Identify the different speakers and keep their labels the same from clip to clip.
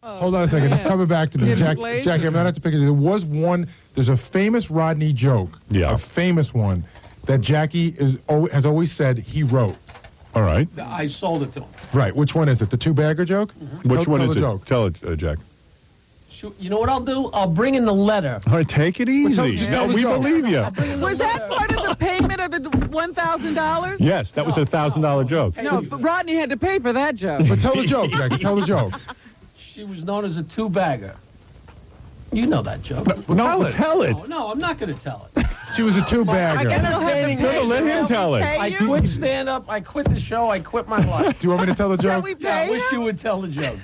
Speaker 1: Hold on a second. It's coming back to me. Jackie, I'm not have to pick it. There was one. There's a famous Rodney joke.
Speaker 2: Yeah.
Speaker 1: A famous one that Jackie has always said he wrote.
Speaker 2: All right.
Speaker 3: I sold it to him.
Speaker 1: Right. Which one is it? The two-bagger joke?
Speaker 2: Mm-hmm. Which one is it?
Speaker 1: Joke.
Speaker 2: Tell it, Jack.
Speaker 3: You know what I'll do? I'll bring in the letter.
Speaker 2: All right, take it easy. We believe you.
Speaker 4: Was that part of the payment of the $1,000?
Speaker 2: Yes, that was a $1,000 joke.
Speaker 4: No, but Rodney had to pay for that joke.
Speaker 1: But tell the joke, Jackie. Tell the joke.
Speaker 3: She was known as a two-bagger. You know that joke.
Speaker 2: No, tell it.
Speaker 3: No, I'm not going to tell it.
Speaker 1: She was a two-bagger.
Speaker 2: No, let him tell it.
Speaker 3: I quit stand-up. I quit the show. I quit my life.
Speaker 1: Do you want me to tell the joke?
Speaker 4: Shall we pay
Speaker 3: I wish
Speaker 4: him?
Speaker 3: you would tell the joke.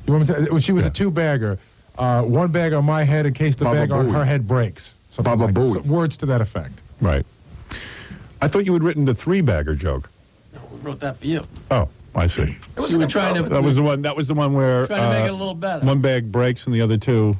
Speaker 1: You want me to? She was a two-bagger. One bag on my head in case the bag on her head breaks. Baba Booey. Words to that effect.
Speaker 2: Right. I thought you had written the three-bagger joke.
Speaker 3: No, we wrote that for you.
Speaker 2: Oh, I see.
Speaker 3: We were trying to.
Speaker 2: That was the one. That was the one where
Speaker 3: trying to make it a little better.
Speaker 2: One bag breaks and the other two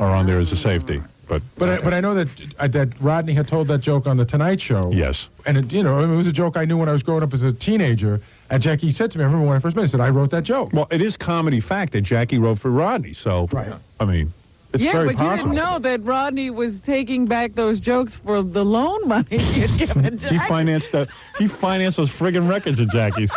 Speaker 2: are on there as a safety. But
Speaker 1: I know that Rodney had told that joke on the Tonight Show.
Speaker 2: Yes.
Speaker 1: And it was a joke I knew when I was growing up as a teenager. And Jackie said to me, I remember when I first met, he said, I wrote that joke.
Speaker 2: Well, it is comedy fact that Jackie wrote for Rodney. So,
Speaker 1: right.
Speaker 2: I mean, it's very possible.
Speaker 4: You didn't know that Rodney was taking back those jokes for the loan money he had given Jackie.
Speaker 2: He financed those friggin' records of Jackie's.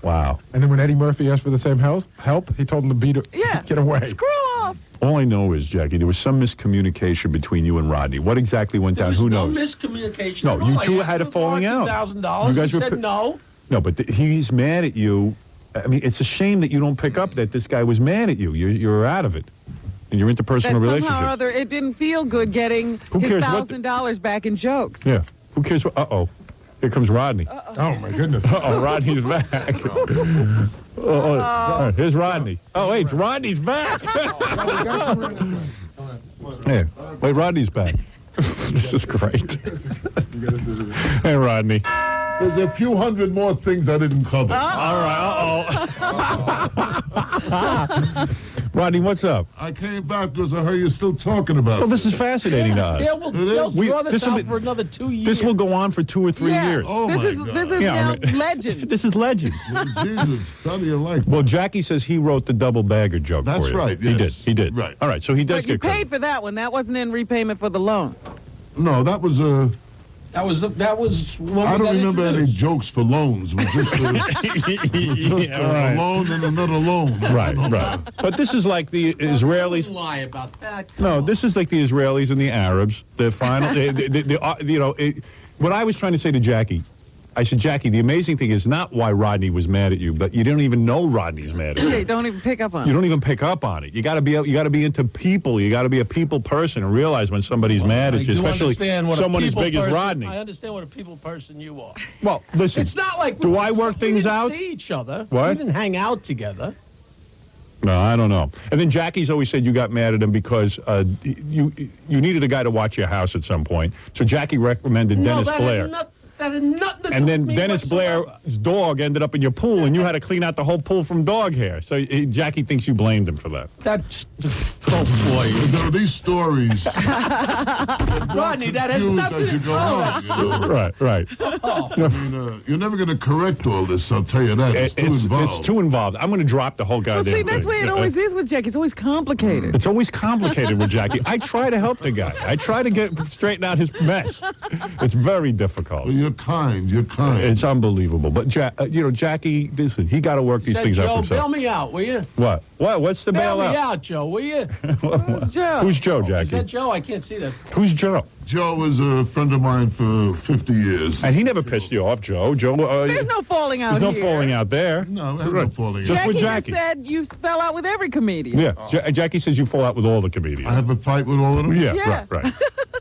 Speaker 2: Wow.
Speaker 1: And then when Eddie Murphy asked for the same help, he told him to get away.
Speaker 4: Screw off.
Speaker 2: All I know is, Jackie, there was some miscommunication between you and Rodney. What exactly went down? Who knows?
Speaker 3: There was no miscommunication.
Speaker 2: No, you two had a falling out.
Speaker 3: $2,000. He said no.
Speaker 2: No, but he's mad at you. I mean, it's a shame that you don't pick up that this guy was mad at you. You're out of it. And you're into personal relationships.
Speaker 4: Somehow or other, it didn't feel good getting his $1,000 back in jokes.
Speaker 2: Yeah. Who cares? Uh-oh. Here comes Rodney.
Speaker 1: Oh, my goodness.
Speaker 2: Uh-oh, Rodney's back. Here's Rodney. Oh, wait, it's Rodney's back. Hey, wait, Rodney's back. This is great. Hey, Rodney.
Speaker 5: There's a few hundred more things I didn't cover.
Speaker 2: All right, uh-oh. Rodney, what's up?
Speaker 5: I came back because I heard you're still talking about
Speaker 2: Well, this is fascinating to us.
Speaker 3: Yeah, they'll draw this out for another 2 years.
Speaker 2: This will go on for 2 or 3 years.
Speaker 5: Oh,
Speaker 4: This is now legend.
Speaker 2: This is legend.
Speaker 5: Jesus, how do you like that?
Speaker 2: Well, Jackie says he wrote the double bagger joke for you.
Speaker 5: That's right, yes.
Speaker 2: He did.
Speaker 5: Right.
Speaker 2: All right, so he does
Speaker 4: But you
Speaker 2: get credit.
Speaker 4: paid for that one. That wasn't in repayment for the loan.
Speaker 5: No, that was
Speaker 3: That was when
Speaker 5: I
Speaker 3: we
Speaker 5: don't
Speaker 3: got
Speaker 5: remember any
Speaker 3: introduced.
Speaker 5: jokes for loans. It was just a loan and another loan.
Speaker 2: Right. But this is like the Israelis.
Speaker 3: Don't lie about that.
Speaker 2: No, this is like the Israelis and the Arabs. The final, what I was trying to say to Jackie, I said, Jackie, the amazing thing is not why Rodney was mad at you, but you don't even know Rodney's mad at you.
Speaker 4: You don't even pick up on it.
Speaker 2: You don't even pick up on it. You got to be into people. You got to be a people person and realize when somebody's mad at you, especially someone as big as Rodney.
Speaker 3: I understand what a people person you are.
Speaker 2: Well, listen.
Speaker 3: It's not like
Speaker 2: do I work things out?
Speaker 3: We didn't see each other.
Speaker 2: What?
Speaker 3: We didn't hang out together.
Speaker 2: No, I don't know. And then Jackie's always said you got mad at him because you needed a guy to watch your house at some point. So Jackie recommended Dennis Blair.
Speaker 3: That had nothing to do
Speaker 2: And then
Speaker 3: with me
Speaker 2: Dennis
Speaker 3: whatsoever.
Speaker 2: Blair's dog ended up in your pool, and you had to clean out the whole pool from dog hair. So Jackie thinks you blamed him for that.
Speaker 3: That's oh boy.
Speaker 5: There are these stories.
Speaker 3: Rodney, that has nothing to do
Speaker 2: Right.
Speaker 5: I mean, you're never going to correct all this, I'll tell you that. It's too involved.
Speaker 2: It's too involved. I'm going to drop the whole goddamn
Speaker 4: Well, see,
Speaker 2: thing.
Speaker 4: that's the way it always is with Jackie. It's always complicated.
Speaker 2: It's always complicated with Jackie. I try to help the guy. I try to straighten out his mess. It's very difficult.
Speaker 5: Well, you're kind.
Speaker 2: It's unbelievable. But, Jackie, listen, he got to work these things out for
Speaker 3: Joe,
Speaker 2: himself.
Speaker 3: bail me out, will you?
Speaker 2: What? What's the
Speaker 3: Bail
Speaker 2: bail
Speaker 3: me
Speaker 2: out?
Speaker 3: out, Joe, will you?
Speaker 4: Who's Joe?
Speaker 2: Who's Joe,
Speaker 3: Is
Speaker 2: Jackie?
Speaker 3: that Joe? I can't see that.
Speaker 2: Who's Joe?
Speaker 5: Joe was a friend of mine for 50 years.
Speaker 2: And he never pissed you off, Joe.
Speaker 4: There's no falling out
Speaker 2: There's
Speaker 4: here.
Speaker 2: no falling out there.
Speaker 5: No, I have no falling out.
Speaker 2: Just with
Speaker 4: Jackie
Speaker 2: Jackie.
Speaker 4: just said you fell out with every comedian.
Speaker 2: Yeah, Jackie says you fall out with all the comedians.
Speaker 5: I have a fight with all of them?
Speaker 2: Yeah. Right.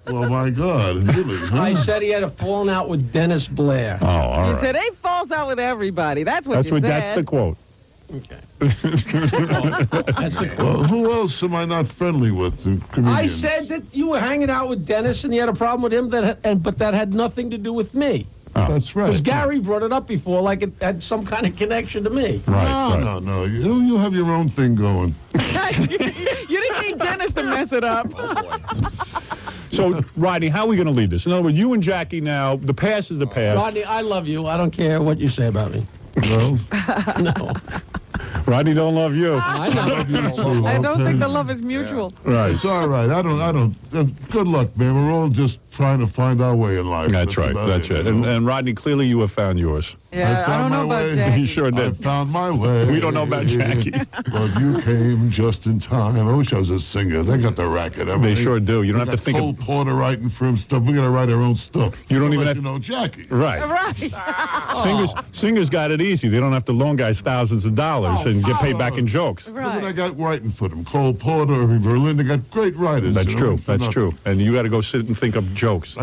Speaker 5: Well, my God, really? Huh?
Speaker 3: I said he had a falling out with Dennis Blair.
Speaker 2: Oh, all
Speaker 4: You
Speaker 2: right.
Speaker 4: said he falls out with everybody. That's what you said.
Speaker 2: That's the quote.
Speaker 3: Okay. That's the quote.
Speaker 5: Well, who else am I not friendly with? Comedians?
Speaker 3: I said that you were hanging out with Dennis and you had a problem with him, but that had nothing to do with me.
Speaker 5: That's right.
Speaker 3: Because Gary brought it up before like it had some kind of connection to me.
Speaker 2: Right.
Speaker 5: No. You have your own thing going.
Speaker 4: You didn't need Dennis to mess it up.
Speaker 2: So, Rodney, how are we going to leave this? In other words, you and Jackie now, the past is the past.
Speaker 3: Rodney, I love you. I don't care what you say about me.
Speaker 5: Well,
Speaker 3: No.
Speaker 2: Rodney don't love you.
Speaker 3: I know.
Speaker 4: I don't think the love is mutual.
Speaker 2: Right.
Speaker 5: It's all right. I don't. Good luck, man. We're all just trying to find our way in life.
Speaker 2: That's right.
Speaker 5: about
Speaker 2: That's it.
Speaker 5: you know?
Speaker 2: And Rodney, clearly you have found yours.
Speaker 4: Yeah, I
Speaker 5: found
Speaker 4: don't know
Speaker 5: my
Speaker 4: about
Speaker 5: way.
Speaker 4: Jackie.
Speaker 2: You sure
Speaker 5: I
Speaker 2: did.
Speaker 5: found my way.
Speaker 2: We don't know about Jackie.
Speaker 5: But you came just in time. I wish I was a singer. They got the racket.
Speaker 2: They sure do. You don't have to think
Speaker 5: Cole
Speaker 2: of...
Speaker 5: Porter writing for him stuff. We got to write our own stuff.
Speaker 2: You don't even have...
Speaker 5: You know, Jackie.
Speaker 2: Right.
Speaker 4: Right.
Speaker 2: Singers got it easy. They don't have to loan guys thousands of dollars and get paid back in jokes.
Speaker 5: Look what I
Speaker 4: Right.
Speaker 5: got writing for them. Cole Porter, Irving Berlin. They got great writers.
Speaker 2: That's
Speaker 5: you know,
Speaker 2: true.
Speaker 5: for
Speaker 2: That's
Speaker 5: nothing.
Speaker 2: true. And you got to go sit and think of jokes.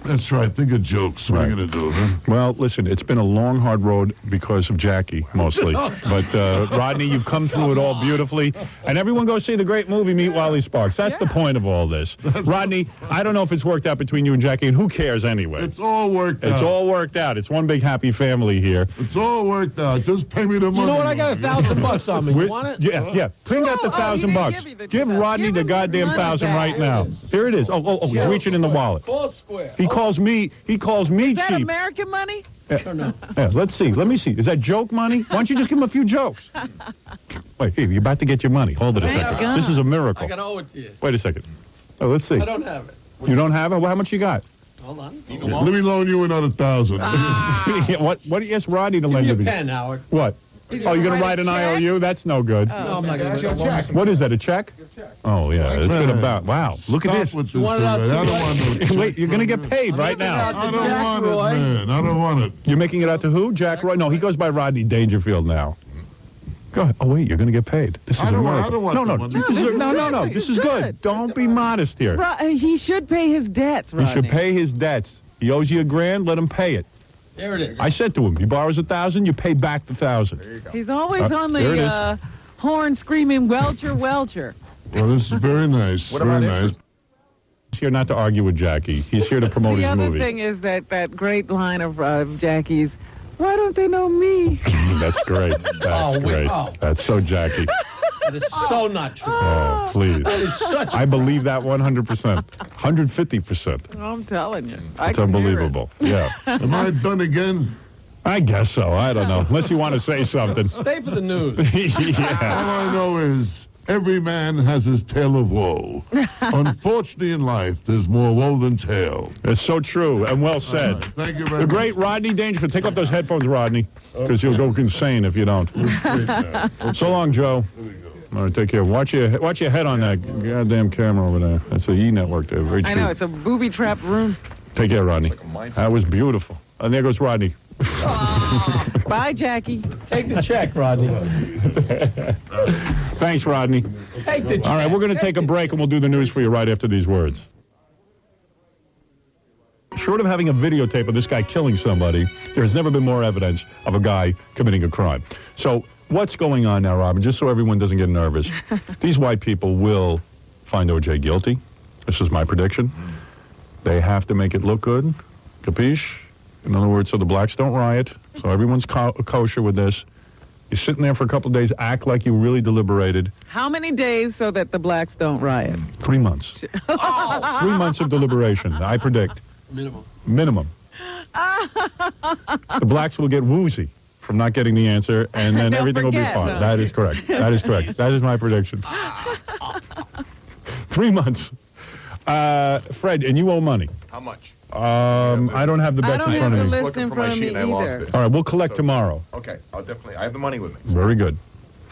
Speaker 5: That's right. Think of jokes. What are you
Speaker 2: Right.
Speaker 5: going to do, huh?
Speaker 2: Well, listen, it's been a long, hard road because of Jackie, mostly. But, Rodney, you've come through it all beautifully. And everyone go see the great movie, Meet Wally Sparks. That's the point of all this. Rodney, I don't know if it's worked out between you and Jackie, and who cares anyway?
Speaker 5: It's all worked out.
Speaker 2: It's all worked out. It's one big happy family here.
Speaker 5: It's all worked out. Just pay me the money.
Speaker 3: You know what? I got $1,000 on me. You want it?
Speaker 2: Yeah. Bring out the $1,000.
Speaker 4: give you the
Speaker 2: Give
Speaker 4: $2,000.
Speaker 2: Rodney
Speaker 4: Give
Speaker 2: the
Speaker 4: him his
Speaker 2: goddamn
Speaker 4: money
Speaker 2: $1,000
Speaker 4: back.
Speaker 2: right now. Here it is. Oh, he's reaching in the wallet.
Speaker 3: Call it square.
Speaker 2: He calls me
Speaker 4: Is that
Speaker 2: cheap.
Speaker 4: American money?
Speaker 2: Yeah, let's see. Let me see. Is that joke money? Why don't you just give him a few jokes? Wait, hey, you're about to get your money. Hold it a
Speaker 4: Thank
Speaker 2: second.
Speaker 4: God.
Speaker 2: This is a miracle.
Speaker 3: I got to owe it to you.
Speaker 2: Wait a second. Oh, let's see.
Speaker 3: I don't have it.
Speaker 2: You don't have it? Well, how much you got?
Speaker 3: Hold on.
Speaker 5: Let me loan you another 1,000.
Speaker 2: What do you ask Rodney to
Speaker 3: Give
Speaker 2: lend
Speaker 3: me
Speaker 2: you?
Speaker 3: a pen, Howard.
Speaker 2: What?
Speaker 4: He's
Speaker 2: Oh, you're going
Speaker 4: gonna
Speaker 2: to write an
Speaker 4: write a check?
Speaker 2: IOU? That's no good.
Speaker 3: No, I'm not going to check.
Speaker 2: What is that, a check? Oh, yeah. It's going to bounce. Wow. Look at
Speaker 5: Stop
Speaker 2: this.
Speaker 5: with this.
Speaker 3: want it out
Speaker 5: already. I
Speaker 3: too
Speaker 5: don't want no check
Speaker 2: Wait, you're going to
Speaker 5: from
Speaker 2: get
Speaker 5: you.
Speaker 2: paid right now.
Speaker 5: I don't
Speaker 3: Jack
Speaker 5: want
Speaker 3: Roy.
Speaker 5: it, man. I don't want it.
Speaker 2: You're making it out to who? Jack Roy? No, he goes by Rodney Dangerfield now. Go ahead. Oh, wait, you're going to get paid. This is
Speaker 5: I don't want-
Speaker 2: America.
Speaker 5: I don't want
Speaker 2: No,
Speaker 5: the
Speaker 2: no.
Speaker 5: money.
Speaker 2: This
Speaker 5: No,
Speaker 2: is-
Speaker 4: this is
Speaker 2: no,
Speaker 4: good.
Speaker 2: no.
Speaker 4: This
Speaker 2: This
Speaker 4: is
Speaker 2: is good.
Speaker 4: good.
Speaker 2: Don't be modest here.
Speaker 4: He should pay his debts,
Speaker 2: He
Speaker 4: Rodney.
Speaker 2: should pay his debts. He owes you $1,000. Let him pay it.
Speaker 3: There it is.
Speaker 2: I said to him, he borrows $1,000, you pay back the $1,000.
Speaker 4: He's always on
Speaker 2: there it
Speaker 4: the horn screaming, Welcher, Welcher.
Speaker 5: Well, this is very nice. Very nice.
Speaker 2: He's here not to argue with Jackie. He's here to promote
Speaker 4: The
Speaker 2: his
Speaker 4: other
Speaker 2: movie.
Speaker 4: thing is that great line of Jackie's, why don't they know me?
Speaker 2: That's great. That's great. That's so Jackie.
Speaker 3: That is so not true.
Speaker 2: Oh, please.
Speaker 3: That is such.
Speaker 2: I believe that 100%. 150%.
Speaker 4: I'm telling you.
Speaker 2: It's unbelievable. Yeah.
Speaker 5: Am I done again?
Speaker 2: I guess so. I don't know. Unless you want to say something.
Speaker 3: Stay for the news.
Speaker 2: Yeah.
Speaker 5: All I know is every man has his tale of woe. Unfortunately, in life, there's more woe than tale.
Speaker 2: It's so true and well said.
Speaker 5: Thank you very
Speaker 2: The
Speaker 5: much.
Speaker 2: great Rodney Dangerfield. Take off those headphones, Rodney, because you'll go insane if you don't. So long, Joe. All right, take care. Watch your head on that goddamn camera over there. That's the E network there. Very
Speaker 4: I
Speaker 2: true.
Speaker 4: know, it's a booby-trapped room.
Speaker 2: Take care, Rodney. That was beautiful. And there goes Rodney.
Speaker 4: Bye, Jackie.
Speaker 3: Take the check, Rodney.
Speaker 2: Thanks, Rodney.
Speaker 3: Take the check.
Speaker 2: All right, we're going to take a break and we'll do the news for you right after these words. Short of having a videotape of this guy killing somebody, there's never been more evidence of a guy committing a crime. So what's going on now, Robin, just so everyone doesn't get nervous? These white people will find O.J. guilty. This is my prediction. They have to make it look good. Capiche? In other words, so the blacks don't riot. So everyone's kosher with this. You're sitting there for a couple of days, act like you really deliberated.
Speaker 4: How many days so that the blacks don't riot?
Speaker 2: 3 months. 3 months of deliberation, I predict. Minimum. The blacks will get woozy from not getting the answer, and then
Speaker 4: They'll
Speaker 2: everything will be
Speaker 4: forget,
Speaker 2: fine.
Speaker 4: huh?
Speaker 2: That is correct. That is correct. That is my prediction. 3 months. Fred, and you owe money.
Speaker 6: How much?
Speaker 2: I don't have the
Speaker 4: I
Speaker 2: bets
Speaker 4: don't
Speaker 2: in
Speaker 4: have
Speaker 2: front
Speaker 4: the
Speaker 2: of me.
Speaker 4: list in
Speaker 6: Looking for my
Speaker 4: front of me
Speaker 6: sheet and I lost
Speaker 4: either.
Speaker 6: it.
Speaker 2: All right, we'll collect tomorrow.
Speaker 6: Okay, I'll definitely. I have the money with me.
Speaker 2: Very good.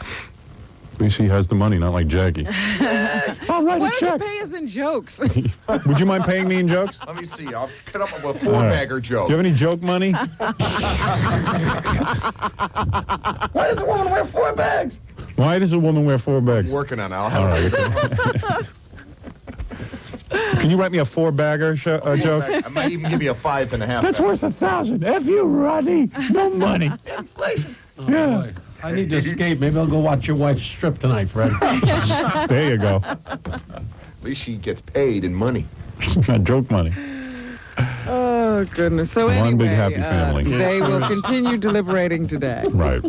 Speaker 2: At least he has the money, not like Jackie. I'll write
Speaker 4: Why
Speaker 2: a
Speaker 4: don't you
Speaker 2: check.
Speaker 4: pay us in jokes?
Speaker 2: Would you mind paying me in jokes?
Speaker 6: Let me see. I'll cut up a
Speaker 2: All
Speaker 6: four-bagger
Speaker 2: right.
Speaker 6: joke.
Speaker 2: Do you have any joke money?
Speaker 6: Why does a woman wear 4 bags?
Speaker 2: Why does a woman wear 4 bags?
Speaker 6: Working on it. I'll
Speaker 2: All
Speaker 6: have
Speaker 2: right. Can you write me a 4-bagger joke?
Speaker 6: I might even give you a 5.5.
Speaker 2: That's worth 1,000. F you, Rodney. No money.
Speaker 6: inflation.
Speaker 3: Oh, boy. I need to escape. Maybe I'll go watch your wife strip tonight, Fred.
Speaker 2: There you go.
Speaker 6: At least she gets paid in money.
Speaker 2: Not joke money.
Speaker 4: Oh, goodness. So
Speaker 2: One
Speaker 4: anyway,
Speaker 2: big happy family.
Speaker 4: They will continue deliberating today.
Speaker 2: Right.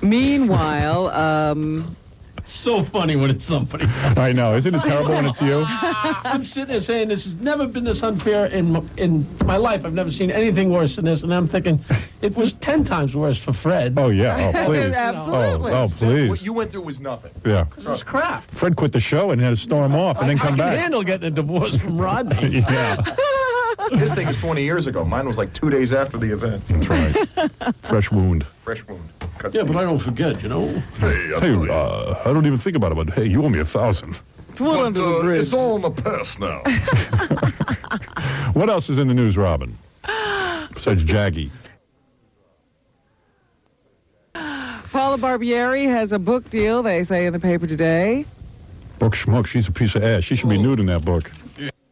Speaker 4: Meanwhile,
Speaker 3: So funny when it's somebody.
Speaker 2: I know. Isn't it terrible when it's you?
Speaker 3: I'm sitting there saying this has never been this unfair in my life. I've never seen anything worse than this, and I'm thinking it was 10 times worse for Fred.
Speaker 2: Oh, yeah. Oh, please.
Speaker 4: Absolutely.
Speaker 2: Oh, please.
Speaker 6: What you went through was nothing.
Speaker 2: Yeah.
Speaker 3: It was crap.
Speaker 2: Fred quit the show and had to storm off and then
Speaker 3: I
Speaker 2: come
Speaker 3: can
Speaker 2: back.
Speaker 3: handle getting a divorce from Rodney.
Speaker 2: Yeah.
Speaker 6: His thing is 20 years ago. Mine was like 2 days after the event.
Speaker 2: That's right. Fresh wound.
Speaker 6: Fresh wound. Cuts
Speaker 3: Yeah,
Speaker 6: deep.
Speaker 3: but I don't forget, you know.
Speaker 6: Hey,
Speaker 2: Hey, I don't even think about it, but hey, you owe me $1,000.
Speaker 4: It's one under the bridge.
Speaker 5: It's all in the past now.
Speaker 2: What else is in the news, Robin? Besides Jaggy.
Speaker 4: Paula Barbieri has a book deal, they say in the paper today.
Speaker 2: Book schmuck, she's a piece of ass. She should be nude in that book.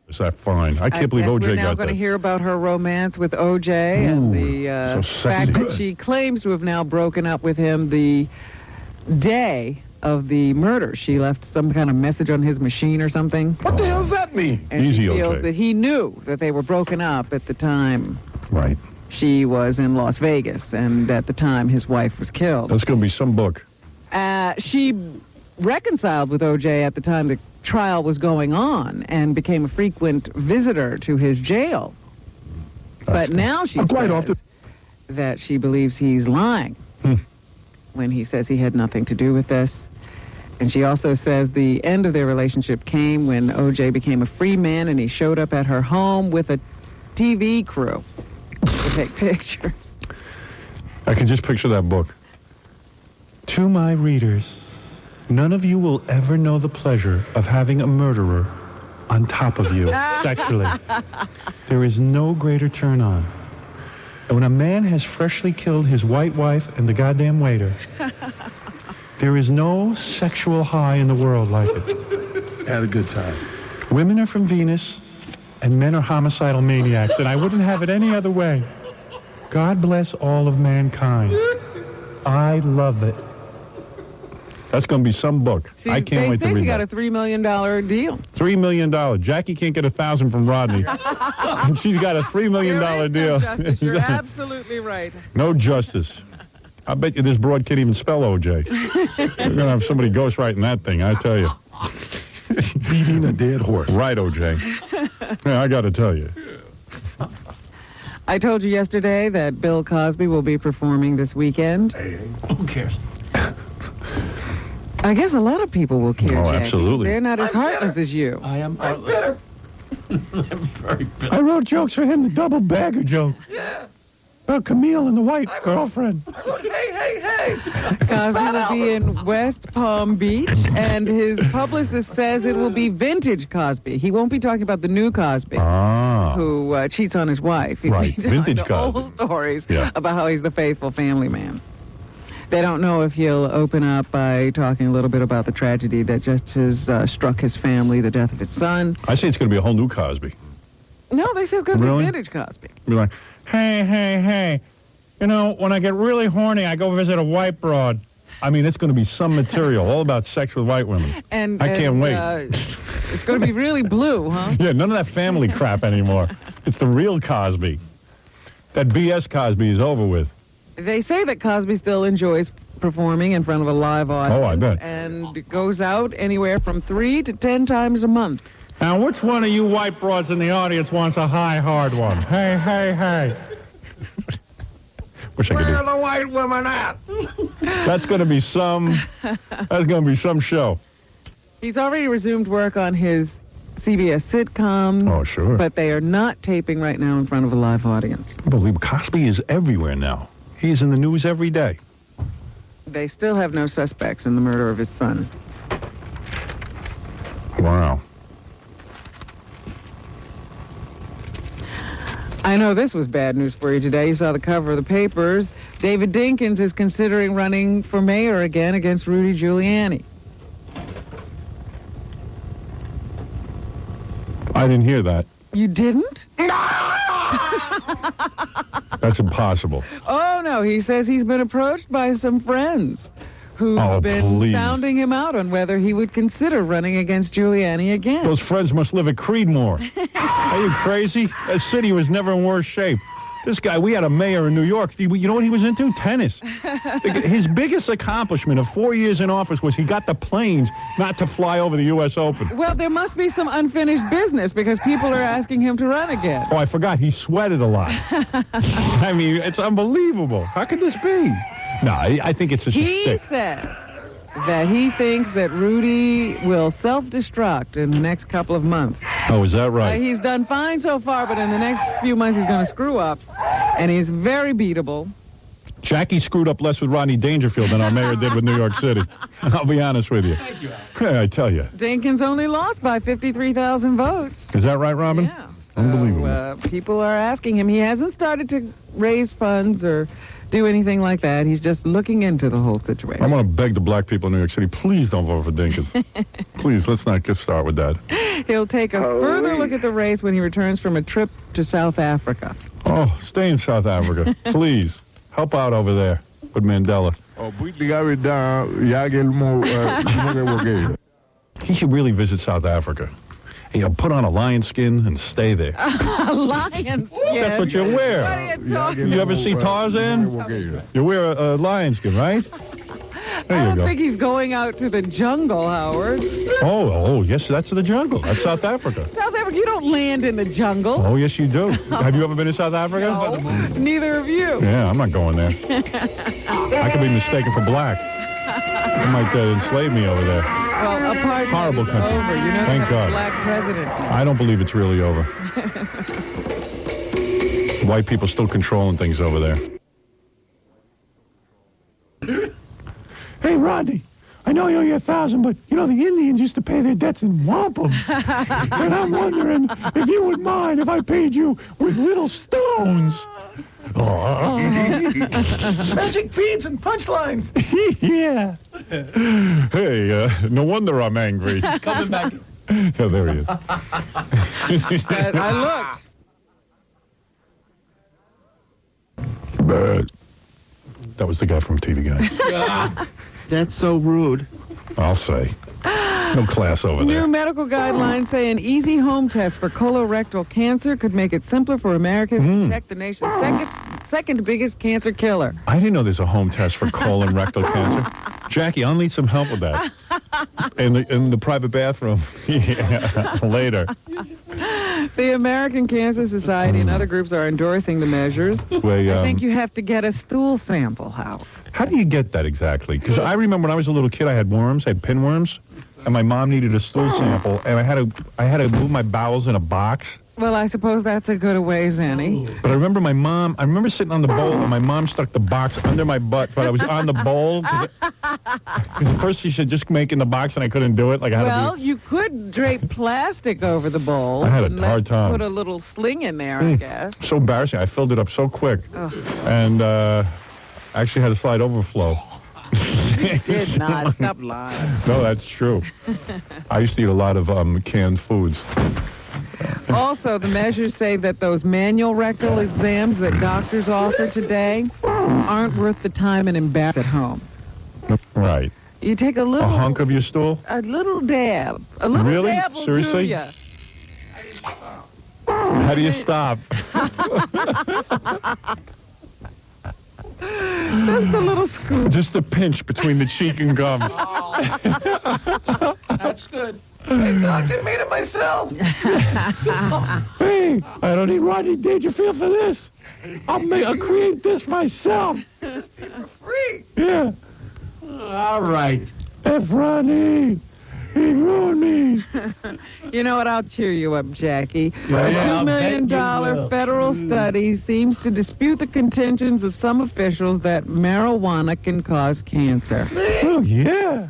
Speaker 2: Is that fine? I can't believe
Speaker 4: guess
Speaker 2: OJ
Speaker 4: we're now
Speaker 2: got
Speaker 4: going
Speaker 2: that.
Speaker 4: to hear about her romance with OJ and the
Speaker 2: so
Speaker 4: fact
Speaker 2: sexy.
Speaker 4: that she claims to have now broken up with him the day of the murder. She left some kind of message on his machine or something.
Speaker 5: What the hell does that mean?
Speaker 4: And
Speaker 2: Easy,
Speaker 4: she feels
Speaker 2: OJ.
Speaker 4: that he knew that they were broken up at the time
Speaker 2: Right.
Speaker 4: she was in Las Vegas and at the time his wife was killed.
Speaker 2: That's going to be some book.
Speaker 4: She reconciled with OJ at the time the trial was going on and became a frequent visitor to his jail. But now she says that she believes he's lying when he says he had nothing to do with this. And she also says the end of their relationship came when OJ became a free man and he showed up at her home with a TV crew to take pictures.
Speaker 2: I can just picture that book. To my readers, none of you will ever know the pleasure of having a murderer on top of you sexually. There is no greater turn on. And when a man has freshly killed his white wife and the goddamn waiter, there is no sexual high in the world like it.
Speaker 1: Had a good time.
Speaker 2: Women are from Venus, and men are homicidal maniacs, and I wouldn't have it any other way. God bless all of mankind. I love it. That's going to be some book. I can't wait to read
Speaker 4: They say she got
Speaker 2: that.
Speaker 4: a $3 million deal.
Speaker 2: $3 million. Jackie can't get 1,000 from Rodney. She's got a $3 million
Speaker 4: There is
Speaker 2: deal.
Speaker 4: no justice. You're absolutely right.
Speaker 2: No justice. I bet you this broad can't even spell OJ. We're going to have somebody ghostwriting that thing, I tell you.
Speaker 1: Beating a dead horse.
Speaker 2: Right, OJ. Yeah, I got to tell you.
Speaker 4: I told you yesterday that Bill Cosby will be performing this weekend.
Speaker 3: Who cares?
Speaker 4: I guess a lot of people will care,
Speaker 2: Oh,
Speaker 4: Jackie.
Speaker 2: absolutely.
Speaker 4: They're not as heartless as you.
Speaker 3: I am bitter. I'm very bitter.
Speaker 2: I wrote jokes for him, the double bagger joke. Yeah. About Camille and the white girlfriend.
Speaker 6: Hey.
Speaker 4: Cosby will be in West Palm Beach, and his publicist says it will be vintage Cosby. He won't be talking about the new Cosby, who cheats on his wife. He'll
Speaker 2: Right,
Speaker 4: be telling
Speaker 2: vintage
Speaker 4: the old
Speaker 2: Cosby.
Speaker 4: stories
Speaker 2: Yeah.
Speaker 4: about how he's the faithful family man. They don't know if he'll open up by talking a little bit about the tragedy that just has struck his family, the death of his son.
Speaker 2: I say it's going to be a whole new Cosby.
Speaker 4: No, they say it's going to
Speaker 2: Really?
Speaker 4: be vintage Cosby.
Speaker 2: Be like, hey. You know, when I get really horny, I go visit a white broad. I mean, it's going to be some material all about sex with white women. I can't wait.
Speaker 4: It's going to be really blue, huh?
Speaker 2: Yeah, none of that family crap anymore. It's the real Cosby. That BS Cosby is over with.
Speaker 4: They say that Cosby still enjoys performing in front of a live audience.
Speaker 2: Oh, I bet.
Speaker 4: And goes out anywhere from 3 to 10 times a month.
Speaker 2: Now, which one of you white broads in the audience wants a high, hard one? Hey. Wish I could do.
Speaker 3: Where are the white women at?
Speaker 2: That's going to be some. That's going to be some show.
Speaker 4: He's already resumed work on his CBS sitcom.
Speaker 2: Oh, sure.
Speaker 4: But they are not taping right now in front of a live audience.
Speaker 2: I believe Cosby is everywhere now. He's in the news every day.
Speaker 4: They still have no suspects in the murder of his son.
Speaker 2: Wow.
Speaker 4: I know this was bad news for you today. You saw the cover of the papers. David Dinkins is considering running for mayor again against Rudy Giuliani.
Speaker 2: I didn't hear that.
Speaker 4: You didn't?
Speaker 2: That's impossible.
Speaker 4: Oh, no. He says he's been approached by some friends who've been
Speaker 2: please.
Speaker 4: sounding him out on whether he would consider running against Giuliani again.
Speaker 2: Those friends must live at Creedmoor. Are you crazy? That city was never in worse shape. This guy, we had a mayor in New York. You know what he was into? Tennis. His biggest accomplishment of 4 years in office was he got the planes not to fly over the U.S. Open.
Speaker 4: Well, there must be some unfinished business because people are asking him to run again.
Speaker 2: Oh, I forgot. He sweated a lot. I mean, it's unbelievable. How could this be? No, I think it's just a
Speaker 4: He
Speaker 2: stick.
Speaker 4: says that he thinks that Rudy will self-destruct in the next couple of months.
Speaker 2: Oh, is that right?
Speaker 4: He's done fine so far, but in the next few months he's going to screw up, and he's very beatable.
Speaker 2: Jackie screwed up less with Rodney Dangerfield than our mayor did with New York City. I'll be honest with you.
Speaker 3: Thank you, Al.
Speaker 2: Yeah, I tell you.
Speaker 4: Jenkins only lost by 53,000 votes.
Speaker 2: Is that right, Robin?
Speaker 4: Yeah. So,
Speaker 2: Unbelievable.
Speaker 4: People are asking him. He hasn't started to raise funds or do anything like that. He's just looking into the whole situation.
Speaker 2: I want to beg the black people in New York City, please don't vote for Dinkins. Please, let's not get started with that.
Speaker 4: He'll take a further look at the race when he returns from a trip to South Africa.
Speaker 2: Oh, stay in South Africa. Please. Help out over there with Mandela. He should really visit South Africa. Put on a lion skin and stay there.
Speaker 4: A lion skin?
Speaker 2: That's what you wear.
Speaker 4: What are you talking
Speaker 2: You ever see Tarzan? You wear a lion skin, right? There
Speaker 4: I
Speaker 2: you
Speaker 4: don't
Speaker 2: go.
Speaker 4: think he's going out to the jungle, Howard.
Speaker 2: Oh, yes, that's the jungle. That's South Africa.
Speaker 4: South Africa, you don't land in the jungle.
Speaker 2: Oh, yes, you do. Have you ever been to South Africa?
Speaker 4: No, neither of you.
Speaker 2: Yeah, I'm not going there. I could be mistaken for black. They might enslave me over there.
Speaker 4: Well, apartheid
Speaker 2: Horrible
Speaker 4: is
Speaker 2: country.
Speaker 4: over. You know,
Speaker 2: Thank
Speaker 4: they have
Speaker 2: God.
Speaker 4: a black president.
Speaker 2: I don't believe it's really over. White people still controlling things over there. Hey, Rodney, I know you owe you 1,000, but, you know, the Indians used to pay their debts in wampum. And I'm wondering if you would mind if I paid you with little stones.
Speaker 6: Magic beads and punchlines.
Speaker 2: Yeah. Hey, no wonder I'm angry.
Speaker 3: Coming back.
Speaker 2: Oh, there he is.
Speaker 4: I looked.
Speaker 2: That was the guy from TV Guide.
Speaker 7: That's so rude.
Speaker 2: I'll say. No class over there.
Speaker 4: New medical guidelines say an easy home test for colorectal cancer could make it simpler for Americans to check the nation's second biggest cancer killer.
Speaker 2: I didn't know there's a home test for colon rectal cancer. Jackie, I'll need some help with that. In the private bathroom. Yeah, later.
Speaker 4: The American Cancer Society and other groups are endorsing the measures. I think you have to get a stool sample, Howard.
Speaker 2: How do you get that exactly? Because I remember when I was a little kid, I had worms, I had pinworms, and my mom needed a stool sample, and I had to move my bowels in a box.
Speaker 4: Well, I suppose that's a good way, Zanny.
Speaker 2: But I remember sitting on the bowl, and my mom stuck the box under my butt, but I was on the bowl. Cause at first she said, just make in the box, and I couldn't do it. Like
Speaker 4: You could drape plastic over the bowl.
Speaker 2: I had a
Speaker 4: and
Speaker 2: hard time.
Speaker 4: Put a little sling in there, I guess.
Speaker 2: So embarrassing. I filled it up so quick. And actually had a slight overflow.
Speaker 4: You did not. Stop lying.
Speaker 2: No, that's true. I used to eat a lot of canned foods.
Speaker 4: Also, the measures say that those manual rectal exams that doctors offer today aren't worth the time and embarrassment at home.
Speaker 2: Right.
Speaker 4: You take a little...
Speaker 2: A hunk of your stool?
Speaker 4: A little dab. A little
Speaker 2: Really?
Speaker 4: dab will
Speaker 2: Seriously?
Speaker 4: do ya.
Speaker 2: How do you stop?
Speaker 4: Just a little scoop.
Speaker 2: Just a pinch between the cheek and gums.
Speaker 3: That's good.
Speaker 6: I made it myself.
Speaker 2: Hey, I don't need Rodney Dangerfield for this. I'll create this myself.
Speaker 6: Free.
Speaker 2: Yeah.
Speaker 3: All right.
Speaker 2: F. Rodney. He ruined me.
Speaker 4: You know what? I'll cheer you up, Jackie.
Speaker 3: Yeah,
Speaker 4: A
Speaker 3: I'll
Speaker 4: $2
Speaker 3: bet
Speaker 4: million
Speaker 3: you will.
Speaker 4: federal study seems to dispute the contentions of some officials that marijuana can cause cancer.
Speaker 2: Oh, yeah.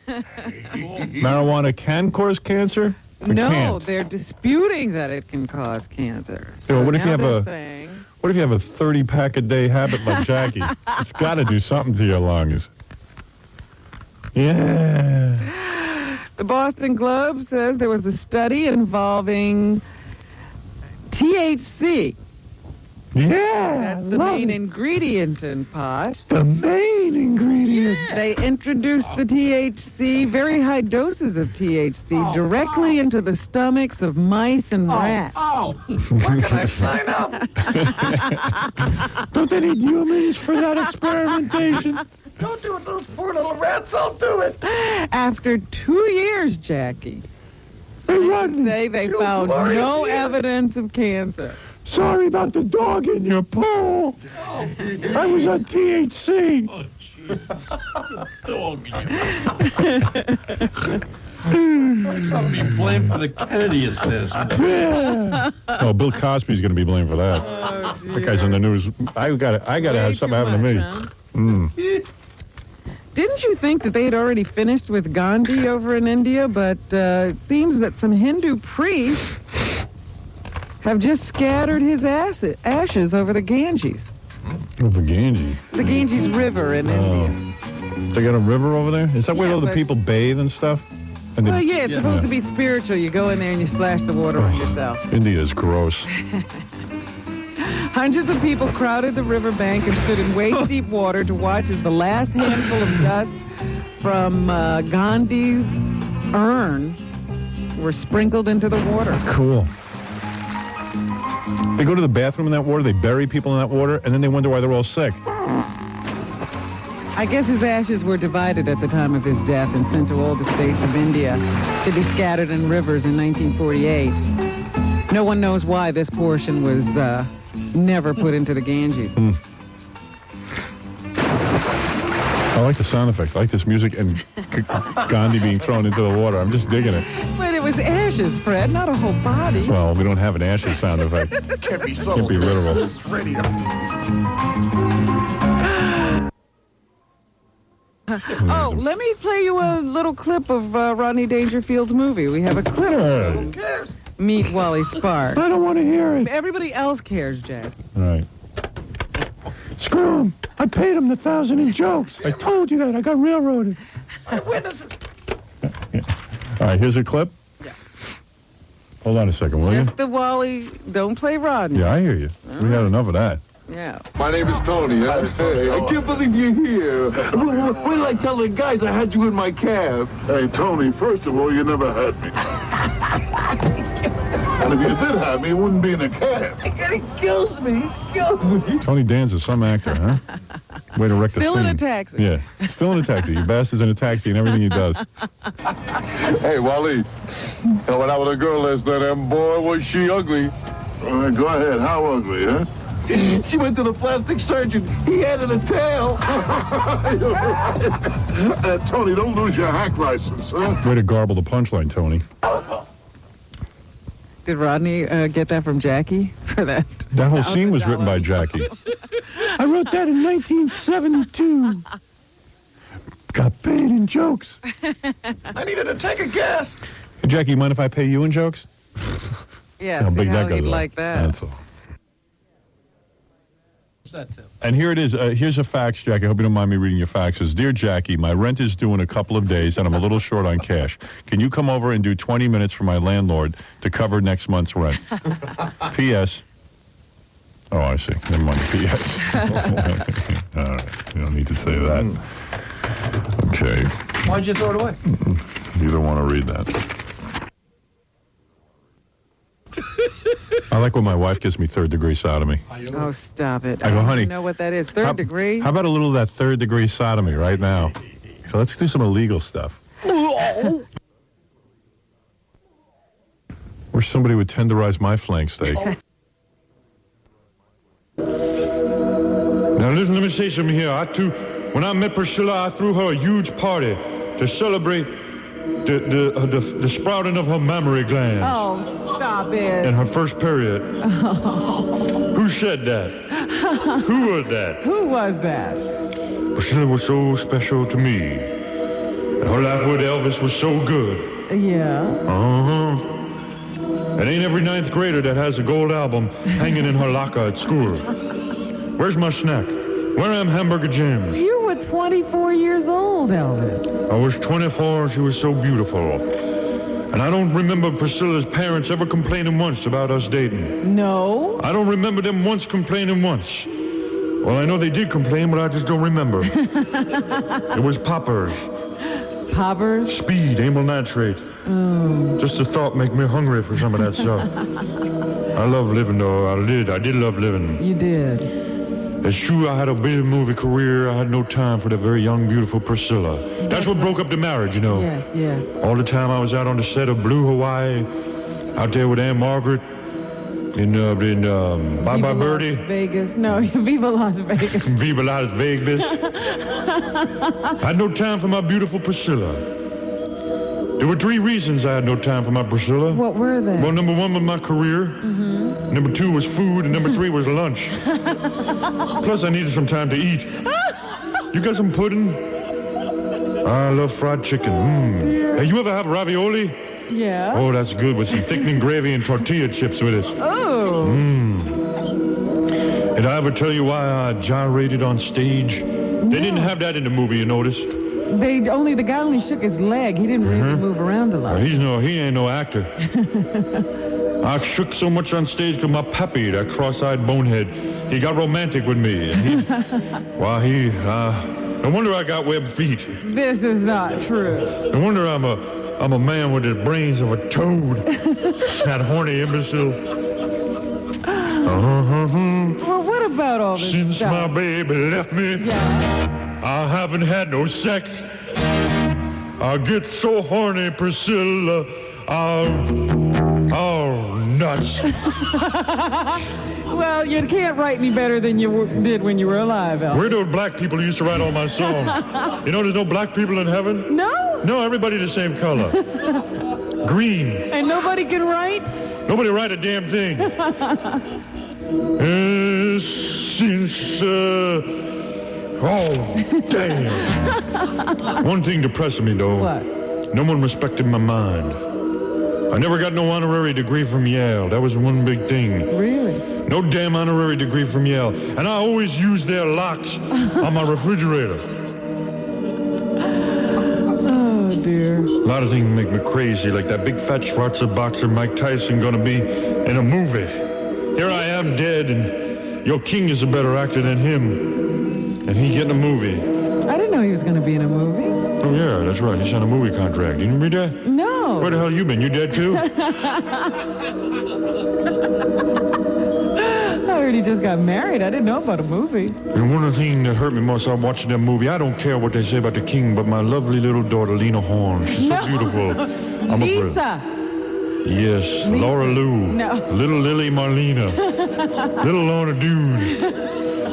Speaker 2: Marijuana can cause cancer? Or
Speaker 4: No,
Speaker 2: can't?
Speaker 4: they're disputing that it can cause cancer.
Speaker 2: Yeah,
Speaker 4: So
Speaker 2: what if you
Speaker 4: now
Speaker 2: have
Speaker 4: they're
Speaker 2: a-
Speaker 4: saying,
Speaker 2: What if you have a 30-pack-a-day habit like Jackie? It's got to do something to your lungs. Yeah.
Speaker 4: the Boston Globe says there was a study involving THC.
Speaker 2: Yeah.
Speaker 4: That's the main ingredient in pot.
Speaker 2: The main ingredient.
Speaker 4: They introduced the THC, very high doses of THC, directly into the stomachs of mice and rats.
Speaker 6: Why can I sign up?
Speaker 2: Don't they need humans for that experimentation?
Speaker 6: Don't do it, those poor little rats. I'll do it.
Speaker 4: After 2 years, Jackie, say they found no evidence of cancer.
Speaker 2: Sorry about the dog in your pool. I was on THC.
Speaker 3: Oh, Jesus. Dog. I'll be blamed for the Kennedy assassination.
Speaker 2: Yeah. Oh, Bill Cosby's going to be blamed for that.
Speaker 4: Oh,
Speaker 2: That guy's in the news. I gotta have something happen to me.
Speaker 4: Huh? Didn't you think that they had already finished with Gandhi over in India? But it seems that some Hindu priests have just scattered his ashes over the Ganges.
Speaker 2: Over Ganges?
Speaker 4: The Ganges River in India.
Speaker 2: They got a river over there? Is that where
Speaker 4: Yeah,
Speaker 2: all the
Speaker 4: but-
Speaker 2: people bathe and stuff? And
Speaker 4: Well, yeah, it's supposed to be spiritual. You go in there and you splash the water on yourself.
Speaker 2: India is gross.
Speaker 4: Hundreds of people crowded the riverbank and stood in waist-deep water to watch as the last handful of dust from Gandhi's urn were sprinkled into the water.
Speaker 2: Cool. They go to the bathroom in that water, they bury people in that water, and then they wonder why they're all sick.
Speaker 4: I guess his ashes were divided at the time of his death and sent to all the states of India to be scattered in rivers in 1948. No one knows why this portion was never put into the Ganges.
Speaker 2: I like the sound effects. I like this music and Gandhi being thrown into the water. I'm just digging it.
Speaker 4: But it was ashes, Fred, not a whole body.
Speaker 2: Well, we don't have an ashes sound effect.
Speaker 6: Can't be subtle.
Speaker 2: Can't be literal.
Speaker 6: This is radio.
Speaker 4: Oh, let me play you a little clip of Rodney Dangerfield's movie. We have a clip of
Speaker 6: Who cares?
Speaker 4: Meet Wally Sparks.
Speaker 2: I don't want to hear it.
Speaker 4: Everybody else cares, Jack.
Speaker 2: Right. Screw him. I paid him the $1,000 in jokes. I told you that. I got railroaded.
Speaker 6: Eyewitnesses.
Speaker 2: All right, here's a clip.
Speaker 4: Yeah.
Speaker 2: Hold on a second, will you?
Speaker 4: Just the Wally, don't play Rodney.
Speaker 2: Yeah, I hear you. We had enough of that.
Speaker 4: Yeah.
Speaker 5: My name is Tony. Hey, I can't believe you're here.
Speaker 7: Wait till I tell the guys I had you in my cab.
Speaker 5: Hey, Tony, first of all, you never had me. And if you did have me, it wouldn't be in a cab.
Speaker 7: It kills me.
Speaker 2: Tony Danza, some actor, huh? Way to wreck the scene.
Speaker 4: Still in a taxi.
Speaker 2: Yeah, still in a taxi. You bastard's in a taxi and everything he does.
Speaker 5: Hey, Wally, I went out with a girl last night, and boy, was she ugly. All right, go ahead. How ugly, huh?
Speaker 7: She went to the plastic surgeon. He added a tail.
Speaker 5: Tony, don't lose your hack license, huh?
Speaker 2: Way to garble the punchline, Tony.
Speaker 4: Did Rodney get that from Jackie for that?
Speaker 2: That whole scene was written by Jackie. I wrote that in 1972. Got paid in jokes.
Speaker 6: I needed a tank of gas.
Speaker 2: Hey, Jackie, mind if I pay you in jokes?
Speaker 4: Yeah, see how he'd
Speaker 2: goes
Speaker 4: like
Speaker 2: up.
Speaker 4: that.
Speaker 2: That's all.
Speaker 3: What's that, Tim?
Speaker 2: And here it is. Here's a fax, Jackie. I hope you don't mind me reading your faxes. Dear Jackie, my rent is due in a couple of days, and I'm a little short on cash. Can you come over and do 20 minutes for my landlord to cover next month's rent? P.S. Oh, I see. Never mind. P.S. All right. You don't need to say that. Okay.
Speaker 3: Why'd you throw it away?
Speaker 2: You don't want to read that. I like when my wife gives me third-degree sodomy.
Speaker 4: Oh, stop it.
Speaker 2: I go, honey.
Speaker 4: You know what that is? Third degree?
Speaker 2: How about a little of that third-degree sodomy right now? So let's do some illegal stuff. Wish somebody would tenderize my flank steak.
Speaker 8: Now listen, let me say something here. When I met Priscilla, I threw her a huge party to celebrate the sprouting of her mammary glands
Speaker 4: Oh, stop it.
Speaker 8: and her first period. Who said that? Who was that?
Speaker 4: Who was that?
Speaker 8: Priscilla was so special to me. And her life with Elvis was so good.
Speaker 4: Yeah.
Speaker 8: It ain't every ninth grader that has a gold album hanging in her locker at school. Where's my snack? Where am Hamburger Jim's?
Speaker 4: You were 24 years old, Elvis.
Speaker 8: I was 24, she was so beautiful. And I don't remember Priscilla's parents ever complaining once about us dating.
Speaker 4: No.
Speaker 8: I don't remember them once complaining once. Well, I know they did complain, but I just don't remember. It was poppers.
Speaker 4: Poppers?
Speaker 8: Speed, amyl nitrate.
Speaker 4: Oh.
Speaker 8: Just the thought make me hungry for some of that stuff. I love living, though. I did love living.
Speaker 4: You did.
Speaker 8: It's true I had a busy movie career. I had no time for the very young, beautiful Priscilla. That's what broke up the marriage, you know.
Speaker 4: Yes, yes.
Speaker 8: All the time I was out on the set of Blue Hawaii, out there with Aunt Margaret, in Bye Bye Birdie.
Speaker 4: Vegas. No, Viva Las Vegas.
Speaker 8: Viva Las Vegas. I had no time for my beautiful Priscilla. There were 3 reasons I had no time for my Priscilla.
Speaker 4: What were they?
Speaker 8: Well, number 1 was my career. Mm-hmm. Number 2 was food, and number 3 was lunch. Plus, I needed some time to eat. You got some pudding? I love fried chicken.
Speaker 4: Dear.
Speaker 8: Hey, you ever have ravioli?
Speaker 4: Yeah.
Speaker 8: Oh, that's good with some thickening gravy and tortilla chips with it.
Speaker 4: Oh.
Speaker 8: Did I ever tell you why I gyrated on stage?
Speaker 4: No.
Speaker 8: They didn't have that in the movie, you notice?
Speaker 4: The guy only shook his leg. He didn't really move around a lot.
Speaker 8: He ain't no actor. I shook so much on stage because my pappy, that cross-eyed bonehead, he got romantic with me. And no wonder I got webbed feet.
Speaker 4: This is not true.
Speaker 8: No wonder I'm a man with the brains of a toad. That horny imbecile.
Speaker 4: Well, what about all this
Speaker 8: Since
Speaker 4: stuff?
Speaker 8: my baby left me,
Speaker 4: Yeah.
Speaker 8: I haven't had no sex. I get so horny, Priscilla. Oh, nuts.
Speaker 4: Well, you can't write any better than you did when you were alive, Elvis.
Speaker 8: Where those black people who used to write all my songs? You know there's no black people in heaven?
Speaker 4: No?
Speaker 8: No, everybody the same color. Green.
Speaker 4: And nobody can write?
Speaker 8: Nobody write a damn thing. Oh, damn. One thing depressed me, though.
Speaker 4: What?
Speaker 8: No one respected my mind. I never got no honorary degree from Yale. That was one big thing.
Speaker 4: Really?
Speaker 8: No damn honorary degree from Yale. And I always used their locks on my refrigerator.
Speaker 4: Oh, dear.
Speaker 8: A lot of things make me crazy, like that big fat Schwarzer boxer Mike Tyson gonna be in a movie. Here I am dead, and your king is a better actor than him. And he getting a movie.
Speaker 4: I didn't know he was going to be in a movie.
Speaker 8: Oh, yeah, that's right. He signed a movie contract. You didn't read that?
Speaker 4: No.
Speaker 8: Where the hell you been? You dead, too?
Speaker 4: I heard he just got married. I didn't know about a movie.
Speaker 8: And one of the things that hurt me most while watching that movie, I don't care what they say about the king, but my lovely little daughter, Lena Horne, she's so beautiful. I'm
Speaker 4: Lisa.
Speaker 8: Yes,
Speaker 4: Lisa.
Speaker 8: Laura Lou.
Speaker 4: No.
Speaker 8: Little Lily Marlena. Little Lorna Doone.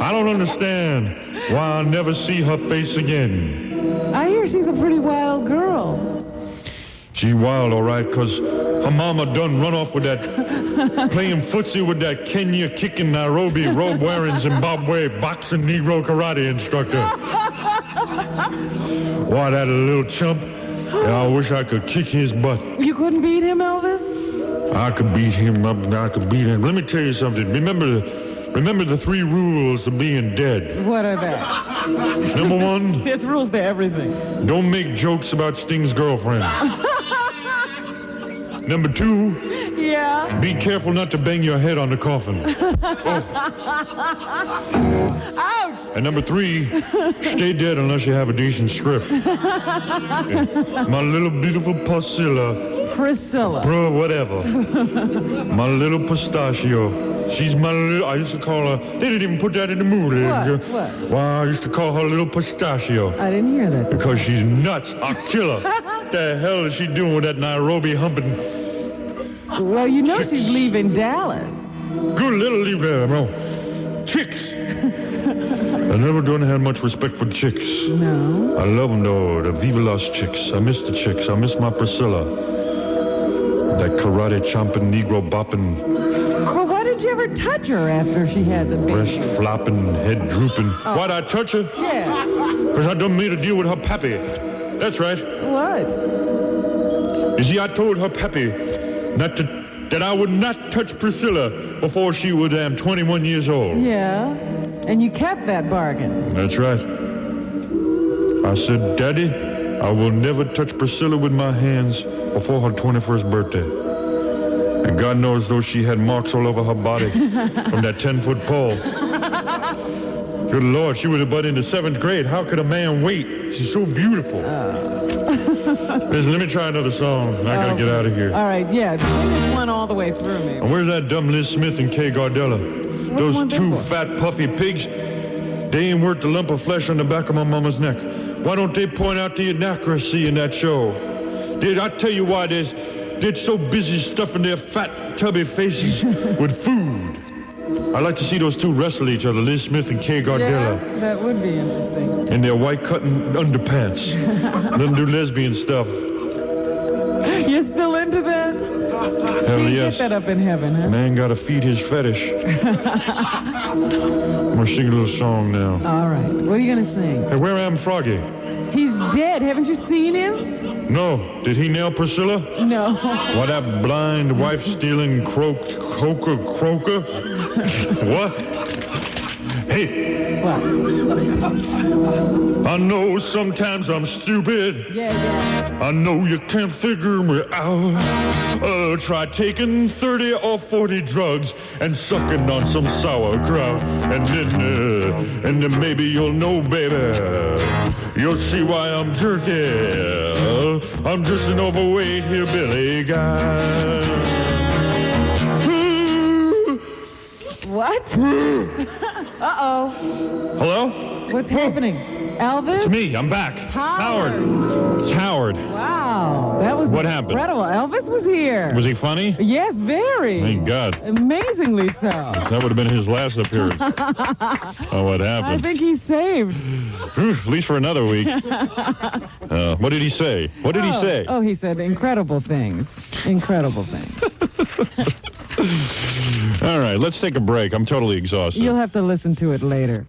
Speaker 8: I don't understand why I'll never see her face again.
Speaker 4: I hear she's a pretty wild girl.
Speaker 8: She wild, all right, because her mama done run off with that, playing footsie with that Kenya kicking Nairobi robe wearing Zimbabwe boxing Negro karate instructor. Why, that little chump. Yeah, I wish I could kick his butt.
Speaker 4: You couldn't beat him, Elvis?
Speaker 8: I could beat him up, I could beat him. Let me tell you something. Remember the 3 rules of being dead.
Speaker 4: What are they?
Speaker 8: Number 1,
Speaker 4: There's rules to everything.
Speaker 8: don't make jokes about Sting's girlfriend. Number 2,
Speaker 4: Yeah.
Speaker 8: be careful not to bang your head on the coffin.
Speaker 4: Ouch!
Speaker 8: And number 3, stay dead unless you have a decent script. My little beautiful Priscilla. Bro, whatever. My little pistachio. She's my little, I used to call her, they didn't even put that in the movie.
Speaker 4: What?
Speaker 8: Well, I used to call her little pistachio.
Speaker 4: I didn't hear that.
Speaker 8: Because she's nuts. I'll kill her. What the hell is she doing with that Nairobi humping?
Speaker 4: Well, you know she's leaving Dallas.
Speaker 8: Good little leave there, bro. Chicks. I never done had much respect for chicks.
Speaker 4: No.
Speaker 8: I love them, though. The Viva Las chicks. I miss the chicks. I miss my Priscilla. That karate chomping, Negro bopping,
Speaker 4: Well, why did you ever touch her after she had the baby?
Speaker 8: breast flopping, head drooping. Why'd I touch her?
Speaker 4: Yeah.
Speaker 8: Because I done made a deal with her pappy. That's right.
Speaker 4: What?
Speaker 8: You see, I told her pappy that I would not touch Priscilla before she was 21 years old.
Speaker 4: Yeah. And you kept that bargain.
Speaker 8: That's right. I said, Daddy, I will never touch Priscilla with my hands before her 21st birthday. And God knows, though, she had marks all over her body from that 10-foot pole. Good Lord, she was a butt into 7th grade. How could a man wait? She's so beautiful. Listen, let me try another song. I gotta get out of here.
Speaker 4: All right, yeah. Sing this one all the way through me.
Speaker 8: And where's that dumb Liz Smith and Kay Gardella? Those two fat, puffy pigs, they ain't worth the lump of flesh on the back of my mama's neck. Why don't they point out the inaccuracy in that show? Did I tell you why they're so busy stuffing their fat, tubby faces with food? I like to see those two wrestle each other, Liz Smith and Kay Gardella.
Speaker 4: Yeah, that would be interesting.
Speaker 8: In their white cotton underpants. Let them do lesbian stuff.
Speaker 4: You're still into that?
Speaker 8: Hell
Speaker 4: Can't
Speaker 8: yes.
Speaker 4: get that up in heaven, huh?
Speaker 8: Man gotta feed his fetish. I'm gonna sing a little song now.
Speaker 4: All right. What are you gonna sing?
Speaker 8: Hey, where am Froggy?
Speaker 4: He's dead. Haven't you seen him?
Speaker 8: No. Did he nail Priscilla?
Speaker 4: No.
Speaker 8: Why, that blind wife-stealing croaker? What? Hey.
Speaker 4: What?
Speaker 8: I know sometimes I'm stupid.
Speaker 4: Yeah.
Speaker 8: I know you can't figure me out. Try taking 30 or 40 drugs and sucking on some sauerkraut. And then maybe you'll know, baby. You'll see why I'm jerky. I'm just an overweight hillbilly guy.
Speaker 4: What? Uh-oh.
Speaker 8: Hello?
Speaker 4: What's happening? Elvis?
Speaker 8: It's me. I'm back.
Speaker 4: Howard.
Speaker 8: It's Howard.
Speaker 4: Wow. That was
Speaker 8: What happened?
Speaker 4: incredible. Elvis was here.
Speaker 8: Was he funny?
Speaker 4: Yes, very.
Speaker 8: Thank God.
Speaker 4: Amazingly so.
Speaker 8: That would have been his last appearance. Oh, what happened?
Speaker 4: I think he's saved.
Speaker 8: At least for another week. What did he say? What did he say?
Speaker 4: Oh, he said incredible things. Incredible things.
Speaker 2: All right, let's take a break. I'm totally exhausted.
Speaker 4: You'll have to listen to it later.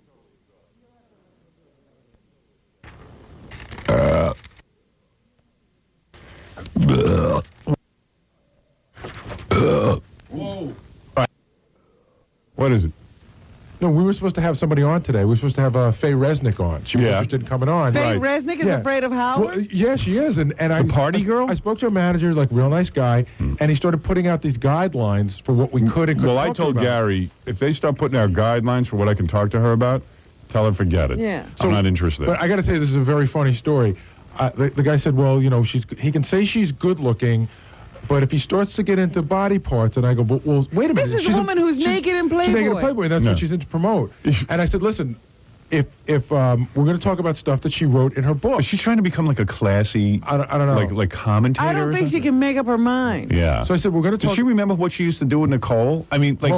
Speaker 2: What is it?
Speaker 1: No, we were supposed to have somebody on today. We were supposed to have Faye Resnick on. She was interested in coming on.
Speaker 4: Faye Resnick is afraid of Howard?
Speaker 1: Well, yeah, she is. And
Speaker 2: the party girl?
Speaker 1: I spoke to a manager, like real nice guy, and he started putting out these guidelines for what we could and couldn't
Speaker 2: Well, I
Speaker 1: talk
Speaker 2: told
Speaker 1: about.
Speaker 2: Gary, if they start putting out guidelines for what I can talk to her about, tell her forget it.
Speaker 4: Yeah.
Speaker 2: I'm not interested.
Speaker 1: But I got to tell you, this is a very funny story. The guy said, well, you know, he can say she's good looking, but if he starts to get into body parts, and I go, well wait a minute.
Speaker 4: This is a woman who's naked in Playboy.
Speaker 1: She's naked in Playboy, and that's what she's into promote. And I said, listen, if we're going to talk about stuff that she wrote in her book.
Speaker 2: Is she trying to become like a classy,
Speaker 1: I don't know.
Speaker 2: like commentator?
Speaker 4: I don't think she can make up her mind.
Speaker 2: Yeah.
Speaker 1: So I said, we're going to talk.
Speaker 2: Does she remember what she used to do with Nicole? I mean, like,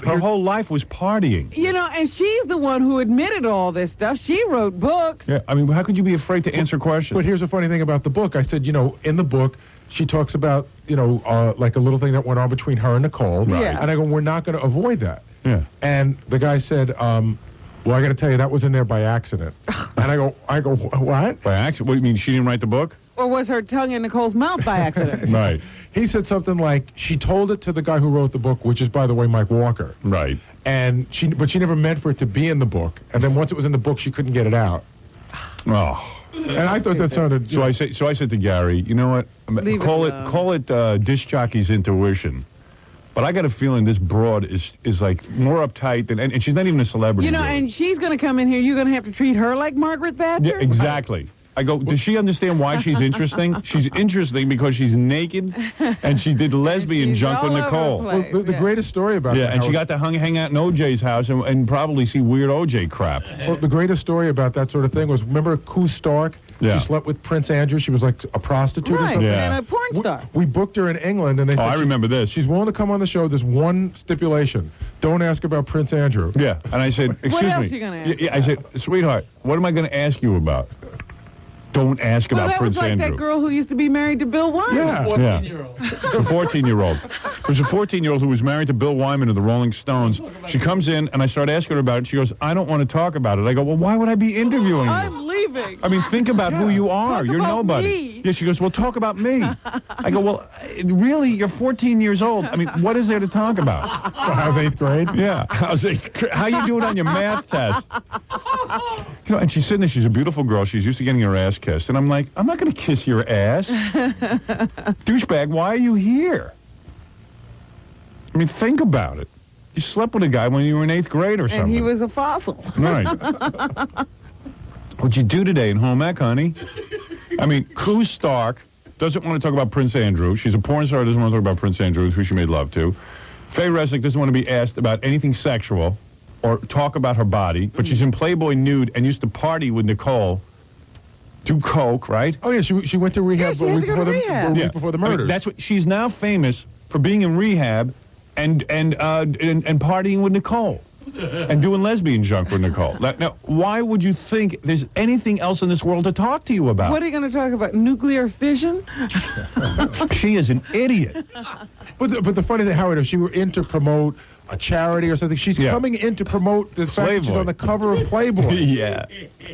Speaker 2: her whole life was partying.
Speaker 4: You know, and she's the one who admitted all this stuff. She wrote books.
Speaker 2: Yeah, I mean, how could you be afraid to answer questions?
Speaker 1: But here's the funny thing about the book. I said, you know, in the book, she talks about, you know, like a little thing that went on between her and Nicole.
Speaker 4: Right. Yeah.
Speaker 1: And I go, we're not going to avoid that.
Speaker 2: Yeah.
Speaker 1: And the guy said, well, I got to tell you, that was in there by accident. And I go, what?
Speaker 2: By accident? What do you mean, she didn't write the book?
Speaker 4: Or was her tongue in Nicole's mouth by accident?
Speaker 2: Right.
Speaker 1: He said something like, she told it to the guy who wrote the book, which is, by the way, Mike Walker.
Speaker 2: Right.
Speaker 1: But she never meant for it to be in the book. And then once it was in the book, she couldn't get it out.
Speaker 2: Oh.
Speaker 1: And I thought that sounded...
Speaker 2: So I said to Gary, you know what? Call it disc jockey's intuition. But I got a feeling this broad is like more uptight than, and she's not even a celebrity.
Speaker 4: You know,
Speaker 2: really.
Speaker 4: and she's going to come in here. You're going to have to treat her like Margaret Thatcher?
Speaker 2: Yeah, exactly. I go, does she understand why she's interesting? She's interesting because she's naked, and she did lesbian junk with Nicole.
Speaker 1: Well, the greatest story about that,
Speaker 2: and she got to hang out in OJ's house and probably see weird OJ crap.
Speaker 1: Well, the greatest story about that sort of thing was, remember Koo Stark?
Speaker 2: Yeah.
Speaker 1: She slept with Prince Andrew. She was like a prostitute or something.
Speaker 4: And a porn star.
Speaker 1: We booked her in England, and they said,
Speaker 2: I remember this.
Speaker 1: She's willing to come on the show. There's one stipulation. Don't ask about Prince Andrew.
Speaker 2: Yeah, and I said, excuse me.
Speaker 4: What else are you going to ask
Speaker 2: I said, sweetheart, what am I going to ask you about? Don't ask about Prince
Speaker 4: Andrew. That was like that girl who used to be married to Bill Wyman.
Speaker 1: Yeah.
Speaker 3: 14-year-old.
Speaker 2: The 14-year-old. It was a 14-year-old who was married to Bill Wyman of the Rolling Stones. She comes in, and I start asking her about it. She goes, I don't want to talk about it. I go, well, why would I be interviewing you?
Speaker 4: I'm leaving.
Speaker 2: I mean, think about who you are.
Speaker 4: Talk
Speaker 2: You're
Speaker 4: about
Speaker 2: nobody.
Speaker 4: me.
Speaker 2: Yeah, she goes, well, talk about me. I go, well, really? You're 14 years old. I mean, what is there to talk about?
Speaker 1: How's 8th grade?
Speaker 2: Yeah. How you doing on your math test? You know, and she's sitting there. She's a beautiful girl. She's used to getting her ass kissed. And I'm like, I'm not going to kiss your ass. Douchebag, why are you here? I mean, think about it. You slept with a guy when you were in 8th grade or something.
Speaker 4: And he was a fossil.
Speaker 2: Right. What'd you do today in home ec, honey? I mean, Koo Stark doesn't want to talk about Prince Andrew. She's a porn star, doesn't want to talk about Prince Andrew, who she made love to. Faye Resnick doesn't want to be asked about anything sexual or talk about her body, but she's in Playboy nude and used to party with Nicole, do coke, right?
Speaker 1: Oh, yeah, she went to rehab,
Speaker 4: Yeah, she had to go to rehab.
Speaker 1: a week before the murder.
Speaker 2: That's what she's now famous for, being in rehab and partying with Nicole. And doing lesbian junk with Nicole. Now, why would you think there's anything else in this world to talk to you about?
Speaker 4: What are you going to talk about? Nuclear fission?
Speaker 2: She is an idiot.
Speaker 1: But the funny thing, Howard, if she were in to promote a charity or something, she's coming in to promote the fact that she's on the cover of Playboy.
Speaker 2: Yeah.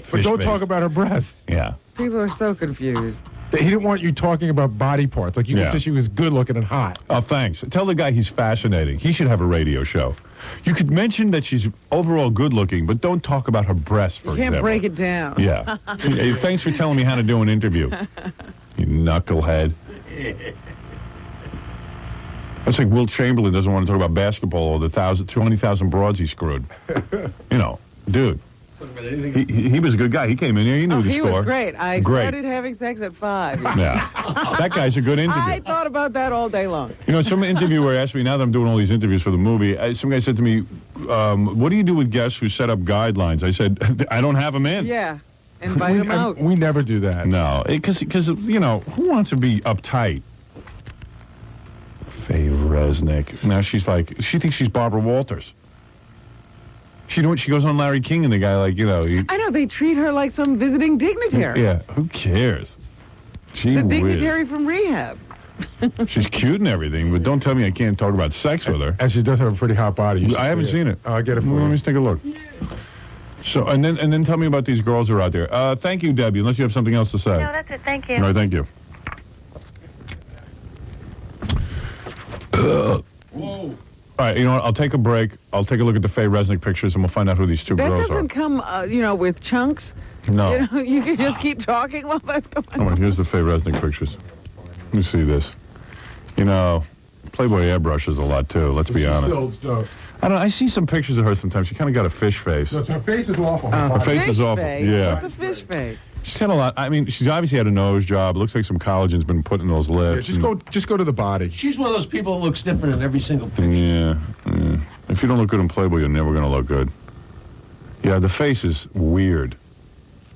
Speaker 1: But don't talk about her breasts.
Speaker 2: Yeah.
Speaker 4: People are so confused.
Speaker 1: He didn't want you talking about body parts. Like, you could say she was good looking and hot.
Speaker 2: Oh, thanks. Tell the guy he's fascinating. He should have a radio show. You could mention that she's overall good looking, but don't talk about her breasts, for example.
Speaker 4: You can't break it down.
Speaker 2: Yeah. Hey, thanks for telling me how to do an interview. You knucklehead. That's like Wilt Chamberlain doesn't want to talk about basketball or the 20,000 broads he screwed. You know, dude. He was a good guy. He came in here. He knew the score.
Speaker 4: He was great. I started having sex at 5.
Speaker 2: Yeah. That guy's a good interview.
Speaker 4: I thought about that all day long.
Speaker 2: You know, some interviewer asked me, now that I'm doing all these interviews for the movie, some guy said to me, what do you do with guests who set up guidelines? I said, I don't have them in.
Speaker 4: Yeah. Invite them out.
Speaker 1: We never do that.
Speaker 2: No. Because, you know, who wants to be uptight? Faye Resnick. Now she's like, she thinks she's Barbara Walters. She goes on Larry King and the guy, like, you know.
Speaker 4: I know, they treat her like some visiting dignitary.
Speaker 2: Yeah, who cares?
Speaker 4: The dignitary from rehab.
Speaker 2: She's cute and everything, but don't tell me I can't talk about sex with her.
Speaker 1: And she does have a pretty hot body.
Speaker 2: I haven't seen it.
Speaker 1: I'll get it for you.
Speaker 2: Let me just take a look. So, and then tell me about these girls who are out there. Thank you, Debbie, unless you have something else to say.
Speaker 9: No, that's it. Thank you.
Speaker 2: All right, thank you.
Speaker 3: Whoa.
Speaker 2: All right, you know what? I'll take a break. I'll take a look at the Faye Resnick pictures, and we'll find out who these two
Speaker 4: That
Speaker 2: girls
Speaker 4: doesn't come, with chunks.
Speaker 2: No.
Speaker 4: You know, you can just keep talking while that's going on.
Speaker 2: Here's the Faye Resnick pictures. Let me see this. You know, Playboy airbrushes a lot, too. Let's be honest. I don't know. I see some pictures of her sometimes. She kind of got a fish face.
Speaker 1: No, her face is awful.
Speaker 2: Her face is awful.
Speaker 4: Face?
Speaker 2: Yeah.
Speaker 4: What's a fish face?
Speaker 2: She's had a lot. I mean, she's obviously had a nose job. Looks like some collagen's been put in those lips.
Speaker 1: Just go to the body.
Speaker 3: She's one of those people that looks different in every single picture.
Speaker 2: Yeah. If you don't look good in Playboy, you're never going to look good. Yeah, the face is weird,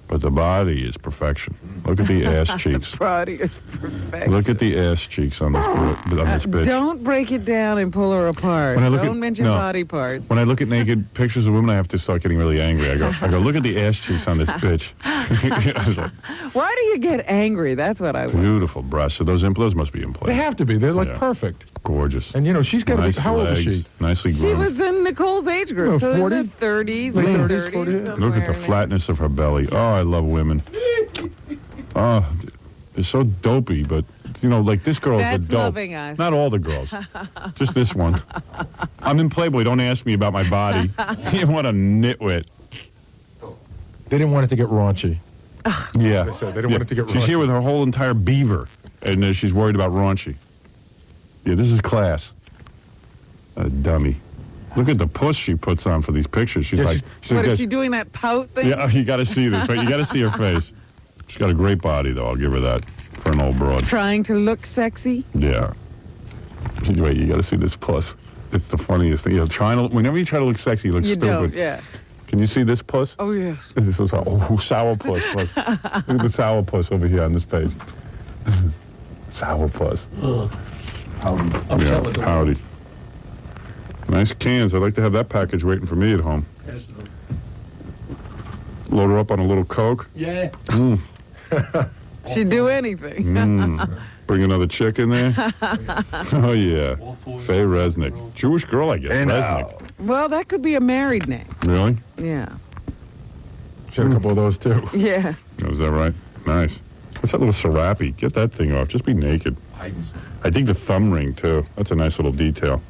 Speaker 2: but the body is perfection. Look at the ass cheeks.
Speaker 4: The body is perfection.
Speaker 2: Look at the ass cheeks on this bitch.
Speaker 4: Don't break it down and pull her apart. Don't mention body parts.
Speaker 2: When I look at naked pictures of women, I have to start getting really angry. I go, look at the ass cheeks on this bitch. I was like,
Speaker 4: why do you get angry? That's what I want.
Speaker 2: Beautiful breasts. So those must be in place.
Speaker 1: They have to be. They're like perfect.
Speaker 2: Gorgeous.
Speaker 1: And, you know, she's got to
Speaker 2: nice
Speaker 1: be, how old is she?
Speaker 2: Nicely groomed.
Speaker 4: She was in Nicole's age group, so
Speaker 1: 40?
Speaker 4: in the 30s,
Speaker 1: Late
Speaker 4: late
Speaker 1: 30s,
Speaker 4: 30s.
Speaker 2: Look at the flatness of her belly. Oh, I love women. Oh, they're so dopey, but, you know, like this girl
Speaker 4: That's
Speaker 2: is a dope.
Speaker 4: loving us.
Speaker 2: Not all the girls. Just this one. I'm in Playboy. Don't ask me about my body. What a nitwit.
Speaker 1: They didn't want it to get raunchy.
Speaker 2: Yeah.
Speaker 1: They said they didn't want it to get raunchy.
Speaker 2: She's here with her whole entire beaver, and she's worried about raunchy. Yeah, this is class. A dummy. Look at the puss she puts on for these pictures. She's like...
Speaker 4: What, is she doing that pout thing?
Speaker 2: Yeah, you got to see this, right? You got to see her face. She's got a great body, though. I'll give her that for an old broad.
Speaker 4: Trying to look sexy?
Speaker 2: Yeah. Wait, you got to see this puss. It's the funniest thing. You know, whenever you try to look sexy, you look stupid.
Speaker 4: Don't, yeah.
Speaker 2: Can you see this puss?
Speaker 4: Oh, yes.
Speaker 2: This is sour puss. Look at the sour puss over here on this page. Sour puss.
Speaker 3: Howdy.
Speaker 2: Howdy. Nice cans. I'd like to have that package waiting for me at home.
Speaker 3: Yes,
Speaker 2: Load her up on a little Coke.
Speaker 3: yeah.
Speaker 4: She'd do anything.
Speaker 2: Bring another chick in there. Oh, yeah. Faye Resnick. Jewish girl, I guess. Resnick.
Speaker 4: Well, that could be a married name.
Speaker 2: Really?
Speaker 4: Yeah.
Speaker 1: She had a couple of those, too.
Speaker 4: Yeah.
Speaker 2: Oh, is that right? Nice. What's that little serape? Get that thing off. Just be naked. I think the thumb ring, too. That's a nice little detail.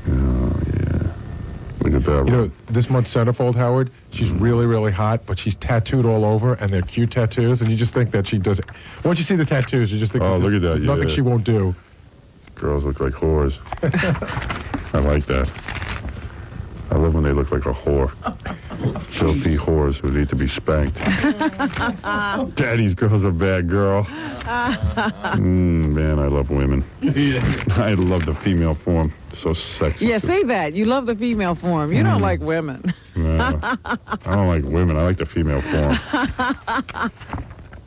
Speaker 2: Oh, yeah. Look at that.
Speaker 1: You know, this month's centerfold, Howard, she's really, really hot, but she's tattooed all over, and they're cute tattoos, and you just think that she does it. Once you see the tattoos, you just think
Speaker 2: Oh,
Speaker 1: that
Speaker 2: look at that,
Speaker 1: there's nothing
Speaker 2: yeah.
Speaker 1: she won't do.
Speaker 2: Girls look like whores. I like that. I love when they look like a whore. Filthy whores who need to be spanked. Daddy's girl's a bad girl. Man, I love women. I love the female form. So sexy.
Speaker 4: Yeah, say that. You love the female form. You don't like women.
Speaker 2: No, I don't like women. I like the female form.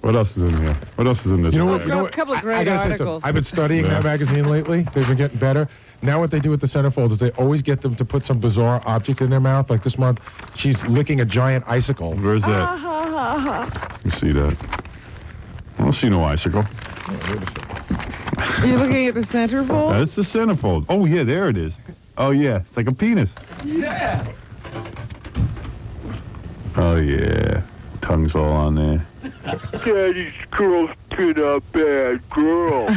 Speaker 2: What else is in here? What else is in this?
Speaker 1: You know what?
Speaker 2: bag?
Speaker 1: You know
Speaker 4: A
Speaker 1: what?
Speaker 4: couple of great
Speaker 1: I gotta tell you
Speaker 4: articles.
Speaker 1: something. I've been studying that magazine lately. They've been getting better. Now what they do with the centerfold is they always get them to put some bizarre object in their mouth. Like this month, she's licking a giant icicle.
Speaker 2: Where's that? You see that? I don't see no icicle.
Speaker 4: You're looking at the centerfold?
Speaker 2: That's the centerfold. Oh, yeah, there it is. Oh, yeah. It's like a penis.
Speaker 3: Yeah.
Speaker 2: Oh, yeah. Tongue's all on there.
Speaker 5: Daddy's girl's been a bad girl.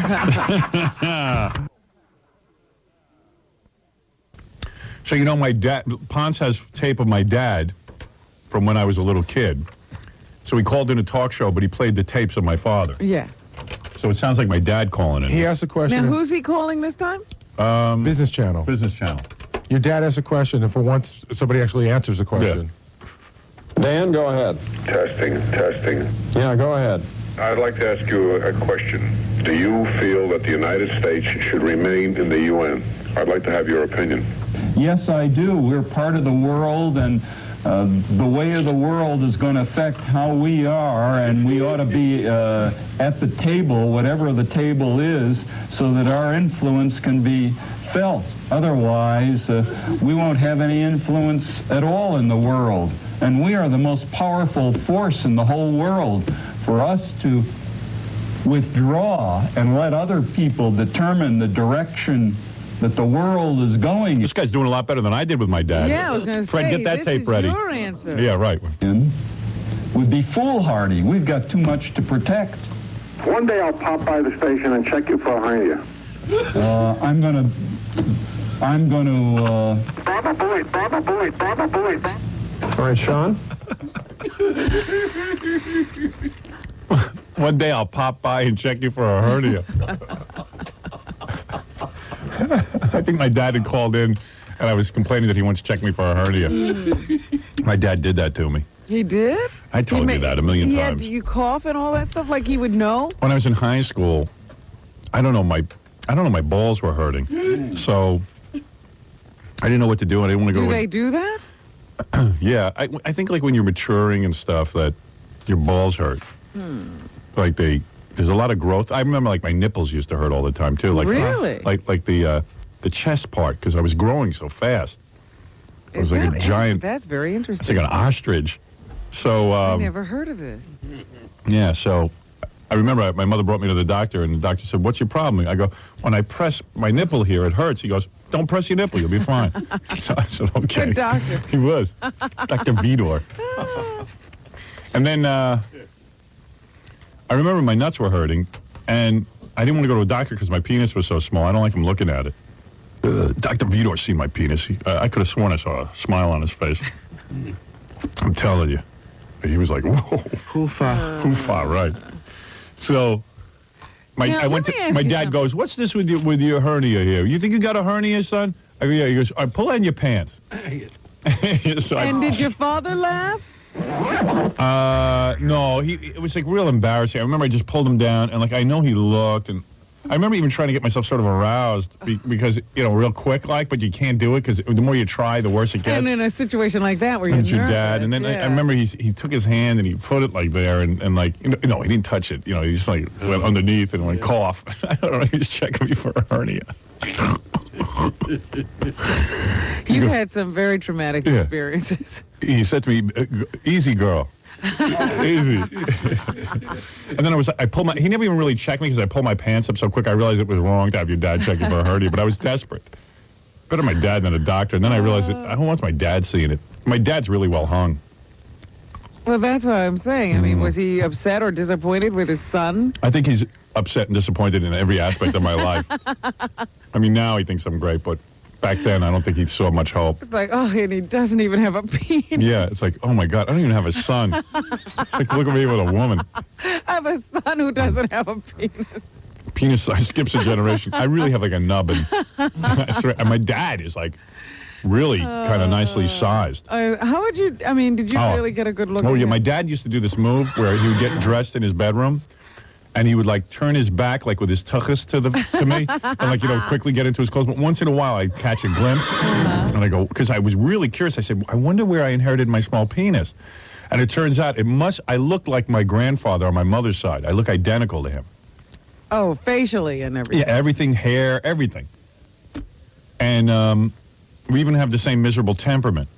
Speaker 2: So, you know, my dad, Ponce has tape of my dad from when I was a little kid. So he called in a talk show, but he played the tapes of my father.
Speaker 4: Yes.
Speaker 2: So it sounds like my dad calling in.
Speaker 1: He asked a question.
Speaker 4: Now, who's he calling this time?
Speaker 1: Business Channel.
Speaker 2: Business Channel.
Speaker 1: Your dad asks a question, and for once, somebody actually answers the question.
Speaker 9: Dan, go ahead.
Speaker 5: Testing.
Speaker 9: Yeah, go ahead.
Speaker 5: I'd like to ask you a question. Do you feel that the United States should remain in the UN? I'd like to have your opinion.
Speaker 10: Yes, I do. We're part of the world, and the way of the world is going to affect how we are, and we ought to be at the table, whatever the table is, so that our influence can be felt. Otherwise, we won't have any influence at all in the world. And we are the most powerful force in the whole world. For us to withdraw and let other people determine the direction that the world is going
Speaker 2: This guy's doing a lot better than I did with my dad.
Speaker 4: Yeah, I was going to
Speaker 2: Fred,
Speaker 4: say,
Speaker 2: get that
Speaker 4: this
Speaker 2: tape
Speaker 4: is
Speaker 2: ready.
Speaker 4: your answer.
Speaker 2: Yeah, right.
Speaker 10: in would be foolhardy. We've got too much to protect.
Speaker 5: One day I'll pop by the station and check you for a hernia.
Speaker 10: I'm gonna
Speaker 5: Probably.
Speaker 9: All right, Sean?
Speaker 2: One day I'll pop by and check you for a hernia. I think my dad had called in, and I was complaining that he wants to check me for a hernia. My dad did that to me.
Speaker 4: He did?
Speaker 2: I told you that a million times.
Speaker 4: Do you cough and all that stuff like he would know?
Speaker 2: When I was in high school, I don't know, my balls were hurting. So I didn't know what to do. I didn't want to go
Speaker 4: Do
Speaker 2: to
Speaker 4: they do that?
Speaker 2: Yeah, I think like when you're maturing and stuff that your balls hurt. Like there's a lot of growth. I remember like my nipples used to hurt all the time too. Like
Speaker 4: Really?
Speaker 2: Like the chest part because I was growing so fast. It was like a giant.
Speaker 4: That's very
Speaker 2: It's
Speaker 4: interesting.
Speaker 2: like an ostrich. So
Speaker 4: I never heard of this.
Speaker 2: yeah, so I remember my mother brought me to the doctor, and the doctor said, "What's your problem?" I go, "When I press my nipple here, it hurts." He goes, "Don't press your nipple, you'll be fine." So I said, "Okay."
Speaker 4: Good doctor.
Speaker 2: He was Dr. Vidor. And then I remember my nuts were hurting, and I didn't want to go to a doctor because my penis was so small. I don't like him looking at it. Dr. Vidor seen my penis. I could have sworn I saw a smile on his face. I'm telling you. He was like, "Whoa." Hoo-fa, right. So my dad goes, "What's this with your hernia here? You think you got a hernia, son?" I go, "Yeah." He goes, "All right, pull on your pants." So
Speaker 4: And did your father laugh?
Speaker 2: no, it was like real embarrassing. I remember I just pulled him down, and like I know he looked, and I remember even trying to get myself sort of aroused because real quick, like, but you can't do it because the more you try, the worse it gets.
Speaker 4: And in a situation like that where you're
Speaker 2: It's your
Speaker 4: nervous,
Speaker 2: dad, and then I remember he took his hand and he put it like there, and like no, he didn't touch it. He just like went underneath and went cough. I don't know. He was checking me for a hernia.
Speaker 4: You've had some very traumatic experiences.
Speaker 2: He said to me, "Easy, girl." Easy. And then I pulled he never even really checked me because I pulled my pants up so quick I realized it was wrong to have your dad check you for a hernia, but I was desperate. Better my dad than a doctor. And then I realized that I don't want my dad seeing it. My dad's really well hung.
Speaker 4: Well, that's what I'm saying. I mean, was he upset or disappointed with his son?
Speaker 2: I think he's upset and disappointed in every aspect of my life. I mean, now he thinks I'm great, but back then I don't think he saw much hope.
Speaker 4: It's like, oh, and he doesn't even have a penis.
Speaker 2: Yeah, it's like, oh my God, I don't even have a son. It's like, look at me with a woman.
Speaker 4: I have a son who doesn't have a penis.
Speaker 2: penis size skips a generation. I really have like a nubbin. I swear, and my dad is like really kind of nicely sized.
Speaker 4: How would you, I mean, did you really get a good look
Speaker 2: Oh,
Speaker 4: at
Speaker 2: yeah,
Speaker 4: him?
Speaker 2: my dad used to do this move where he would get dressed in his bedroom, and he would like turn his back like with his tuchus to me, and like, you know, quickly get into his clothes. But once in a while, I'd catch a glimpse, and I go, because I was really curious. I said, I wonder where I inherited my small penis. And it turns out I look like my grandfather on my mother's side. I look identical to him.
Speaker 4: Oh, facially and everything.
Speaker 2: Yeah, everything, hair, everything. And we even have the same miserable temperament.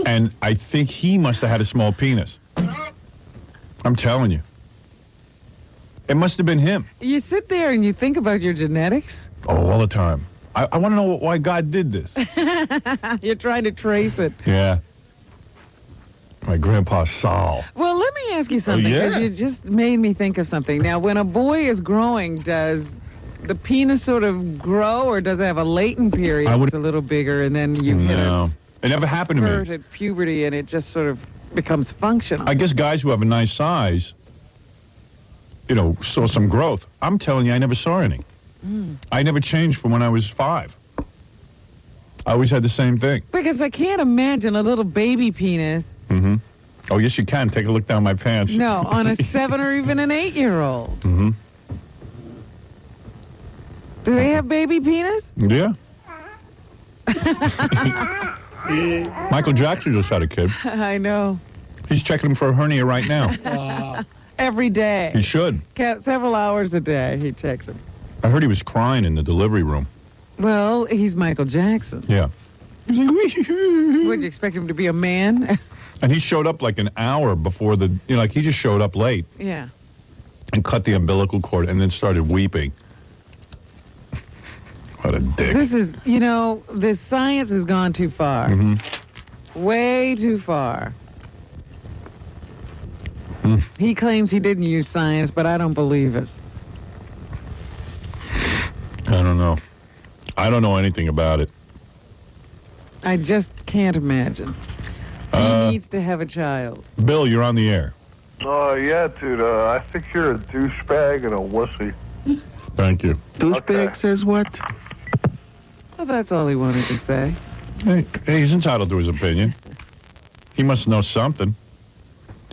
Speaker 2: And I think he must have had a small penis. I'm telling you. It must have been him.
Speaker 4: You sit there and you think about your genetics.
Speaker 2: Oh, all the time. I want to know why God did this.
Speaker 4: You're trying to trace it.
Speaker 2: Yeah. My grandpa Saul.
Speaker 4: Well, let me ask you something, because
Speaker 2: yeah.
Speaker 4: you just made me think of something. Now, when a boy is growing, does the penis sort of grow, or does it have a latent period? It's a little bigger, and then you hit
Speaker 2: it never happened to me.
Speaker 4: spurt at puberty, and it just sort of becomes functional.
Speaker 2: I guess guys who have a nice size, you know, saw some growth. I'm telling you, I never saw any. I never changed from when I was 5. I always had the same thing.
Speaker 4: Because I can't imagine a little baby penis.
Speaker 2: Mm-hmm. Oh, yes, you can. Take a look down my pants.
Speaker 4: No, on a 7 or even an 8-year-old.
Speaker 2: Mm-hmm.
Speaker 4: Do they have baby penis?
Speaker 2: Yeah. Michael Jackson just had a kid.
Speaker 4: I know.
Speaker 2: He's checking him for a hernia right now.
Speaker 4: Every day.
Speaker 2: He should.
Speaker 4: Several hours a day, he checks him.
Speaker 2: I heard he was crying in the delivery room.
Speaker 4: Well, he's Michael Jackson.
Speaker 2: Yeah.
Speaker 4: Would you expect him to be a man?
Speaker 2: And he showed up like an hour before like he just showed up late.
Speaker 4: Yeah.
Speaker 2: And cut the umbilical cord and then started weeping. What a dick.
Speaker 4: This is, this science has gone too far.
Speaker 2: Mm-hmm.
Speaker 4: Way too far.
Speaker 2: Mm.
Speaker 4: He claims he didn't use science, but I don't believe it.
Speaker 2: I don't know. I don't know anything about it.
Speaker 4: I just can't imagine. He needs to have a child.
Speaker 2: Bill, you're on the air.
Speaker 5: Oh, yeah, dude. I think you're a douchebag and a wussy.
Speaker 2: Thank you.
Speaker 1: Douchebag says what?
Speaker 4: Well, that's all he wanted to say.
Speaker 2: Hey, he's entitled to his opinion. He must know something.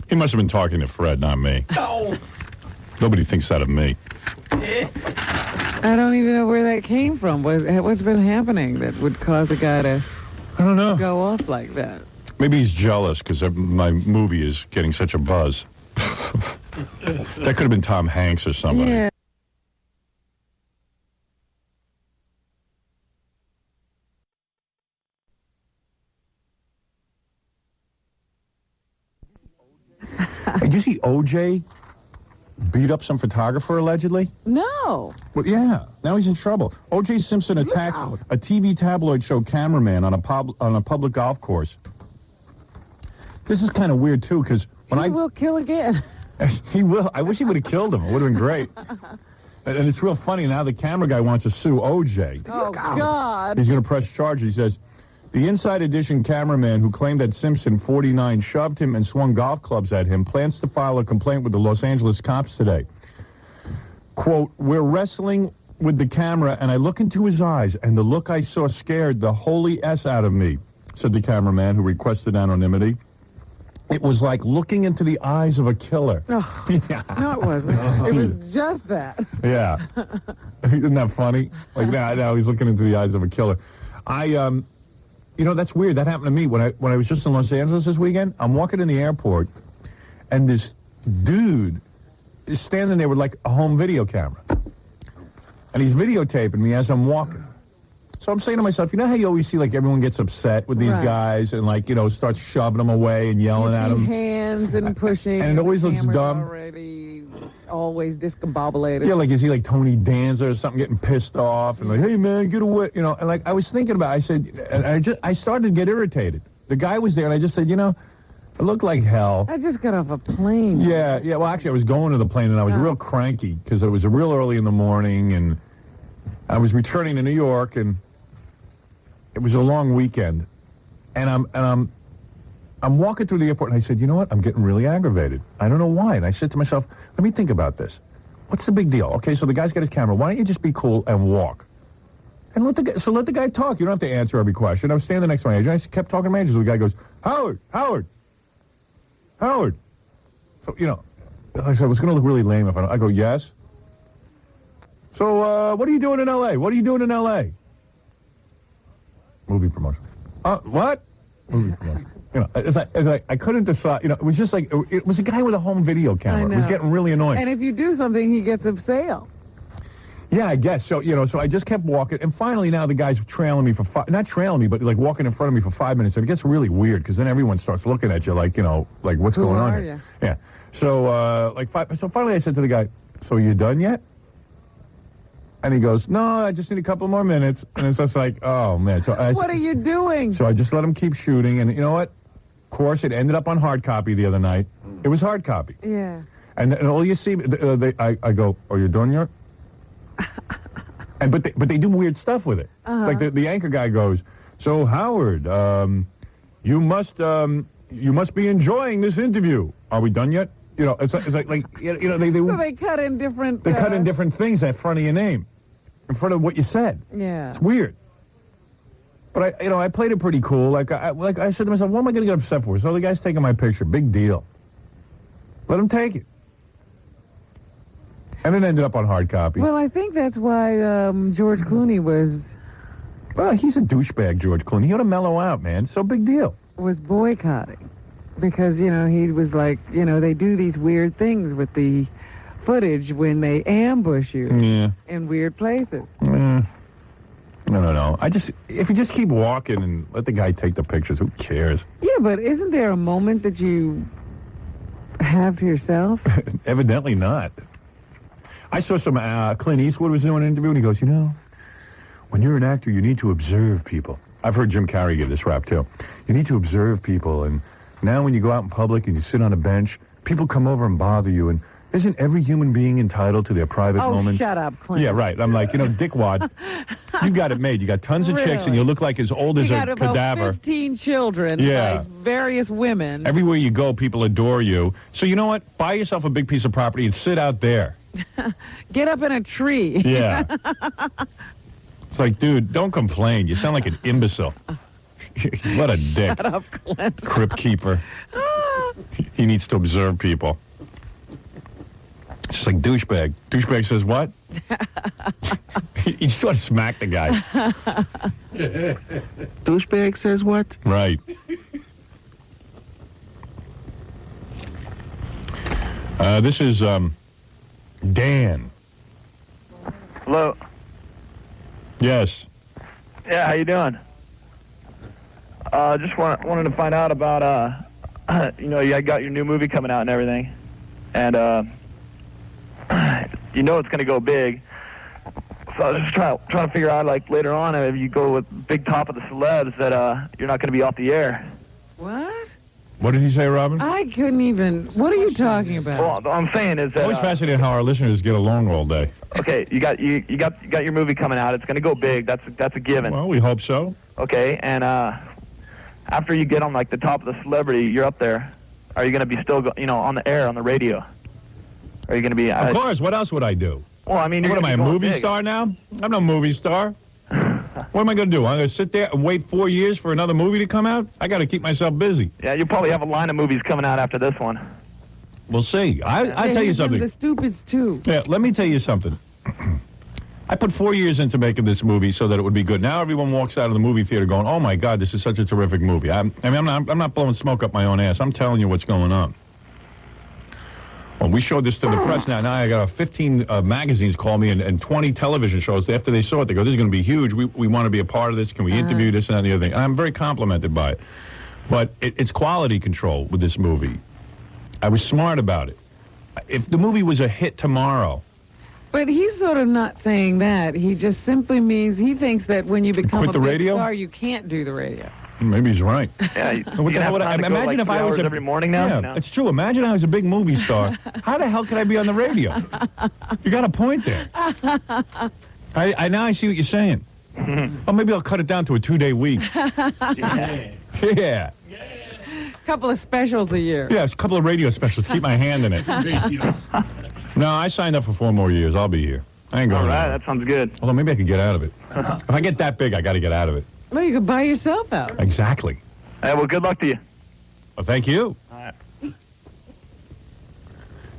Speaker 2: He must have been talking to Fred, not me.
Speaker 3: No.
Speaker 2: Nobody thinks that of me.
Speaker 4: I don't even know where that came from. What's been happening that would cause a guy to
Speaker 2: I don't know.
Speaker 4: Go off like that?
Speaker 2: Maybe he's jealous because my movie is getting such a buzz. That could have been Tom Hanks or somebody.
Speaker 4: Yeah.
Speaker 2: Did you see O.J. beat up some photographer allegedly?
Speaker 4: No.
Speaker 2: Well, yeah. Now he's in trouble. O.J. Simpson attacked a TV tabloid show cameraman on a public golf course. This is kind of weird too, because when
Speaker 4: He will kill again.
Speaker 2: He will. I wish he would have killed him. It would have been great. And it's real funny now. The camera guy wants to sue O.J.
Speaker 4: Oh God.
Speaker 2: He's going to press charges. He says, the Inside Edition cameraman who claimed that Simpson, 49, shoved him and swung golf clubs at him plans to file a complaint with the Los Angeles cops today. Quote, we're wrestling with the camera and I look into his eyes and the look I saw scared the holy S out of me, said the cameraman who requested anonymity. It was like looking into the eyes of a killer.
Speaker 4: Oh, yeah. No, it wasn't. It was just that.
Speaker 2: Yeah. Isn't that funny? Like now he's looking into the eyes of a killer. That's weird. That happened to me when I was just in Los Angeles this weekend. I'm walking in the airport, and this dude is standing there with like a home video camera, and he's videotaping me as I'm walking. So I'm saying to myself, you know how you always see like everyone gets upset with these guys and like starts shoving them away and yelling at them.
Speaker 4: Hands and pushing.
Speaker 2: And it always looks dumb.
Speaker 4: Already always discombobulated.
Speaker 2: Yeah, like is he like Tony Danza or something, getting pissed off and like, hey man, get away, and like I was thinking about it, I said, and I started to get irritated. The guy was there and I just said, I look like hell.
Speaker 4: I just got off a plane.
Speaker 2: Yeah, well actually I was going to the plane and I was real cranky because it was real early in the morning and I was returning to New York and it was a long weekend. And I'm walking through the airport and I said, you know what? I'm getting really aggravated. I don't know why. And I said to myself, let me think about this. What's the big deal? Okay, so the guy's got his camera. Why don't you just be cool and walk? And let the guy talk. You don't have to answer every question. I was standing next to my agent. I kept talking to my agent. So the guy goes, Howard. So, you know, I said, it's going to look really lame if I go, yes. So, what are you doing in L.A.? What are you doing in L.A.? Movie promotion. What? Movie promotion. You know, it's like I couldn't decide. You know, it was just like, it was a guy with a home video camera. It was getting really annoying.
Speaker 4: And if you do something, he gets a sale.
Speaker 2: Yeah, I guess. So, you know, so I just kept walking. And finally now the guy's trailing me for not trailing me, but like walking in front of me for 5 minutes. And it gets really weird because then everyone starts looking at you like, you know, like what's going on here? Yeah. So, so finally I said to the guy, so you done yet? And he goes, no, I just need a couple more minutes. And it's just like, oh, man. So
Speaker 4: what are you doing?
Speaker 2: So I just let him keep shooting. And you know what? Of course, it ended up on hard copy the other night. It was hard copy.
Speaker 4: Yeah.
Speaker 2: And all you see, I go, are you done yet? But they do weird stuff with it. Like the anchor guy goes, so Howard, you must be enjoying this interview. Are we done yet? You know, it's like you know
Speaker 4: so they cut in different.
Speaker 2: They cut in different things at front of your name, in front of what you said.
Speaker 4: Yeah.
Speaker 2: It's weird. But I played it pretty cool. Like I said to myself, what am I going to get upset for? So the guy's taking my picture. Big deal. Let him take it. And it ended up on hard copy.
Speaker 4: Well, I think that's why George Clooney was...
Speaker 2: Well, he's a douchebag, George Clooney. He ought to mellow out, man. So big deal.
Speaker 4: Was boycotting. Because, you know, he was like, you know, they do these weird things with the footage when they ambush you in weird places.
Speaker 2: No. If you just keep walking and let the guy take the pictures, who cares?
Speaker 4: Yeah, but isn't there a moment that you have to yourself?
Speaker 2: Evidently not. I saw some Clint Eastwood was doing an interview, and he goes, you know, when you're an actor, you need to observe people. I've heard Jim Carrey give this rap, too. You need to observe people, and now when you go out in public and you sit on a bench, people come over and bother you, and isn't every human being entitled to their private moments?
Speaker 4: Oh, shut up, Clint.
Speaker 2: Yeah, right. I'm like, you know, dickwad, you got it made. You got tons of chicks, and you look like as old as a cadaver.
Speaker 4: You got about 15 children by various women.
Speaker 2: Everywhere you go, people adore you. So you know what? Buy yourself a big piece of property and sit out there.
Speaker 4: Get up in a tree.
Speaker 2: Yeah. It's like, dude, don't complain. You sound like an imbecile. What a dick.
Speaker 4: Shut up, Clint.
Speaker 2: Crypt keeper. He needs to observe people. It's just like douchebag. Douchebag says what? You just want to smack the guy.
Speaker 1: Douchebag says what?
Speaker 2: Right. This is Dan.
Speaker 11: Hello.
Speaker 2: Yes.
Speaker 11: Yeah, how you doing? Just wanted to find out about, you know, you got your new movie coming out and everything, and you know it's going to go big. So I was just trying to figure out, like, later on, if you go with big top of the celebs, that you're not going to be off the air.
Speaker 4: What?
Speaker 2: What did he say, Robin?
Speaker 4: I couldn't even... What are you talking about?
Speaker 11: Well, what I'm saying is that...
Speaker 2: Always fascinating how our listeners get along all day.
Speaker 11: Okay, you got your movie coming out. It's going to go big. That's a given.
Speaker 2: Well, we hope so.
Speaker 11: Okay, and after you get on, like, the top of the celebrity, you're up there. Are you going to be still, you know, on the air, on the radio? Are you going to be...
Speaker 2: Of course. What else would I do?
Speaker 11: Well, I mean...
Speaker 2: What am I, a movie star now? I'm no movie star. What am I going to do? I'm going to sit there and wait 4 years for another movie to come out? I got to keep myself busy.
Speaker 11: Yeah, you'll probably have a line of movies coming out after this one.
Speaker 2: We'll see. I'll tell you something.
Speaker 4: The Stupids, too.
Speaker 2: Yeah, let me tell you something. I put 4 years into making this movie so that it would be good. Now everyone walks out of the movie theater going, oh, my God, this is such a terrific movie. I'm not blowing smoke up my own ass. I'm telling you what's going on. Well, we showed this to the press now. Now I got 15 magazines call me and 20 television shows. After they saw it, they go, this is going to be huge. We want to be a part of this. Can we interview this and that and the other thing? And I'm very complimented by it. But it's quality control with this movie. I was smart about it. If the movie was a hit tomorrow...
Speaker 4: But he's sort of not saying that. He just simply means he thinks that when you become a big star, you can't do the radio.
Speaker 2: Maybe he's right.
Speaker 11: Yeah,
Speaker 2: what the hell would I imagine if I was
Speaker 11: every morning now?
Speaker 2: Yeah, it's true. Imagine I was a big movie star. How the hell could I be on the radio? You got a point there. Now I see what you're saying. Oh, maybe I'll cut it down to a 2-day week. Yeah.
Speaker 4: Couple of specials a year.
Speaker 2: Yeah, a couple of radio specials. Keep my hand in it. No, I signed up for 4 more years. I'll be here. I ain't going
Speaker 11: All right,
Speaker 2: anywhere.
Speaker 11: that sounds good.
Speaker 2: Although maybe I could get out of it. If I get that big, I got to get out of it.
Speaker 4: Well, you could buy yourself out.
Speaker 2: Exactly.
Speaker 11: Hey, well, good luck to you.
Speaker 2: Well, thank you.
Speaker 11: All right.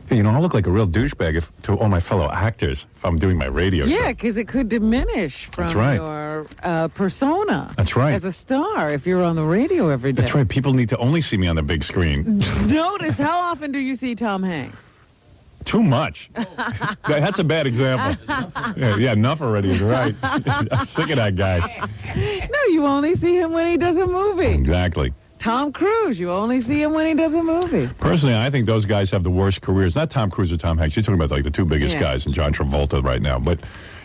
Speaker 2: Hey, you know, I look like a real douchebag to all my fellow actors if I'm doing my radio show.
Speaker 4: Yeah, because it could diminish from
Speaker 2: That's right.
Speaker 4: your persona.
Speaker 2: That's right.
Speaker 4: As a star, if you're on the radio every day.
Speaker 2: That's right. People need to only see me on the big screen.
Speaker 4: Notice, how often do you see Tom Hanks?
Speaker 2: Too much. That's a bad example. Yeah, enough already. You're right. I'm sick of that guy.
Speaker 4: No, you only see him when he does a movie.
Speaker 2: Exactly.
Speaker 4: Tom Cruise, you only see him when he does a movie.
Speaker 2: Personally, I think those guys have the worst careers. Not Tom Cruise or Tom Hanks. You're talking about like the 2 biggest guys and John Travolta right now. But,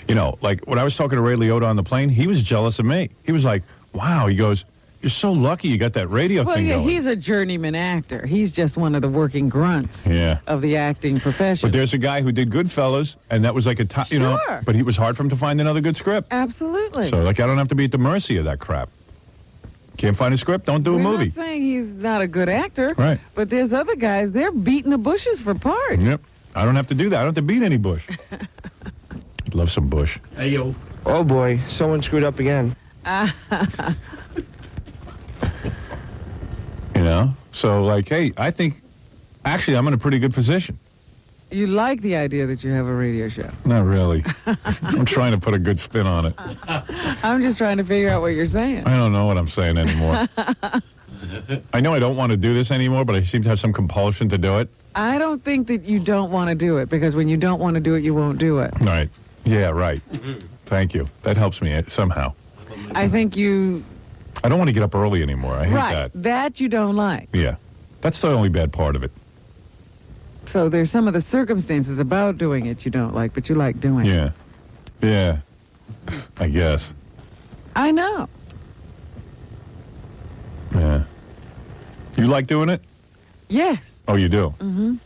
Speaker 2: you know, like when I was talking to Ray Liotta on the plane, he was jealous of me. He was like, wow, he goes, you're so lucky you got that radio thing going.
Speaker 4: He's a journeyman actor. He's just one of the working grunts of the acting profession.
Speaker 2: But there's a guy who did Goodfellas, and that was like a you know, but he was hard for him to find another good script.
Speaker 4: Absolutely.
Speaker 2: So, like, I don't have to be at the mercy of that crap. Can't find a script, don't do a movie.
Speaker 4: I'm not saying he's not a good actor.
Speaker 2: Right.
Speaker 4: But there's other guys, they're beating the bushes for parts.
Speaker 2: Yep. I don't have to do that. I don't have to beat any bush. Love some bush.
Speaker 3: Hey, yo.
Speaker 12: Oh, boy. Someone screwed up again.
Speaker 2: You know? So, like, hey, I think, actually, I'm in a pretty good position.
Speaker 4: You like the idea that you have a radio show?
Speaker 2: Not really. I'm trying to put a good spin on it.
Speaker 4: I'm just trying to figure out what you're saying.
Speaker 2: I don't know what I'm saying anymore. I know I don't want to do this anymore, but I seem to have some compulsion to do it.
Speaker 4: I don't think that you don't want to do it, because when you don't want to do it, you won't do it.
Speaker 2: Right. Yeah, right. Thank you. That helps me somehow.
Speaker 4: I think you...
Speaker 2: I don't want to get up early anymore. I hate that.
Speaker 4: That you don't like.
Speaker 2: Yeah. That's the only bad part of it.
Speaker 4: So there's some of the circumstances about doing it you don't like, but you like doing it.
Speaker 2: Yeah. I guess.
Speaker 4: I know.
Speaker 2: Yeah. You like doing it?
Speaker 4: Yes.
Speaker 2: Oh, you do?
Speaker 4: Mm-hmm.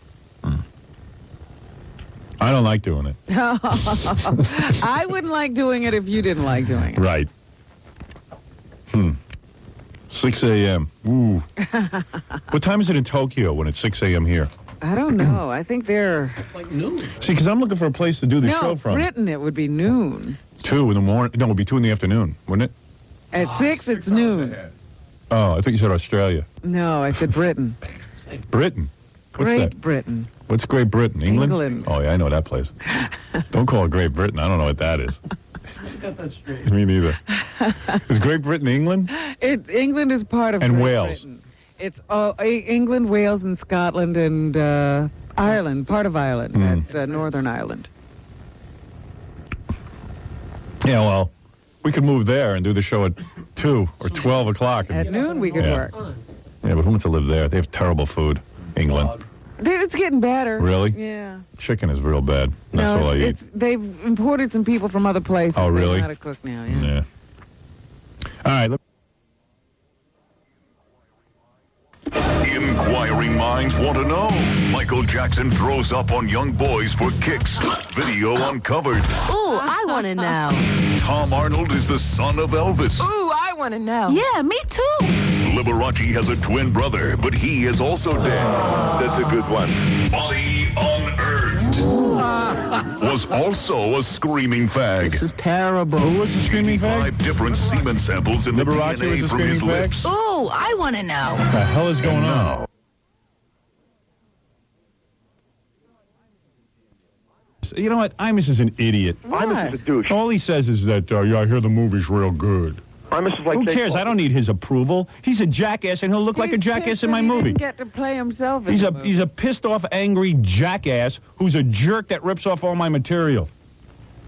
Speaker 2: I don't like doing it.
Speaker 4: I wouldn't like doing it if you didn't like doing it.
Speaker 2: Right. 6 a.m. Ooh. What time is it in Tokyo when it's 6 a.m. here?
Speaker 4: I don't know. I think they're...
Speaker 3: It's like noon.
Speaker 2: See, because I'm looking for a place to do the show from.
Speaker 4: No, Britain, it would be noon.
Speaker 2: 2 in the morning. No, it would be 2 in the afternoon, wouldn't it?
Speaker 4: At 6, it's noon.
Speaker 2: Oh, I thought you said Australia.
Speaker 4: No, I said Britain.
Speaker 2: Britain? What's
Speaker 4: Great
Speaker 2: that?
Speaker 4: Britain.
Speaker 2: What's Great Britain? England?
Speaker 4: England.
Speaker 2: Oh, yeah, I know that place. Don't call it Great Britain. I don't know what that is.
Speaker 3: You got that straight.
Speaker 2: Me neither. Is Great Britain England?
Speaker 4: England is part of
Speaker 2: And
Speaker 4: Great
Speaker 2: Wales.
Speaker 4: Britain. It's England, Wales, and Scotland, and Ireland, part of Ireland, at Northern Ireland.
Speaker 2: Yeah, well, we could move there and do the show at 2 or 12 o'clock.
Speaker 4: At noon we could work.
Speaker 2: Yeah, but who wants to live there? They have terrible food. England.
Speaker 4: It's getting better.
Speaker 2: Really?
Speaker 4: Yeah.
Speaker 2: Chicken is real bad. That's all I eat.
Speaker 4: They've imported some people from other places.
Speaker 2: Oh, really?
Speaker 4: They know how to cook now, yeah.
Speaker 2: All right.
Speaker 13: Inquiring minds want to know. Michael Jackson throws up on young boys for kicks. Video uncovered.
Speaker 14: Ooh, I want to know.
Speaker 13: Tom Arnold is the son of Elvis.
Speaker 14: Ooh, I want to know. Yeah, me too.
Speaker 13: Liberace has a twin brother, but he is also dead. That's a good one. Body Unearthed was also a screaming fag.
Speaker 12: This is terrible.
Speaker 2: Who was the screaming fag?
Speaker 13: 5 different semen samples in the
Speaker 2: Liberace
Speaker 13: DNA
Speaker 2: was the
Speaker 13: from his
Speaker 2: screaming fag?
Speaker 13: lips.
Speaker 14: Ooh, I want to know.
Speaker 2: What the hell is going on? You know what? Imus is an idiot.
Speaker 11: Imus is a douche.
Speaker 2: All he says is that, yeah, I hear the movie's real good.
Speaker 11: Imus is like...
Speaker 2: Who cares? I don't need his approval. He's a jackass, and he'll look like a jackass in my movie.
Speaker 4: He didn't get to play himself in
Speaker 2: He's
Speaker 4: the
Speaker 2: a
Speaker 4: movie.
Speaker 2: he's a pissed off, angry jackass who's a jerk that rips off all my material.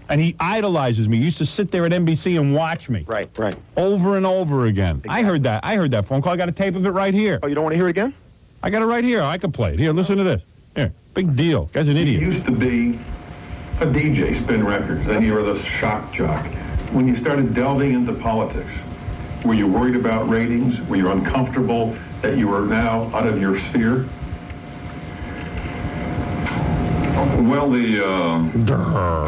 Speaker 2: And he idolizes me. He used to sit there at NBC and watch me.
Speaker 11: Right.
Speaker 2: Over and over again. Exactly. I heard that phone call. I got a tape of it right here.
Speaker 11: Oh, you don't want to hear it again?
Speaker 2: I got it right here. I can play it. Here, listen to this. Here, big deal. Guy's an idiot.
Speaker 15: You used to be a DJ, spin records. Then you were the shock jock. When you started delving into politics, were you worried about ratings? Were you uncomfortable that you were now out of your sphere? Well,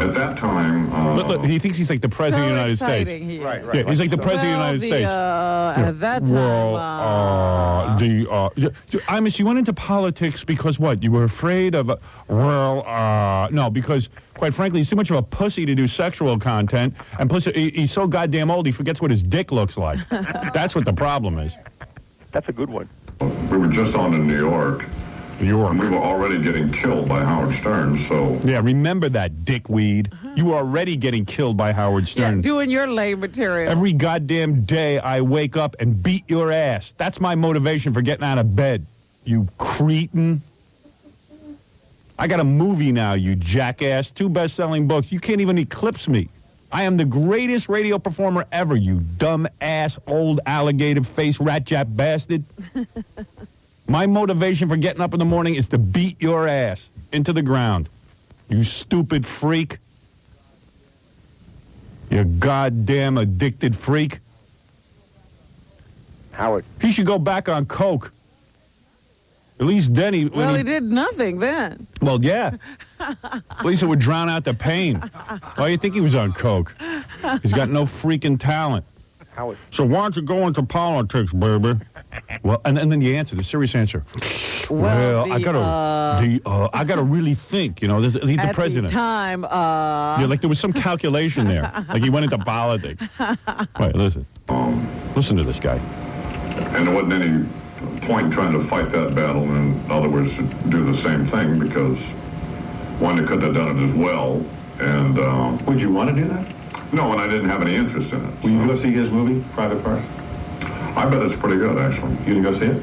Speaker 15: at that time...
Speaker 2: Look, he thinks he's like the President of the United States.
Speaker 4: He is.
Speaker 2: Right. Yeah, he's like the President of the United States.
Speaker 4: At that time...
Speaker 2: You went into politics because what? You were afraid of... no, because, quite frankly, he's too much of a pussy to do sexual content, and plus he's so goddamn old he forgets what his dick looks like. That's what the problem is.
Speaker 11: That's a good one.
Speaker 15: We were just on in New York. And we were already getting killed by Howard Stern, so...
Speaker 2: Yeah, remember that, dickweed. You were already getting killed by Howard Stern.
Speaker 4: Yeah, doing your lame material.
Speaker 2: Every goddamn day I wake up and beat your ass. That's my motivation for getting out of bed, you cretin. I got a movie now, you jackass. 2 best-selling books. You can't even eclipse me. I am the greatest radio performer ever, you dumb-ass, old alligator-faced rat-jap bastard. My motivation for getting up in the morning is to beat your ass into the ground. You stupid freak. You goddamn addicted freak.
Speaker 11: Howard.
Speaker 2: He should go back on coke. At least then he...
Speaker 4: Well, he did nothing then.
Speaker 2: Well, yeah. At least it would drown out the pain. Why do you think he was on coke? He's got no freaking talent.
Speaker 11: Howard.
Speaker 2: So why don't you go into politics, baby? Well, and then the answer, the serious answer. Well, I gotta really think. You know, he's the president.
Speaker 4: At the time,
Speaker 2: yeah, like there was some calculation there. Like he went into politics. Wait, listen. Listen to this guy.
Speaker 15: And there wasn't any point in trying to fight that battle. In other words, to do the same thing, because one, they couldn't have done it as well. And
Speaker 6: would you want to do that?
Speaker 15: No, and I didn't have any interest in it.
Speaker 6: Will you go see his movie, Private Parts?
Speaker 15: I bet it's pretty good, actually.
Speaker 6: You didn't go see it?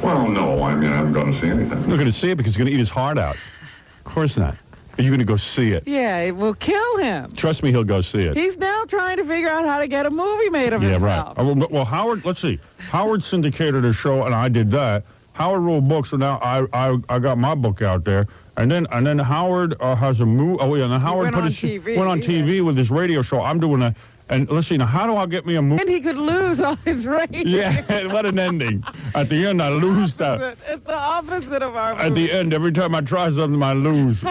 Speaker 15: Well, no. I mean, I haven't gone to see anything.
Speaker 2: You're not going to see it because he's going to eat his heart out. Of course not. Are you going to go see it?
Speaker 4: Yeah, it will kill him.
Speaker 2: Trust me, he'll go see it.
Speaker 4: He's now trying to figure out how to get a movie made of himself.
Speaker 2: Yeah, right. Well, Howard, let's see. Howard syndicated a show, and I did that. Howard wrote books, so now I got my book out there. And then Howard has a movie. Oh, yeah, and then Howard went on TV with his radio show. I'm doing a... And let's see, now, how do I get me a movie?
Speaker 4: And he could lose all his ratings.
Speaker 2: Yeah, what an ending. At the end, I lose that.
Speaker 4: It's the opposite of our movie.
Speaker 2: At the end, every time I try something, I lose.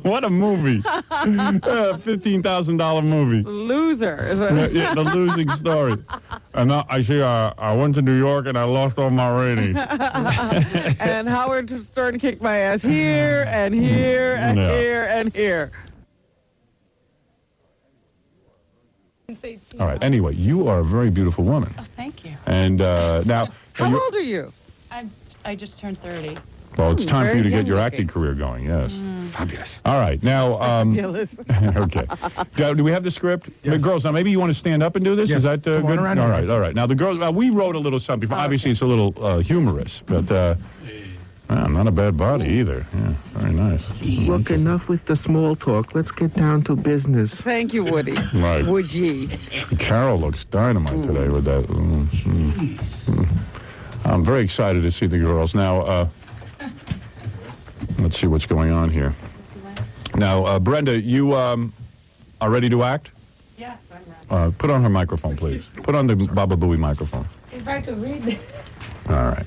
Speaker 2: What a movie. $15,000 movie.
Speaker 4: Loser. Is what
Speaker 2: yeah, the losing story. And I went to New York and I lost all my ratings.
Speaker 4: And Howard Stern kicked my ass here and here and here and here.
Speaker 2: All right. Anyway, you are a very beautiful woman.
Speaker 16: Oh, thank you.
Speaker 2: And now...
Speaker 4: How old are you?
Speaker 16: I just turned 30.
Speaker 2: Well, it's time for you to get your acting career going, yes. Fabulous. All right. Now...
Speaker 4: Fabulous.
Speaker 2: Okay. Do we have the script? Yes. The girls, now maybe you want to stand up and do this?
Speaker 1: Yes.
Speaker 2: Is that good? All right, all right. Now, the girls... we wrote a little something. Obviously, it's a little humorous, but... not a bad body either. Yeah, very nice.
Speaker 12: Look, enough with the small talk. Let's get down to business.
Speaker 4: Thank you, Woody.
Speaker 2: Right.
Speaker 4: Woody.
Speaker 2: Carol looks dynamite today with that. I'm very excited to see the girls. Now, let's see what's going on here. Now, Brenda, you are ready to act?
Speaker 16: Yeah, I'm ready.
Speaker 2: Put on her microphone, please. Put on the Baba Booey microphone.
Speaker 16: If I could read this.
Speaker 2: All right.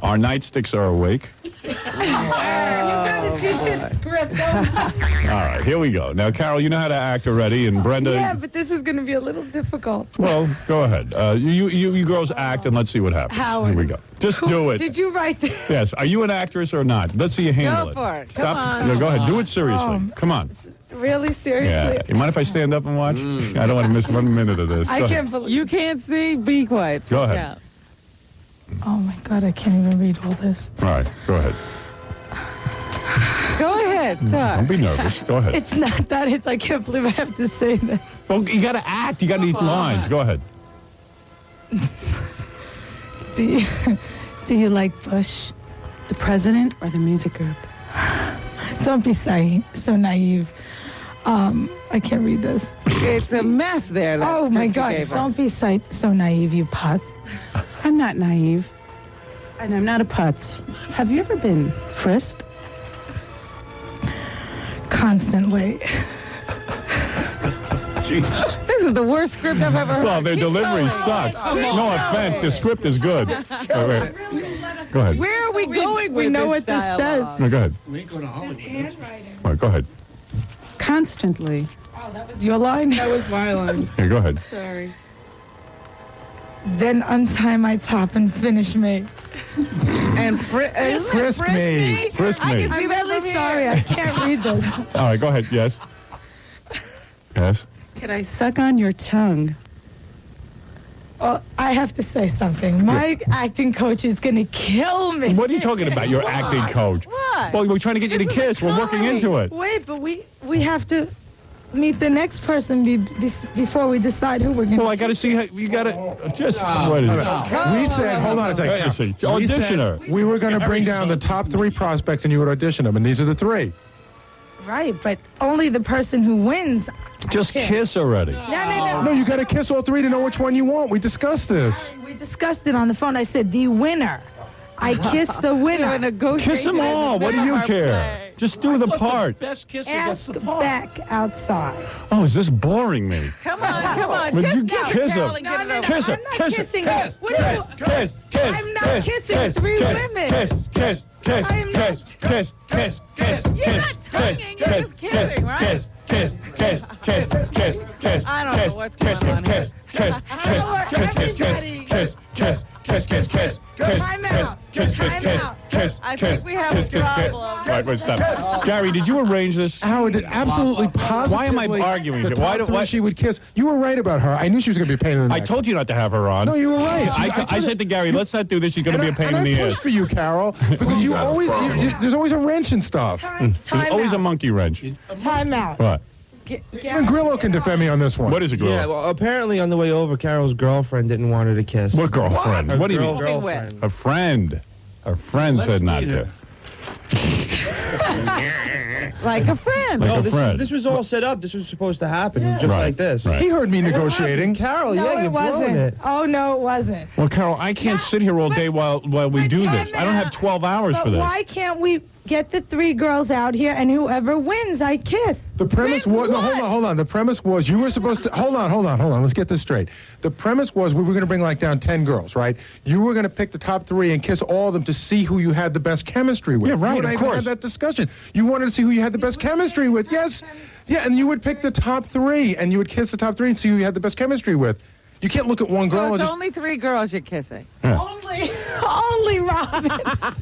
Speaker 2: Our nightsticks are awake.
Speaker 16: You gotta see this script.
Speaker 2: All right, here we go. Now, Carol, you know how to act already, and Brenda...
Speaker 16: Yeah, but this is going to be a little difficult.
Speaker 2: Well, go ahead. You girls act, and let's see what happens.
Speaker 16: Howard.
Speaker 2: Here we go. Just do it.
Speaker 16: Did you write this?
Speaker 2: Yes. Are you an actress or not? Let's see you handle
Speaker 4: Go for it.
Speaker 2: Stop.
Speaker 4: Come on.
Speaker 2: No, go ahead. Do it seriously. Come on.
Speaker 16: Really? Seriously?
Speaker 2: Yeah. You mind if I stand up and watch? I don't want to miss 1 minute of this.
Speaker 16: I can't believe...
Speaker 4: You can't see? Be quiet.
Speaker 2: Go ahead.
Speaker 4: Down.
Speaker 16: Oh, my God. I can't even read all this.
Speaker 2: All right. Go ahead.
Speaker 4: Go ahead. Start.
Speaker 2: Don't be nervous. Go ahead.
Speaker 16: It's not that. It's I can't believe I have to say this.
Speaker 2: Well, you got to act. You got these lines. Go ahead.
Speaker 16: Do you like Bush, the president, or the music group? Don't be so naive. I can't read this.
Speaker 4: It's a mess there.
Speaker 16: Oh, my God. Don't be so naive, you putz. I'm not naive. And I'm not a putz. Have you ever been frisked? Constantly.
Speaker 4: This is the worst script I've ever heard.
Speaker 2: Well, their delivery sucks. No offense. The script is good. Go ahead.
Speaker 4: Where are we we going with
Speaker 16: We know
Speaker 4: this
Speaker 16: what this
Speaker 4: dialogue?
Speaker 2: No, go ahead.
Speaker 3: We go to Hollywood.
Speaker 16: Handwriting.
Speaker 2: All right, go ahead.
Speaker 16: Constantly. Oh, that was your line?
Speaker 17: That was my line.
Speaker 2: Yeah, go ahead.
Speaker 17: Sorry.
Speaker 16: Then untie my top and finish me.
Speaker 4: And
Speaker 1: Frisk me.
Speaker 2: Frisk me.
Speaker 16: I'm really sorry. I can't read this.
Speaker 2: All right, go ahead. Yes. Yes.
Speaker 16: Can I suck on your tongue? Well, I have to say something. My acting coach is going to kill me.
Speaker 2: What are you talking about? Your acting coach.
Speaker 16: What?
Speaker 2: Well, we're trying to get you to kiss. We're working into it.
Speaker 16: Wait, but we have to meet the next person before we decide who we're going to.
Speaker 2: Well, I got to see how you got to just. What is it?
Speaker 1: We said, hold on a second.
Speaker 2: Audition her.
Speaker 1: We were going to bring down the top 3 prospects and you would audition them, and these are the 3.
Speaker 16: Right, but only the person who wins.
Speaker 2: Just kiss already.
Speaker 1: No, you got to kiss all 3 to know which one you want. We discussed this.
Speaker 16: We discussed it on the phone. I said the winner. I kissed the winner.
Speaker 2: Kiss them all. What do you care? Just do the part.
Speaker 3: Best kiss
Speaker 16: Ask back outside.
Speaker 2: Oh, is this boring me?
Speaker 4: Come on.
Speaker 2: But
Speaker 4: Just
Speaker 2: you
Speaker 4: kiss
Speaker 2: kiss
Speaker 4: Carol
Speaker 2: him.
Speaker 4: and get it over.
Speaker 2: Kiss him.
Speaker 16: I'm not
Speaker 2: Kiss
Speaker 16: kissing
Speaker 2: him.
Speaker 16: her. What are you?
Speaker 2: Kiss.
Speaker 16: I'm not kissing 3 women.
Speaker 2: Kiss.
Speaker 16: I am not.
Speaker 2: Kiss.
Speaker 4: You're not tonguing. You're just kissing, right?
Speaker 2: Kiss.
Speaker 4: I don't know what's going on here. I think we have a problem.
Speaker 2: Right, wait, stop. Gary, did you arrange this?
Speaker 1: Howard, absolutely positively.
Speaker 2: Why am I arguing?
Speaker 1: The
Speaker 2: Why
Speaker 1: top 3 she would kiss. You were right about her. I knew she was going to be a pain in the neck.
Speaker 2: I told you not to have her on.
Speaker 1: No, you were right.
Speaker 2: I said to Gary, let's not do this. She's going to be a pain in the
Speaker 1: I
Speaker 2: ass.
Speaker 1: pushed for you, Carol, because you always there's always a wrench and stuff.
Speaker 2: There's always a monkey wrench.
Speaker 16: Time out.
Speaker 2: What?
Speaker 1: And Grillo can defend me on this one.
Speaker 2: What is a girl?
Speaker 12: Yeah, well, apparently on the way over, Carol's girlfriend didn't want her to kiss.
Speaker 2: What girlfriend? What do you mean?
Speaker 12: Girlfriend.
Speaker 2: A friend. A friend said not to.
Speaker 4: Like a friend.
Speaker 2: Like
Speaker 12: No,
Speaker 2: a friend.
Speaker 12: this was all set up. This was supposed to happen, just
Speaker 2: Right,
Speaker 12: like this.
Speaker 2: right.
Speaker 1: He heard me negotiating.
Speaker 12: Carol,
Speaker 16: No,
Speaker 12: yeah,
Speaker 16: it
Speaker 12: you're blowing
Speaker 16: wasn't.
Speaker 12: it.
Speaker 16: Oh, no, it wasn't.
Speaker 2: Well, Carol, I can't sit here all day while we do this. I don't have 12 hours
Speaker 16: But
Speaker 2: for this.
Speaker 16: why can't we get the 3 girls out here and whoever wins, I kiss?
Speaker 1: The premise was no, hold on. The premise was you were supposed to hold on. Let's get this straight. The premise was we were going to bring like down 10 girls, right? You were going to pick the top 3 and kiss all of them to see who you had the best chemistry with.
Speaker 2: Yeah, right,
Speaker 1: You and I
Speaker 2: of
Speaker 1: even
Speaker 2: course.
Speaker 1: had that discussion. You wanted to see who you had the best chemistry with. Yes. Yeah, and you would pick the top 3 and you would kiss the top 3 and see who you had the best chemistry with. You can't look at one girl
Speaker 4: So
Speaker 1: and
Speaker 4: it's
Speaker 1: just
Speaker 4: only 3 girls you're kissing.
Speaker 16: Only Robin.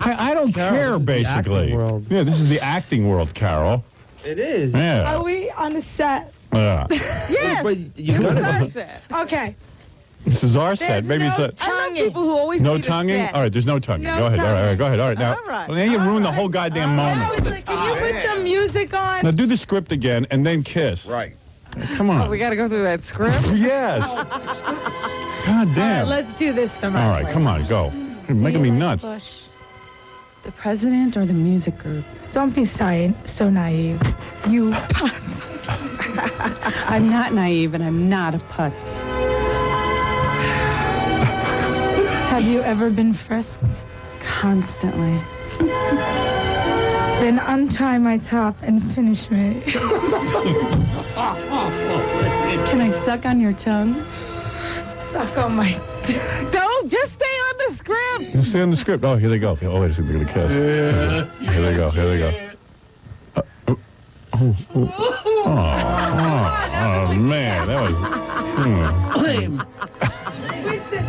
Speaker 2: I don't care, basically. Yeah, this is the acting world, Carol.
Speaker 12: It is.
Speaker 2: Yeah.
Speaker 16: Are we on a set?
Speaker 2: Yeah.
Speaker 16: Yes.
Speaker 12: But you
Speaker 4: This is
Speaker 12: gotta
Speaker 4: our
Speaker 12: go.
Speaker 4: set.
Speaker 16: Okay.
Speaker 2: This is our set.
Speaker 16: There's
Speaker 2: Maybe
Speaker 16: no
Speaker 2: it's a...
Speaker 4: I love people who always
Speaker 2: No
Speaker 4: need
Speaker 2: tonguing?
Speaker 4: a set.
Speaker 2: All right, there's no tonguing.
Speaker 16: No
Speaker 2: Go ahead. All right, go ahead. All right, now.
Speaker 4: All right.
Speaker 2: Well, now you ruined the whole goddamn
Speaker 16: Now
Speaker 2: moment.
Speaker 16: it's like, can you put some music on?
Speaker 2: Now do the script again and then kiss.
Speaker 6: Right.
Speaker 2: Come on.
Speaker 4: We got to go through that script.
Speaker 2: Yes. God
Speaker 16: All
Speaker 2: damn.
Speaker 16: right, let's do this the right
Speaker 2: All right,
Speaker 16: way.
Speaker 2: come on, go. You're making me nuts.
Speaker 16: Bush, the president or the music group? Don't be so naive. You putz.
Speaker 17: I'm not naive and I'm not a putz.
Speaker 16: Have you ever been frisked?
Speaker 17: Constantly.
Speaker 16: Then untie my top and finish me.
Speaker 17: Can I suck on your tongue?
Speaker 16: Suck on my...
Speaker 4: Don't just stay on the script.
Speaker 2: Just stay on the script. Oh, here they go. Oh, wait a second. They're going to kiss. Here they go. Here they go. Oh, man. That was...
Speaker 16: Listen.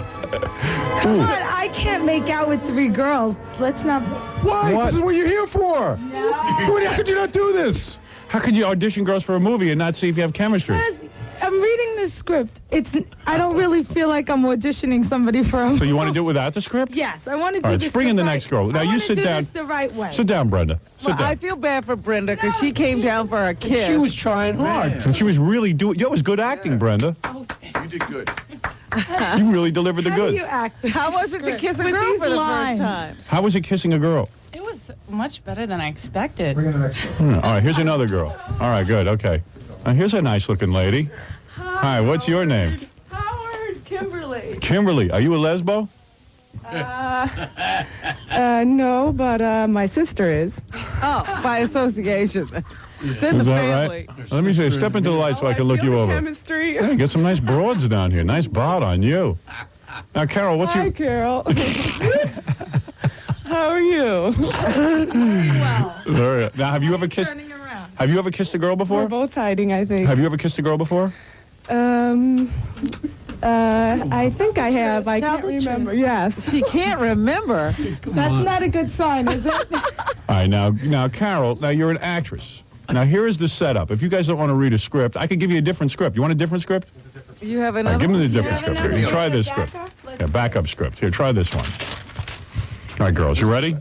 Speaker 16: Come on, I can't make out with 3 girls. Let's not...
Speaker 1: Why?
Speaker 2: What?
Speaker 1: This is what you're here for.
Speaker 16: No.
Speaker 1: How could you not do this?
Speaker 2: How could you audition girls for a movie and not see if you have chemistry?
Speaker 16: Because I'm reading this script. I don't really feel like I'm auditioning somebody for a...
Speaker 2: So you want to do it without the script?
Speaker 16: Yes, I want to do
Speaker 2: All right,
Speaker 16: this
Speaker 2: bring in the
Speaker 16: right.
Speaker 2: next girl. Now
Speaker 16: I
Speaker 2: you
Speaker 16: wanna
Speaker 2: sit
Speaker 16: do
Speaker 2: down.
Speaker 16: this the right way.
Speaker 2: Sit down, Brenda. Sit
Speaker 4: Well,
Speaker 2: down.
Speaker 4: I feel bad for Brenda because she came down for a kiss.
Speaker 3: She was trying hard.
Speaker 2: And she was really doing... That was good acting, Brenda.
Speaker 6: You did good.
Speaker 2: You really delivered the
Speaker 16: How do
Speaker 2: good.
Speaker 16: you act?
Speaker 4: How was it to kiss a
Speaker 16: With
Speaker 4: girl
Speaker 16: these
Speaker 4: for the
Speaker 16: lines?
Speaker 4: first time?
Speaker 2: How was it kissing a girl?
Speaker 17: It was much better than I expected.
Speaker 2: All right, here's another girl. All right, good, okay. Here's a nice-looking lady. Hi, what's your name?
Speaker 17: Howard, Kimberly.
Speaker 2: Kimberly. Are you a lesbo?
Speaker 17: No, but my sister is.
Speaker 4: Oh, by association. It's in
Speaker 2: Is
Speaker 4: the
Speaker 2: that
Speaker 4: family.
Speaker 2: right? Let me see. Step into the light so I can look you over.
Speaker 17: Chemistry.
Speaker 2: Yeah, get some nice broads down here. Nice bod on you. Now, Carol, what's
Speaker 17: Hi,
Speaker 2: your...
Speaker 17: Carol.
Speaker 16: How are you?
Speaker 2: Very- Now, have you ever kissed? Have you ever kissed a girl before?
Speaker 16: We're both hiding, I think.
Speaker 2: Have you ever kissed a girl before?
Speaker 16: I think I have. I can't remember. Yes.
Speaker 4: She can't remember.
Speaker 16: That's not a good sign, is it?
Speaker 2: All right, now, Carol. Now you're an actress. Now here is the setup. If you guys don't want to read a script, I could give you a different script. You want a different script?
Speaker 4: You have
Speaker 2: All
Speaker 4: another.
Speaker 2: right, give me the
Speaker 4: one?
Speaker 2: different script. Here, you try this script. Yeah, backup script. Here, try this one. All right, girls, you ready?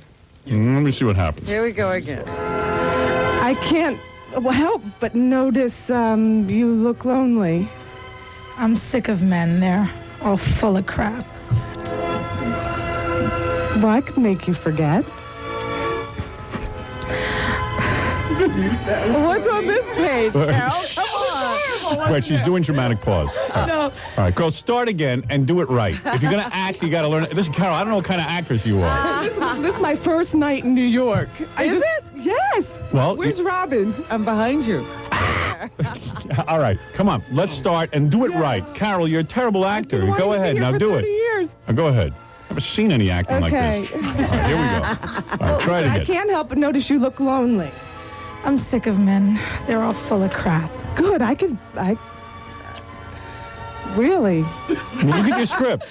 Speaker 2: Let me see what happens.
Speaker 4: Here we go again.
Speaker 16: I can't help but notice you look lonely.
Speaker 17: I'm sick of men. They're all full of crap.
Speaker 16: Well, I could make you forget. What's on this page, Carol? Come on.
Speaker 2: Wait, she's doing dramatic pause.
Speaker 16: No.
Speaker 2: All right, girls, start again and do it right. If you're going to act, you got to learn. Listen, Carol, I don't know what kind of actress you are.
Speaker 16: This is my first night in New York.
Speaker 4: Is it?
Speaker 16: Yes.
Speaker 2: Well,
Speaker 16: Where's Robin?
Speaker 4: I'm behind you.
Speaker 2: all right, come on. Let's start and do it right. Carol, you're a terrible actor. Go ahead. Now do it.
Speaker 16: Years.
Speaker 2: Now go ahead. Never seen any acting like this. All right, here we go. All right, try it
Speaker 16: I
Speaker 2: again.
Speaker 16: can't help but notice you look lonely.
Speaker 17: I'm sick of men. They're all full of crap.
Speaker 16: Good. Really?
Speaker 2: Look at your script.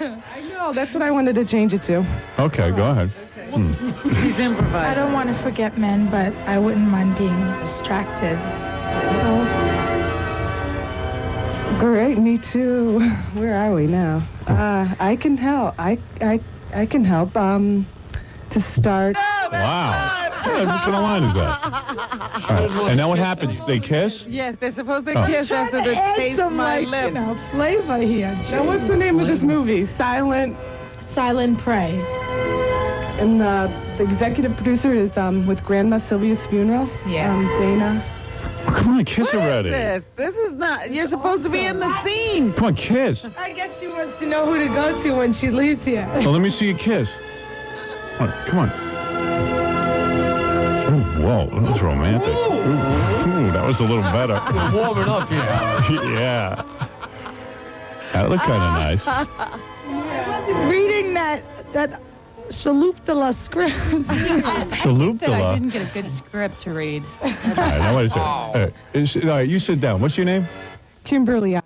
Speaker 16: I know. That's what I wanted to change it to.
Speaker 2: Okay, go ahead.
Speaker 4: She's improvising.
Speaker 17: I don't want to forget men, but I wouldn't mind being distracted.
Speaker 16: Great. Me too. Where are we now? I can help. I can help. To start.
Speaker 2: Wow. What kind of line is that? All right. And now what happens? They kiss?
Speaker 4: Yes, they're supposed to
Speaker 2: Oh.
Speaker 4: kiss after the taste of my lips.
Speaker 17: Flavor here.
Speaker 16: Now, what's the name of this movie? Silent
Speaker 17: Prey.
Speaker 16: And the executive producer is with Grandma Sylvia's funeral.
Speaker 17: Yeah.
Speaker 16: Dana.
Speaker 2: Oh, come on, kiss
Speaker 4: What
Speaker 2: already.
Speaker 4: is this? This is not. You're supposed to be in the scene.
Speaker 2: Come on, kiss.
Speaker 17: I guess she wants to know who to go to when she leaves here.
Speaker 2: Well, let me see you kiss. Come on. Ooh, whoa, that was romantic. Ooh, that was a little better.
Speaker 3: We're warming up here.
Speaker 2: Yeah. That looked kind of nice.
Speaker 17: I wasn't reading that Shaloop-de-la script.
Speaker 2: Shaloop-de-la.
Speaker 18: I didn't get a good script to read.
Speaker 2: All right, now wait a second. All right, you sit down. What's your name?
Speaker 16: Kimberly.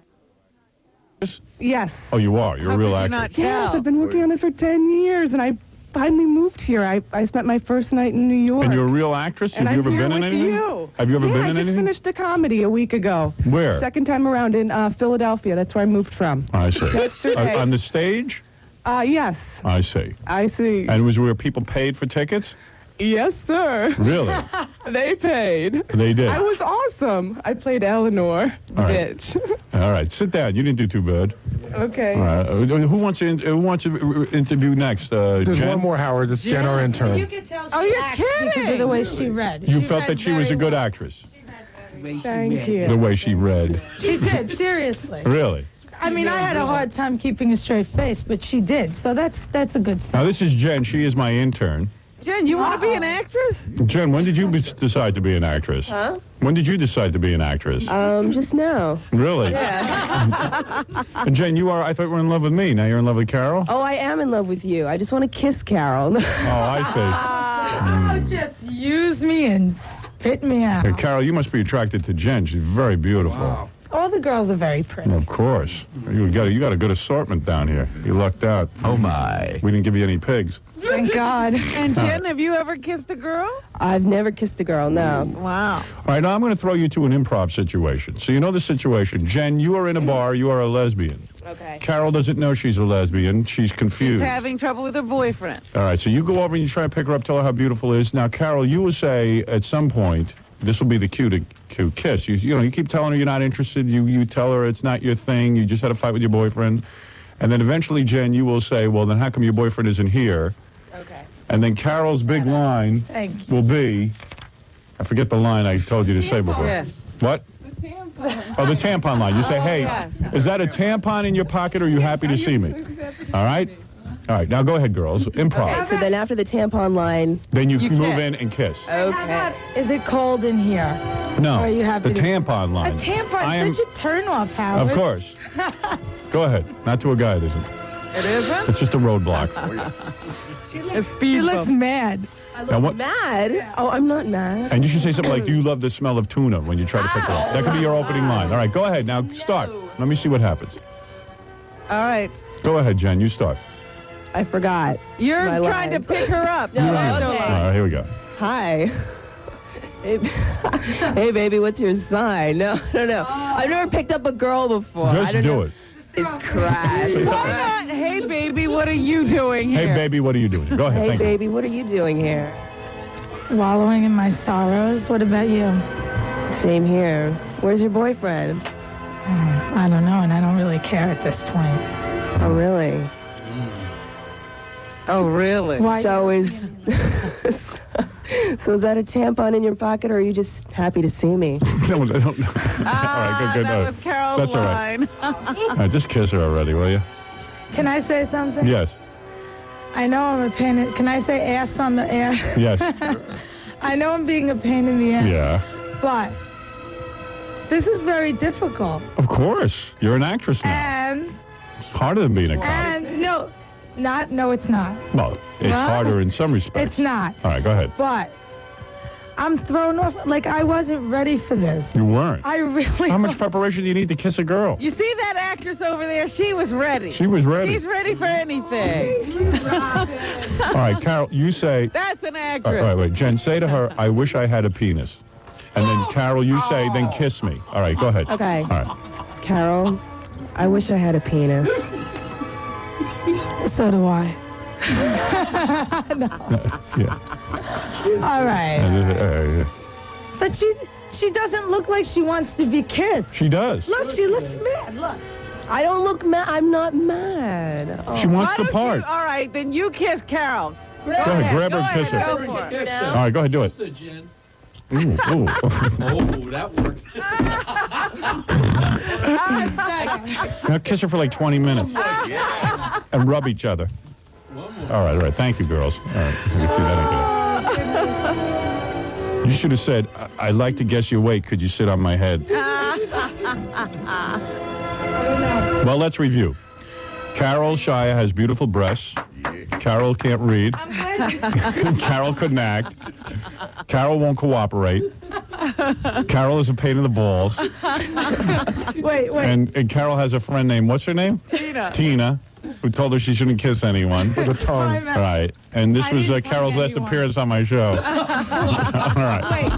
Speaker 2: Yes?
Speaker 16: Yes.
Speaker 2: Oh, you are. You're a real actor.
Speaker 16: Yes, I've been working on this for 10 years, and I finally moved here. I spent my first night in New York.
Speaker 2: And you're a real actress?
Speaker 16: And
Speaker 2: Have you
Speaker 16: I'm
Speaker 2: ever
Speaker 16: here
Speaker 2: been in
Speaker 16: with
Speaker 2: anything?
Speaker 16: you.
Speaker 2: Have you ever been in
Speaker 16: I just
Speaker 2: anything?
Speaker 16: finished a comedy a week ago.
Speaker 2: Where?
Speaker 16: Second time around in Philadelphia. That's where I moved from.
Speaker 2: I see.
Speaker 16: Yesterday.
Speaker 2: On the stage?
Speaker 16: Yes.
Speaker 2: I see.
Speaker 16: I see.
Speaker 2: And was where people paid for tickets?
Speaker 16: Yes, sir.
Speaker 2: Really?
Speaker 16: They paid.
Speaker 2: They did.
Speaker 16: I was awesome. I played Eleanor,
Speaker 2: All right.
Speaker 16: bitch.
Speaker 2: All right, sit down. You didn't do too bad.
Speaker 16: Okay.
Speaker 2: All right. Who wants to interview next?
Speaker 1: There's
Speaker 2: Jen?
Speaker 1: one more, Howard. This is Jen, our intern.
Speaker 17: You could tell she
Speaker 16: Oh, you're
Speaker 17: acts because of the way she read.
Speaker 2: You
Speaker 17: She
Speaker 2: felt
Speaker 17: read
Speaker 2: that she was a
Speaker 17: very
Speaker 2: good
Speaker 17: well.
Speaker 2: actress.
Speaker 16: Thank you.
Speaker 2: The way she read.
Speaker 17: She did, seriously.
Speaker 2: Really?
Speaker 17: I mean, I had a hard time keeping a straight face, but she did. So that's a good sign.
Speaker 2: Now, this is Jen. She is my intern.
Speaker 4: Jen, you want to be an actress?
Speaker 2: Jen, when did you decide to be an actress?
Speaker 19: Huh?
Speaker 2: When did you decide to be an actress?
Speaker 19: Just now.
Speaker 2: Really?
Speaker 19: Yeah.
Speaker 2: And Jen, I thought you were in love with me. Now you're in love with Carol?
Speaker 19: Oh, I am in love with you. I just want to kiss Carol.
Speaker 2: Oh, I see.
Speaker 17: Just use me and spit me out.
Speaker 2: Hey, Carol, you must be attracted to Jen. She's very beautiful.
Speaker 17: Wow. All the girls are very pretty.
Speaker 2: Of course. You got a good assortment down here. You lucked out. Oh, my. We didn't give you any pigs.
Speaker 17: Thank God.
Speaker 4: And Jen, have you ever kissed a girl?
Speaker 19: I've never kissed a girl, no.
Speaker 4: Wow.
Speaker 2: All right, now I'm going to throw you to an improv situation. So you know the situation. Jen, you are in a bar. You are a lesbian.
Speaker 4: Okay.
Speaker 2: Carol doesn't know she's a lesbian. She's confused.
Speaker 4: She's having trouble with her boyfriend.
Speaker 2: All right, so you go over and you try and pick her up, tell her how beautiful it is. Now, Carol, you will say at some point, this will be the cue to kiss. You keep telling her you're not interested. You tell her it's not your thing. You just had a fight with your boyfriend. And then eventually, Jen, you will say, well, then how come your boyfriend isn't here?
Speaker 17: Okay.
Speaker 2: And then Carol's big line
Speaker 17: Thank
Speaker 2: will be, I forget the line I told you to say before.
Speaker 4: Yeah.
Speaker 2: What? Oh, the tampon line. You say, hey,
Speaker 4: yes.
Speaker 2: is that a tampon in your pocket or are you happy to see me? All right? All right, now go ahead, girls. Improv.
Speaker 19: Okay, so then after the tampon line...
Speaker 2: Then you move
Speaker 19: kiss.
Speaker 2: in and kiss.
Speaker 19: Okay.
Speaker 17: Is it cold in here?
Speaker 2: No,
Speaker 17: Or are you happy
Speaker 2: the
Speaker 17: to
Speaker 2: tampon
Speaker 17: A
Speaker 2: line.
Speaker 17: tampon,
Speaker 2: I am-
Speaker 17: such a turn-off, Howard.
Speaker 2: Of course. Go ahead. Not to a guy, it isn't.
Speaker 4: It isn't?
Speaker 2: It's just a roadblock.
Speaker 16: She looks mad.
Speaker 2: Now what?
Speaker 19: Mad? Oh, I'm not mad.
Speaker 2: And you should say something like, do you love the smell of tuna when you try to pick her up? That could be your opening line. All right, go ahead. Now start. Let me see what happens.
Speaker 4: All right.
Speaker 2: Go ahead, Jen. You start.
Speaker 19: I forgot.
Speaker 4: You're
Speaker 19: my
Speaker 4: trying
Speaker 19: lines.
Speaker 4: to pick her up.
Speaker 19: No, okay.
Speaker 2: All right, here we go.
Speaker 19: Hi. Hey, hey, baby, what's your sign? No. I've never picked up a girl before.
Speaker 2: Just do it.
Speaker 19: It's crash.
Speaker 4: Why not? Hey, baby, what are you doing here?
Speaker 2: Hey, baby, what are you doing? Go ahead.
Speaker 19: Hey,
Speaker 2: Thank you.
Speaker 19: baby, what are you doing here?
Speaker 16: Wallowing in my sorrows. What about you?
Speaker 19: Same here. Where's your boyfriend?
Speaker 16: I don't know, and I don't really care at this point.
Speaker 19: Oh, really?
Speaker 4: Oh, really?
Speaker 16: Why?
Speaker 19: So is that a tampon in your pocket, or are you just happy to see me?
Speaker 2: No, I don't know. All right, good.
Speaker 4: That was Carol's
Speaker 2: That's all
Speaker 4: line.
Speaker 2: All right, just kiss her already, will you?
Speaker 16: Can I say something?
Speaker 2: Yes.
Speaker 16: I know I'm a pain in... Can I say ass on the air?
Speaker 2: Yes.
Speaker 16: I know I'm being a pain in the ass.
Speaker 2: Yeah.
Speaker 16: But this is very difficult.
Speaker 2: Of course. You're an actress now.
Speaker 16: And...
Speaker 2: It's harder than being a cop.
Speaker 16: And no, it's not.
Speaker 2: Well, it's harder in some respects.
Speaker 16: It's not.
Speaker 2: All right, go ahead.
Speaker 16: But I'm thrown off. Like, I wasn't ready for this.
Speaker 2: You weren't.
Speaker 16: I really
Speaker 2: How much preparation do you need to kiss a girl?
Speaker 4: You see that actress over there? She was ready.
Speaker 2: She was ready.
Speaker 4: She's ready for anything.
Speaker 2: All right, Carol, you say...
Speaker 4: That's an
Speaker 2: All
Speaker 4: actress.
Speaker 2: right, wait. Jen, say to her, I wish I had a penis. And then, Carol, you say, then kiss me. All right, go ahead.
Speaker 19: Okay.
Speaker 2: All right.
Speaker 19: Carol, I wish I had a penis.
Speaker 16: So do I.
Speaker 2: Yeah.
Speaker 16: All right.
Speaker 2: Yeah.
Speaker 16: But she doesn't look like she wants to be kissed.
Speaker 2: She does.
Speaker 16: Look, she looks mad. Look.
Speaker 19: I don't look mad. I'm not mad. Oh.
Speaker 2: She wants
Speaker 4: Why
Speaker 2: the
Speaker 4: don't
Speaker 2: part.
Speaker 4: you, all right, then you kiss Carol.
Speaker 2: Go ahead, grab her and kiss her.
Speaker 4: Go for it.
Speaker 2: All right, go ahead, do it.
Speaker 3: Kiss her, Jen.
Speaker 2: Ooh, ooh.
Speaker 3: Oh, that works.
Speaker 2: Now kiss her for like 20 minutes. And rub each other. All right. Thank you, girls. All right, we can see that again. You should have said, I'd like to guess your weight. Could you sit on my head? Well, let's review. Carol Shia has beautiful breasts. Carol can't read. Carol couldn't act. Carol won't cooperate. Carol is a pain in the balls.
Speaker 16: Wait.
Speaker 2: And Carol has a friend named, what's her name? Tina, who told her she shouldn't kiss anyone.
Speaker 1: With a tongue.
Speaker 2: Right. And this was Carol's last appearance on my show. All right.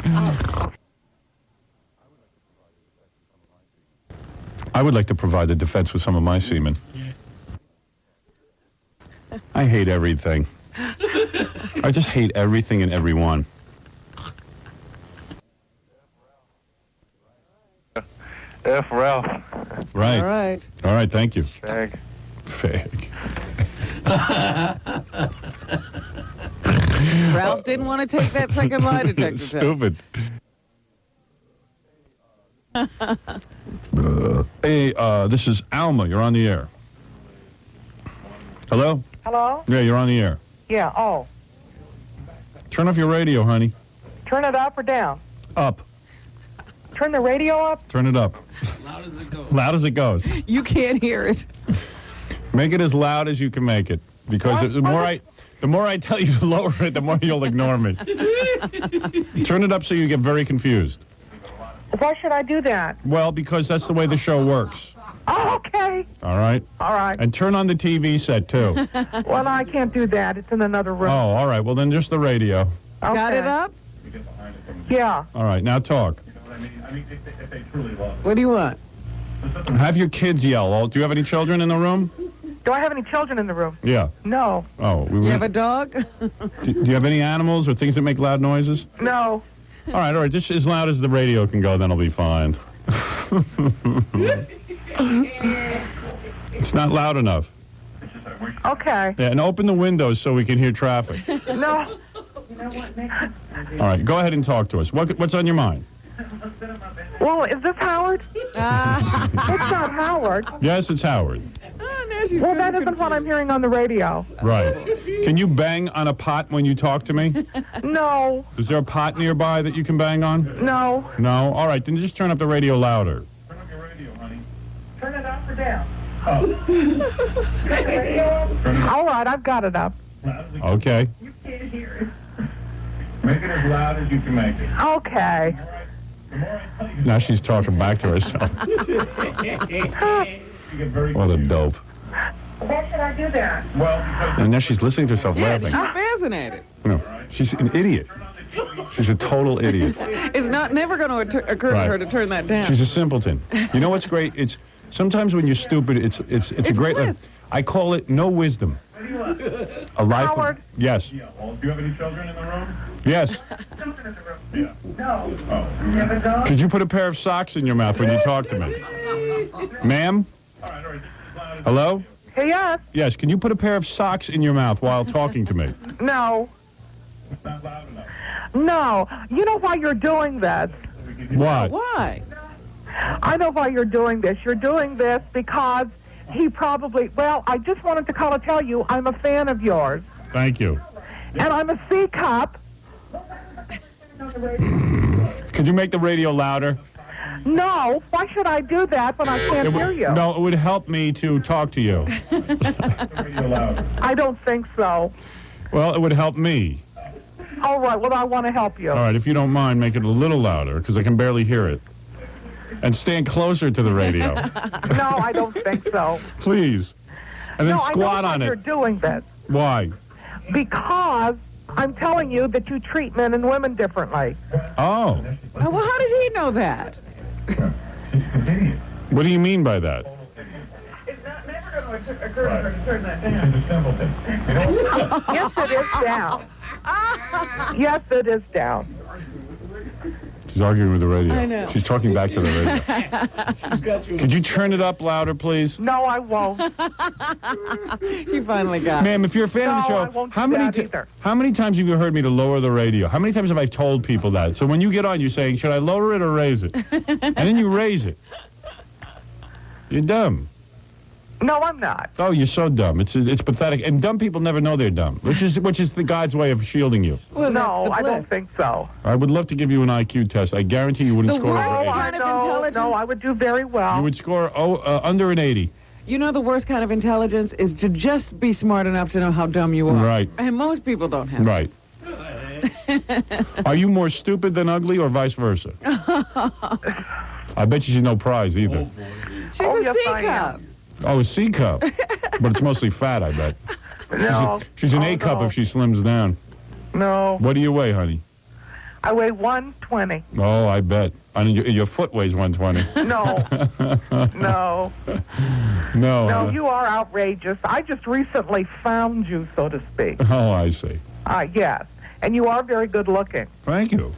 Speaker 2: I would like to provide the defense with some of my semen. I hate everything. I just hate everything and everyone.
Speaker 11: F. Ralph.
Speaker 2: Right.
Speaker 4: All right.
Speaker 2: All right, thank you.
Speaker 11: Fag.
Speaker 2: Fag.
Speaker 4: Ralph didn't want to take that second lie detector test.
Speaker 2: Stupid. Hey, this is Alma. You're on the air. Hello?
Speaker 20: Hello?
Speaker 2: Yeah, you're on the air.
Speaker 20: Yeah, oh.
Speaker 2: Turn off your radio, honey.
Speaker 20: Turn it up or down?
Speaker 2: Up.
Speaker 20: Turn the radio up?
Speaker 2: Turn it up.
Speaker 3: Loud as it goes.
Speaker 2: Loud as it goes.
Speaker 4: You can't hear it.
Speaker 2: Make it as loud as you can make it. Because the more I tell you to lower it, the more you'll ignore me. Turn it up so you get very confused.
Speaker 20: Why should I do that?
Speaker 2: Well, because that's the way the show works.
Speaker 20: Oh, okay.
Speaker 2: All right?
Speaker 20: All right.
Speaker 2: And turn on the TV set, too.
Speaker 20: Well, I can't do that. It's in another room.
Speaker 2: Oh, all right. Well, then just the radio.
Speaker 20: Okay.
Speaker 4: Got it up?
Speaker 20: Yeah.
Speaker 2: All right. Now talk.
Speaker 4: What do you want?
Speaker 2: Have your kids yell. Do you have any children in the room?
Speaker 20: Do I have any children in the room?
Speaker 2: Yeah.
Speaker 20: No.
Speaker 2: Oh.
Speaker 4: You have a dog?
Speaker 2: Do you have any animals or things that make loud noises?
Speaker 20: No.
Speaker 2: All right. Just as loud as the radio can go, then it'll be fine. It's not loud enough.
Speaker 20: Okay.
Speaker 2: Yeah, and open the windows so we can hear traffic.
Speaker 20: No.
Speaker 2: All right, go ahead and talk to us. What's on your mind?
Speaker 20: Well, is this Howard? It's not Howard.
Speaker 2: Yes, it's Howard.
Speaker 20: Well, that isn't what I'm hearing on the radio.
Speaker 2: Right. Can you bang on a pot when you talk to me?
Speaker 20: No.
Speaker 2: Is there a pot nearby that you can bang on?
Speaker 20: No.
Speaker 2: No? All right, then just turn up the radio louder.
Speaker 20: Turn it up or down? All right, I've got it up.
Speaker 2: Okay.
Speaker 15: You can't hear it. Make it as loud as you can make it.
Speaker 20: Okay.
Speaker 2: Now she's talking back to herself. What a dope.
Speaker 20: Why should I do that?
Speaker 15: Well,
Speaker 2: And now she's listening to herself
Speaker 4: Yeah,
Speaker 2: laughing.
Speaker 4: she's fascinated.
Speaker 2: No, she's an idiot. She's a total idiot.
Speaker 4: It's never going to occur to her to turn that down.
Speaker 2: She's a simpleton. You know what's great? It's sometimes when you're stupid, it's a great.
Speaker 4: bliss.
Speaker 2: I call it no wisdom. A life.
Speaker 20: Howard?
Speaker 2: Yes.
Speaker 15: yeah, well, do you have any children in the room?
Speaker 2: Yes.
Speaker 15: Yeah.
Speaker 20: No.
Speaker 15: Oh.
Speaker 20: You have a dog?
Speaker 2: Could you put a pair of socks in your mouth when you talk to me, ma'am? Hello?
Speaker 20: Hey, yes.
Speaker 2: Yes. Can you put a pair of socks in your mouth while talking to me?
Speaker 20: No.
Speaker 15: It's not loud enough.
Speaker 20: No. You know why you're doing this?
Speaker 2: What?
Speaker 4: Why?
Speaker 20: I know why you're doing this. You're doing this because he probably, well, I just wanted to call to tell you I'm a fan of yours.
Speaker 2: Thank you.
Speaker 20: And I'm a C cup.
Speaker 2: Could you make the radio louder?
Speaker 20: No. Why should I do that when I can't hear you?
Speaker 2: No, it would help me to talk to you.
Speaker 20: I don't think so.
Speaker 2: Well, it would help me.
Speaker 20: All right. Well, I want to help you.
Speaker 2: All right, if you don't mind, make it a little louder because I can barely hear it. And stand closer to the radio.
Speaker 20: No, I don't think so.
Speaker 2: Please. And then
Speaker 20: No,
Speaker 2: squat
Speaker 20: I know
Speaker 2: on
Speaker 20: why you're
Speaker 2: it.
Speaker 20: doing this.
Speaker 2: Why?
Speaker 20: Because I'm telling you that you treat men and women differently.
Speaker 2: Oh.
Speaker 4: Well, how did he know that?
Speaker 2: What do you mean by that?
Speaker 20: It's not never going to occur to her to turn that down. Yes, it is down. Yes, it is down.
Speaker 2: She's arguing with the radio.
Speaker 20: I know.
Speaker 2: She's talking back to the radio. Could you turn it up louder, please?
Speaker 20: No, I won't.
Speaker 4: She finally got it.
Speaker 2: Ma'am, if you're a fan of the
Speaker 20: No, I
Speaker 2: show,
Speaker 20: won't
Speaker 2: how
Speaker 20: do
Speaker 2: many
Speaker 20: that either.
Speaker 2: how many times have you heard me to lower the radio? How many times have I told people that? So when you get on, you're saying, should I lower it or raise it? And then you raise it. You're dumb.
Speaker 20: No, I'm not.
Speaker 2: Oh, you're so dumb. It's pathetic. And dumb people never know they're dumb, which is the God's way of shielding you.
Speaker 4: Well,
Speaker 20: no, I don't think so.
Speaker 2: I would love to give you an IQ test. I guarantee you wouldn't
Speaker 4: The
Speaker 2: score
Speaker 4: worst
Speaker 2: over 80.
Speaker 4: kind of
Speaker 20: No,
Speaker 4: intelligence.
Speaker 20: no, I would do very well.
Speaker 2: You would score under an 80.
Speaker 4: You know, the worst kind of intelligence is to just be smart enough to know how dumb you are.
Speaker 2: Right.
Speaker 4: And most people don't have
Speaker 2: Right. Are you more stupid than ugly or vice versa? I bet you she's no prize either.
Speaker 4: She's a C cup.
Speaker 2: Oh, a C cup. But it's mostly fat, I bet.
Speaker 20: No.
Speaker 2: She's an A cup
Speaker 20: no.
Speaker 2: if she slims down.
Speaker 20: No,
Speaker 2: What do you weigh, honey?
Speaker 20: I weigh 120.
Speaker 2: Oh, I bet. I mean, your foot weighs 120.
Speaker 20: No, no,
Speaker 2: No.
Speaker 20: no, you are outrageous. I just recently found you, so to speak.
Speaker 2: Oh, I see.
Speaker 20: Yes, and you are very good looking.
Speaker 2: Thank you.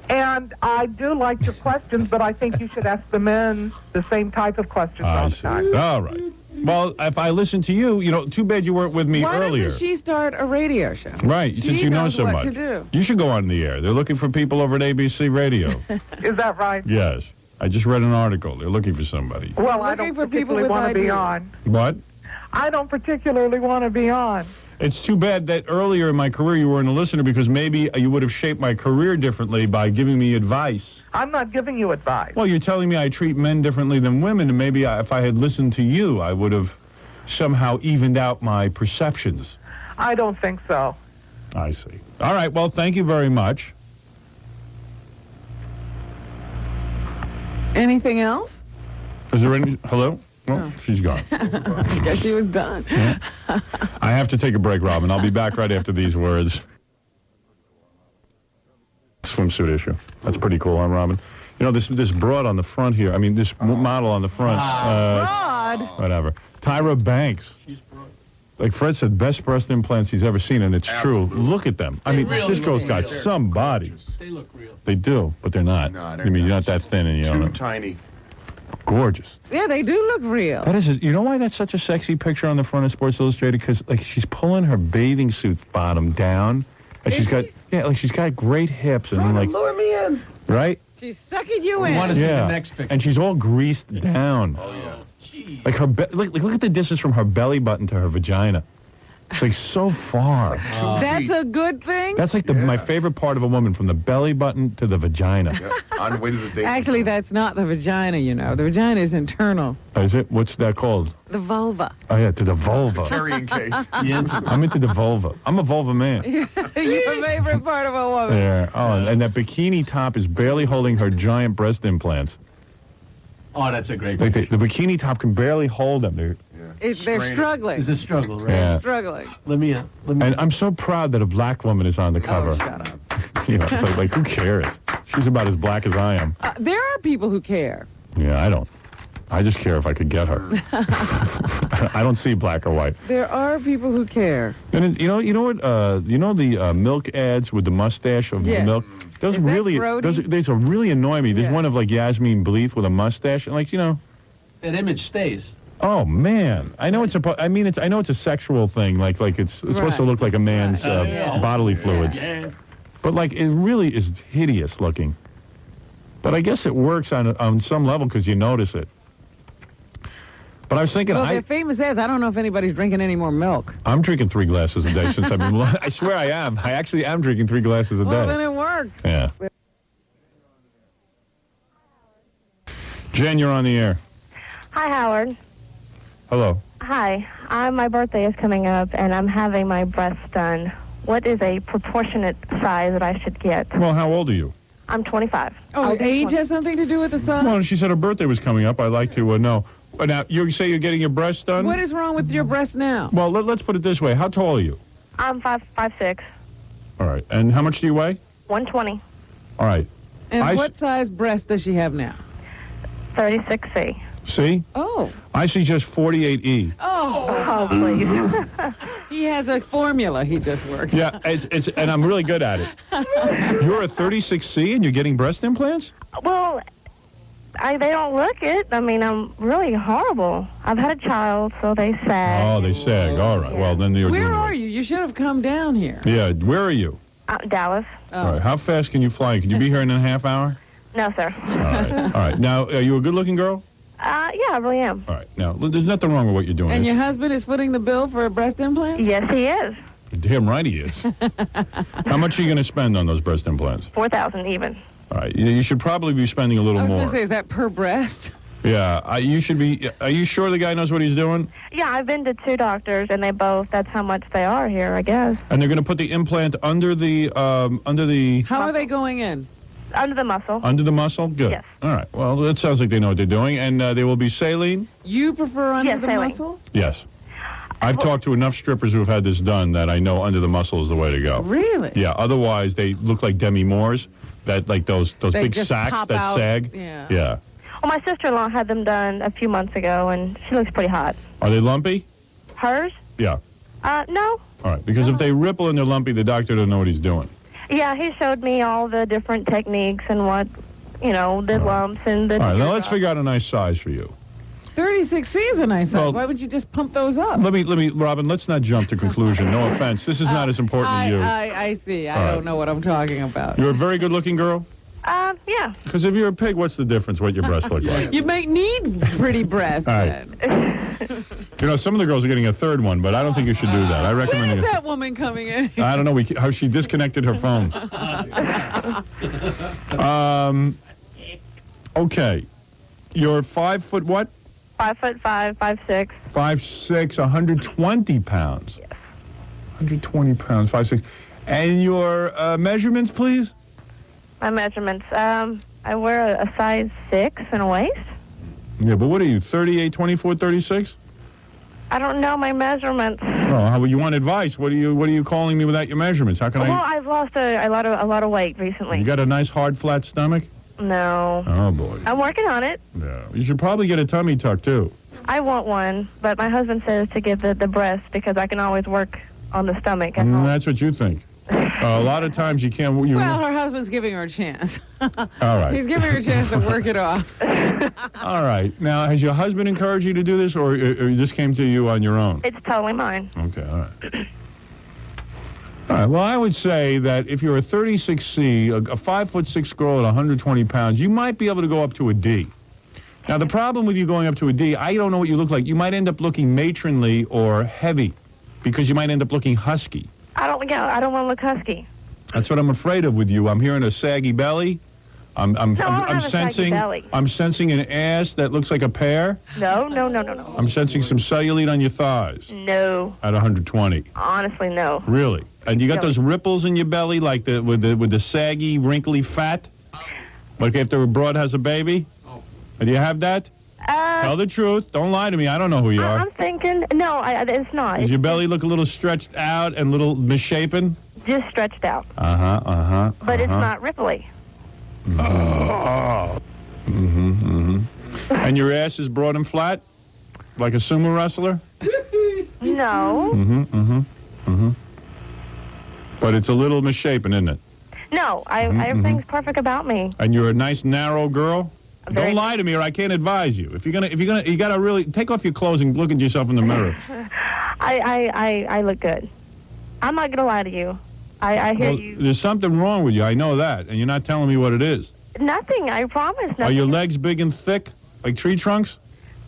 Speaker 20: And I do like your questions, but I think you should ask the men the same type of questions all
Speaker 2: I
Speaker 20: the
Speaker 2: see.
Speaker 20: time.
Speaker 2: All right. Well, if I listen to you, too bad you weren't with me
Speaker 4: Why
Speaker 2: earlier.
Speaker 4: doesn't she start a radio show?
Speaker 2: Right,
Speaker 4: She
Speaker 2: since you know
Speaker 4: knows
Speaker 2: so
Speaker 4: what
Speaker 2: much.
Speaker 4: to do.
Speaker 2: You should go on the air. They're looking for people over at ABC Radio.
Speaker 20: Is that right?
Speaker 2: Yes. I just read an article. They're looking for somebody.
Speaker 20: Well, I
Speaker 4: Looking
Speaker 20: don't
Speaker 4: for people
Speaker 20: particularly
Speaker 4: with
Speaker 20: want to be
Speaker 4: ideas.
Speaker 20: on.
Speaker 2: What?
Speaker 20: I don't particularly want to be on.
Speaker 2: It's too bad that earlier in my career you weren't a listener because maybe you would have shaped my career differently by giving me advice.
Speaker 20: I'm not giving you advice.
Speaker 2: Well, you're telling me I treat men differently than women, and maybe if I had listened to you, I would have somehow evened out my perceptions.
Speaker 20: I don't think so.
Speaker 2: I see. All right, well, thank you very much.
Speaker 4: Anything else?
Speaker 2: Is there any... Hello? Well, she's gone.
Speaker 4: I guess she was done.
Speaker 2: I have to take a break, Robin. I'll be back right after these words. Swimsuit issue. That's pretty cool, huh, Robin? You know, this broad on the front here, I mean, this model on the front.
Speaker 4: Broad?
Speaker 2: Whatever. Tyra Banks. Like Fred said, best breast implants he's ever seen, and it's true. Look at them. I mean,
Speaker 3: really
Speaker 2: this girl's
Speaker 3: look
Speaker 2: got
Speaker 3: real.
Speaker 2: some body.
Speaker 3: They look real.
Speaker 2: They do, but they're not.
Speaker 6: No,
Speaker 2: I mean, you're not that thin, and you don't know.
Speaker 6: Tiny.
Speaker 2: Gorgeous.
Speaker 4: Yeah, they do look real.
Speaker 2: That is, you know why that's such a sexy picture on the front of Sports Illustrated? Because like she's pulling her bathing suit bottom down, and she's got she's got great hips, and then like
Speaker 3: Lure me in.
Speaker 2: right,
Speaker 4: She's sucking you
Speaker 3: We
Speaker 4: in.
Speaker 3: want to see the next picture.
Speaker 2: and she's all greased down.
Speaker 3: Oh, yeah. Jeez.
Speaker 2: Like her look at the distance from her belly button to her vagina. It's like so far.
Speaker 4: That's a good thing?
Speaker 2: That's like my favorite part of a woman, from the belly button to the vagina.
Speaker 6: On the way to the date.
Speaker 4: Actually, that's not the vagina, you know. The vagina is internal.
Speaker 2: Is it? What's that called?
Speaker 4: The vulva.
Speaker 2: Oh, yeah, to the vulva.
Speaker 6: Carrying case.
Speaker 2: I'm into the vulva. I'm a vulva man.
Speaker 4: Your favorite part of a woman.
Speaker 2: Yeah. Oh, and that bikini top is barely holding her giant breast implants.
Speaker 3: Oh, that's a great
Speaker 2: Like the bikini top can barely hold them.
Speaker 4: They're struggling.
Speaker 3: It's a struggle, right?
Speaker 2: Yeah.
Speaker 4: They're struggling.
Speaker 3: Let me.
Speaker 2: And I'm so proud that a black woman is on the cover.
Speaker 4: Oh, shut up.
Speaker 2: You know, it's like who cares? She's about as black as I am.
Speaker 4: There are people who care.
Speaker 2: Yeah, I don't. I just care if I could get her. I don't see black or white.
Speaker 4: There are people who care.
Speaker 2: And you know what? The milk ads with the mustache of
Speaker 4: Yes.
Speaker 2: milk. Those
Speaker 4: Is that
Speaker 2: really,
Speaker 4: Brody?
Speaker 2: those are really annoy me. There's
Speaker 4: Yeah.
Speaker 2: one of like Yasmin Bleeth with a mustache, and like
Speaker 3: That image stays.
Speaker 2: Oh man, I know it's I know it's a sexual thing. Like it's supposed to look like a man's bodily fluids, but like it really is hideous looking. But I guess it works on some level because you notice it. But I was thinking,
Speaker 4: Well, they're famous ads. I don't know if anybody's drinking any more milk.
Speaker 2: I'm drinking 3 glasses a day since I've been. I swear I am. I actually am drinking 3 glasses a day.
Speaker 4: Well, then it works.
Speaker 2: Yeah. Jen, you're on the air.
Speaker 21: Hi, Howard.
Speaker 2: Hello.
Speaker 21: Hi. My birthday is coming up, and I'm having my breasts done. What is a proportionate size that I should get?
Speaker 2: Well, how old are you?
Speaker 21: I'm 25.
Speaker 4: Oh, age has something to do with the size?
Speaker 2: Well, she said her birthday was coming up. I'd like to know. Now, you say you're getting your breasts done?
Speaker 4: What is wrong with your breasts now?
Speaker 2: Well, let's put it this way. How tall are you?
Speaker 21: I'm 5'6".
Speaker 2: All right. And how much do you weigh?
Speaker 21: 120.
Speaker 2: All right.
Speaker 4: And what size breast does she have now?
Speaker 21: 36C.
Speaker 2: See?
Speaker 4: Oh.
Speaker 2: I see just 48E.
Speaker 21: Oh, please.
Speaker 4: He has a formula he just works.
Speaker 2: Yeah, it's and I'm really good at it. You're a 36C and you're getting breast implants?
Speaker 21: Well, they don't look it. I mean, I'm really horrible. I've had a child, so they sag.
Speaker 2: Oh, they sag. All right. Well, then you're
Speaker 4: Where
Speaker 2: doing
Speaker 4: are you? You should have come down here.
Speaker 2: Yeah, where are you?
Speaker 21: Dallas.
Speaker 2: All right. How fast can you fly? Can you be here in a half hour?
Speaker 21: No, sir.
Speaker 2: All right. All right. Now, are you a good-looking girl?
Speaker 21: Yeah, I really am.
Speaker 2: All right. Now, there's nothing wrong with what you're doing.
Speaker 4: And your husband is footing the bill for a breast implant?
Speaker 21: Yes, he is.
Speaker 2: Damn right he is. How much are you going to spend on those breast implants?
Speaker 21: $4,000 even.
Speaker 2: All right. You should probably be spending a little
Speaker 4: I was
Speaker 2: more.
Speaker 4: going to say, is that per breast?
Speaker 2: Yeah. You should be. Are you sure the guy knows what he's doing?
Speaker 21: Yeah, I've been to 2 doctors, and that's how much they are here, I guess.
Speaker 2: And they're going to put the implant under the
Speaker 4: How are they going in?
Speaker 21: Under the muscle.
Speaker 2: Under the muscle? Good.
Speaker 21: Yes.
Speaker 2: All right. Well, that sounds like they know what they're doing. And they will be saline?
Speaker 4: You prefer under the
Speaker 21: saline.
Speaker 4: muscle?
Speaker 2: Yes. I've talked to enough strippers who have had this done that I know under the muscle is the way to go.
Speaker 4: Really?
Speaker 2: Yeah. Otherwise, they look like Demi Moores, that like those
Speaker 21: They
Speaker 2: big
Speaker 21: just
Speaker 2: sacks
Speaker 21: pop
Speaker 2: that
Speaker 21: out.
Speaker 2: sag.
Speaker 21: Yeah.
Speaker 2: Yeah.
Speaker 21: Well, my sister-in-law had them done a few months ago, and she looks pretty hot.
Speaker 2: Are they lumpy?
Speaker 21: Hers?
Speaker 2: Yeah.
Speaker 21: No.
Speaker 2: All right. Because if they ripple and they're lumpy, the doctor doesn't know what he's doing.
Speaker 21: Yeah, he showed me all the different techniques and what, the lumps and the...
Speaker 2: All right. Now let's figure out a nice size for you.
Speaker 4: 36C is a nice size.
Speaker 2: Well,
Speaker 4: Why would you just pump those up?
Speaker 2: Let me, Robin. Let's not jump to conclusion. No offense. This is not as important to you.
Speaker 4: I see. I
Speaker 2: All right.
Speaker 4: don't know what I'm talking about.
Speaker 2: You're a very good-looking girl.
Speaker 21: Yeah.
Speaker 2: Because if you're a pig, what's the difference? What your breasts look like?
Speaker 4: You may need pretty breasts.
Speaker 2: All right. Some of the girls are getting a third one, but I don't think you should do that. I recommend.
Speaker 4: When is that woman coming in?
Speaker 2: I don't know how she disconnected her phone. Okay. You're 5 foot what?
Speaker 21: 5'5", 5'6".
Speaker 2: 5'6", 120 pounds.
Speaker 21: Yes.
Speaker 2: 120 pounds, 5'6". And your measurements, please?
Speaker 21: My measurements. I wear a size 6 in a waist.
Speaker 2: Yeah, but what are you, 38, 24, 36?
Speaker 21: I don't know my measurements.
Speaker 2: Oh, you want advice? What are you calling me without your measurements? How can
Speaker 21: Well, I've lost a lot of weight recently.
Speaker 2: You got a nice hard flat stomach?
Speaker 21: No.
Speaker 2: Oh boy.
Speaker 21: I'm working on it.
Speaker 2: Yeah. You should probably get a tummy tuck too.
Speaker 21: I want one, but my husband says to get the breast because I can always work on the stomach.
Speaker 2: That's what you think. A lot of times you can't.
Speaker 4: Well, her husband's giving her a chance.
Speaker 2: All right.
Speaker 4: He's giving her a chance to work it off.
Speaker 2: All right. Now, has your husband encouraged you to do this, or this came to you on your own?
Speaker 21: It's totally mine.
Speaker 2: Okay. All right. All right. Well, I would say that if you're a 36C, a 5'6" girl at 120 pounds, you might be able to go up to a D. Now, the problem with you going up to a D, I don't know what you look like. You might end up looking matronly or heavy. because you might end up looking husky.
Speaker 21: I don't want to look husky.
Speaker 2: That's what I'm afraid of with you. I'm hearing a saggy belly. I'm
Speaker 21: I don't have a saggy
Speaker 2: sensing
Speaker 21: belly.
Speaker 2: I'm sensing an ass that looks like a pear.
Speaker 21: No.
Speaker 2: I'm sensing some cellulite on your thighs.
Speaker 21: No.
Speaker 2: At 120.
Speaker 21: Honestly, no.
Speaker 2: Really? And you got
Speaker 21: No.
Speaker 2: those ripples in your belly, like with the saggy, wrinkly fat, like after a broad has a baby. And do you have that? Tell the truth. Don't lie to me. I don't know who you are.
Speaker 21: I'm thinking. No, it's not.
Speaker 2: Does your belly look a little stretched out and a little misshapen?
Speaker 21: Just stretched out.
Speaker 2: But
Speaker 21: it's not ripply.
Speaker 2: And your ass is broad and flat, like a sumo wrestler.
Speaker 21: No.
Speaker 2: But it's a little misshapen, isn't it?
Speaker 21: No, everything's perfect about me.
Speaker 2: And you're a nice narrow girl.
Speaker 21: Very
Speaker 2: Don't lie to me, or I can't advise you. If you're gonna, you gotta really take off your clothes and look at yourself in the mirror.
Speaker 21: I look good. I'm not gonna lie to you. I hear you.
Speaker 2: There's something wrong with you. I know that, and you're not telling me what it is.
Speaker 21: Nothing. I promise. Nothing.
Speaker 2: Are your legs big and thick, like tree trunks?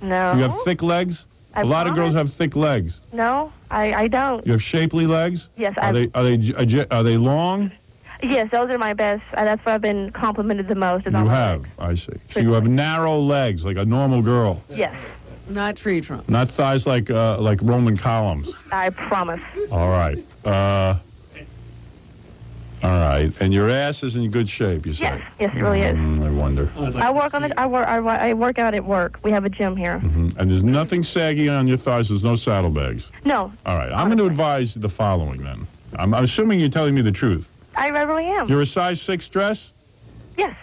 Speaker 21: No.
Speaker 2: Do you have thick legs?
Speaker 21: I
Speaker 2: A lot of girls
Speaker 21: promise.
Speaker 2: have thick legs.
Speaker 21: No, I don't.
Speaker 2: You have shapely legs?
Speaker 21: Yes,
Speaker 2: Are they long?
Speaker 21: Yes, those are my best. That's what I've been complimented the most. is
Speaker 2: You
Speaker 21: on my
Speaker 2: have.
Speaker 21: legs.
Speaker 2: I see. So you have narrow legs, like a normal girl.
Speaker 21: Yes,
Speaker 4: Not tree trunk.
Speaker 2: Not thighs like Roman columns.
Speaker 21: I promise.
Speaker 2: All right. All right. And your ass is in good shape, you say?
Speaker 21: Yes, it really is.
Speaker 2: I wonder.
Speaker 21: I work on it. I work out at work. We have a gym here.
Speaker 2: And there's nothing saggy on your thighs. There's no saddlebags.
Speaker 21: No,
Speaker 2: All right. I'm going to advise the following then. I'm assuming you're telling me the truth.
Speaker 21: I really am.
Speaker 2: You're a size 6 dress?
Speaker 21: Yes.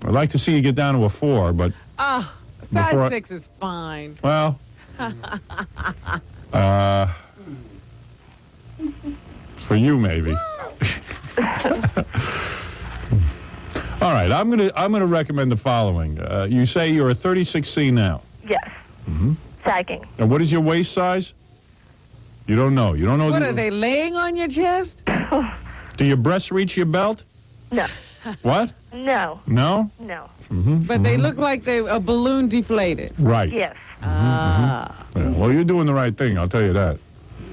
Speaker 2: I'd like to see you get down to a 4, but
Speaker 4: Size
Speaker 2: Before I-
Speaker 4: 6 is fine.
Speaker 2: well, for you maybe. All right, I'm gonna recommend the following. You say you're a 36C now.
Speaker 21: Yes. Sagging.
Speaker 2: And what is your waist size? You don't know. You don't know.
Speaker 4: What are they laying on your chest?
Speaker 2: Do your breasts reach your belt?
Speaker 21: No.
Speaker 2: What?
Speaker 21: No.
Speaker 2: No.
Speaker 21: No.
Speaker 4: But they look like a balloon deflated.
Speaker 2: Right.
Speaker 21: Yes.
Speaker 2: Yeah, well, you're doing the right thing. I'll tell you that.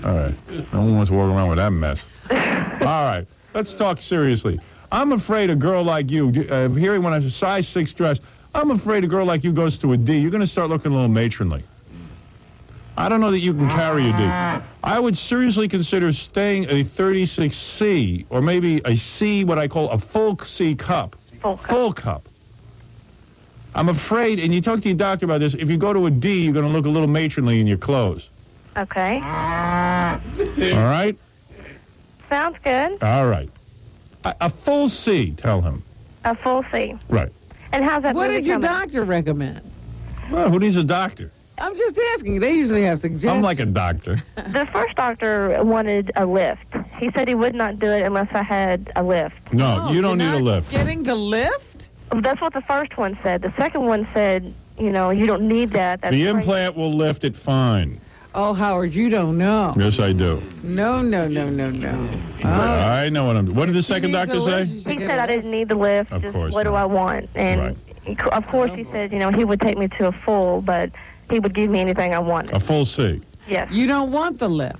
Speaker 2: All right. No one wants to walk around with that mess. All right. Let's talk seriously. I'm afraid a girl like you, hearing when I say size 6 dress, I'm afraid a girl like you goes to a D. You're going to start looking a little matronly. I don't know that you can carry a D. I would seriously consider staying a 36C or maybe a C, what I call a full C cup. Full cup. I'm afraid, and you talk to your doctor about this, if you go to a D, you're going to look a little matronly in your clothes.
Speaker 21: Okay.
Speaker 2: All right?
Speaker 21: Sounds good.
Speaker 2: All right. A full C, tell him.
Speaker 21: A full C.
Speaker 2: Right.
Speaker 21: And how's that
Speaker 4: What
Speaker 21: movie
Speaker 4: did your
Speaker 21: coming?
Speaker 4: doctor recommend?
Speaker 2: Well, who needs a doctor?
Speaker 4: I'm just asking. They usually have suggestions.
Speaker 2: I'm like a doctor.
Speaker 21: The first doctor wanted a lift. He said he would not do it unless I had a lift.
Speaker 2: No, you don't need a lift.
Speaker 4: Getting the lift?
Speaker 21: That's what the first one said. The second one said, you don't need that. That's
Speaker 2: The
Speaker 21: crazy.
Speaker 2: implant will lift it fine.
Speaker 4: Oh, Howard, you don't know.
Speaker 2: Yes, I do.
Speaker 4: No.
Speaker 2: I know what I'm doing. What did the second doctor say?
Speaker 21: He said I didn't need the lift.
Speaker 2: Of
Speaker 21: just
Speaker 2: course
Speaker 21: what do I want? And of course he said, he would take me to a full, but he would give me anything I wanted.
Speaker 2: A full C.
Speaker 21: Yes.
Speaker 4: You don't want the lift.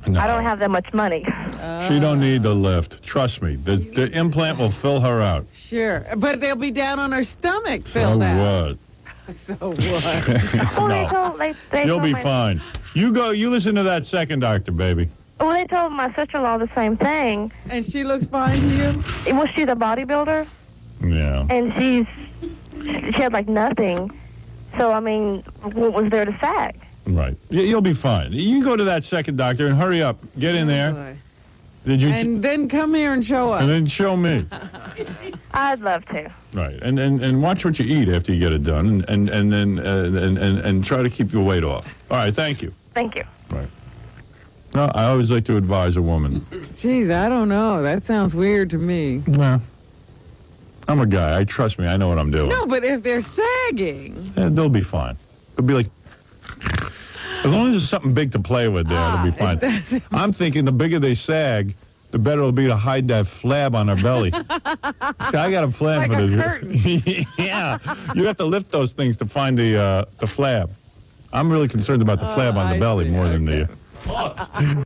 Speaker 2: No.
Speaker 21: I don't have that much money.
Speaker 2: She don't need the lift. Trust me. The implant will fill her out.
Speaker 4: Sure. But they'll be down on her stomach filled
Speaker 2: So
Speaker 4: out.
Speaker 2: what?
Speaker 4: So what?
Speaker 21: Well, they
Speaker 2: You'll
Speaker 21: told
Speaker 2: be
Speaker 21: my,
Speaker 2: fine. You listen to that second doctor, baby.
Speaker 21: Well, they told my sister-in-law the same thing.
Speaker 4: And she looks fine to you?
Speaker 21: Well, she's a bodybuilder,
Speaker 2: Yeah.
Speaker 21: and she had like nothing. So, I mean, what was there to sag?
Speaker 2: Right. You'll be fine. You go to that second doctor and hurry up. Get in there.
Speaker 4: Boy.
Speaker 2: Did you?
Speaker 4: And then come here and show us.
Speaker 2: And then show me.
Speaker 21: I'd love to.
Speaker 2: Right. And watch what you eat after you get it done, and then try to keep your weight off. All right. Thank you.
Speaker 21: Thank you.
Speaker 2: Right. No, I always like to advise a woman.
Speaker 4: Jeez, I don't know. That sounds weird to me.
Speaker 2: Well, I'm a guy. Trust me. I know what I'm doing.
Speaker 4: No, but if they're sagging.
Speaker 2: They'll be fine. They'll be like, as long as there's something big to play with there, it'll be fine. I'm thinking the bigger they sag, the better it'll be to hide that flab on her belly. See, I got a plan
Speaker 4: Like
Speaker 2: for
Speaker 4: a
Speaker 2: this.
Speaker 4: curtain.
Speaker 2: Yeah, you have to lift those things to find the flab. I'm really concerned about the flab on the belly more than the.
Speaker 3: Pause.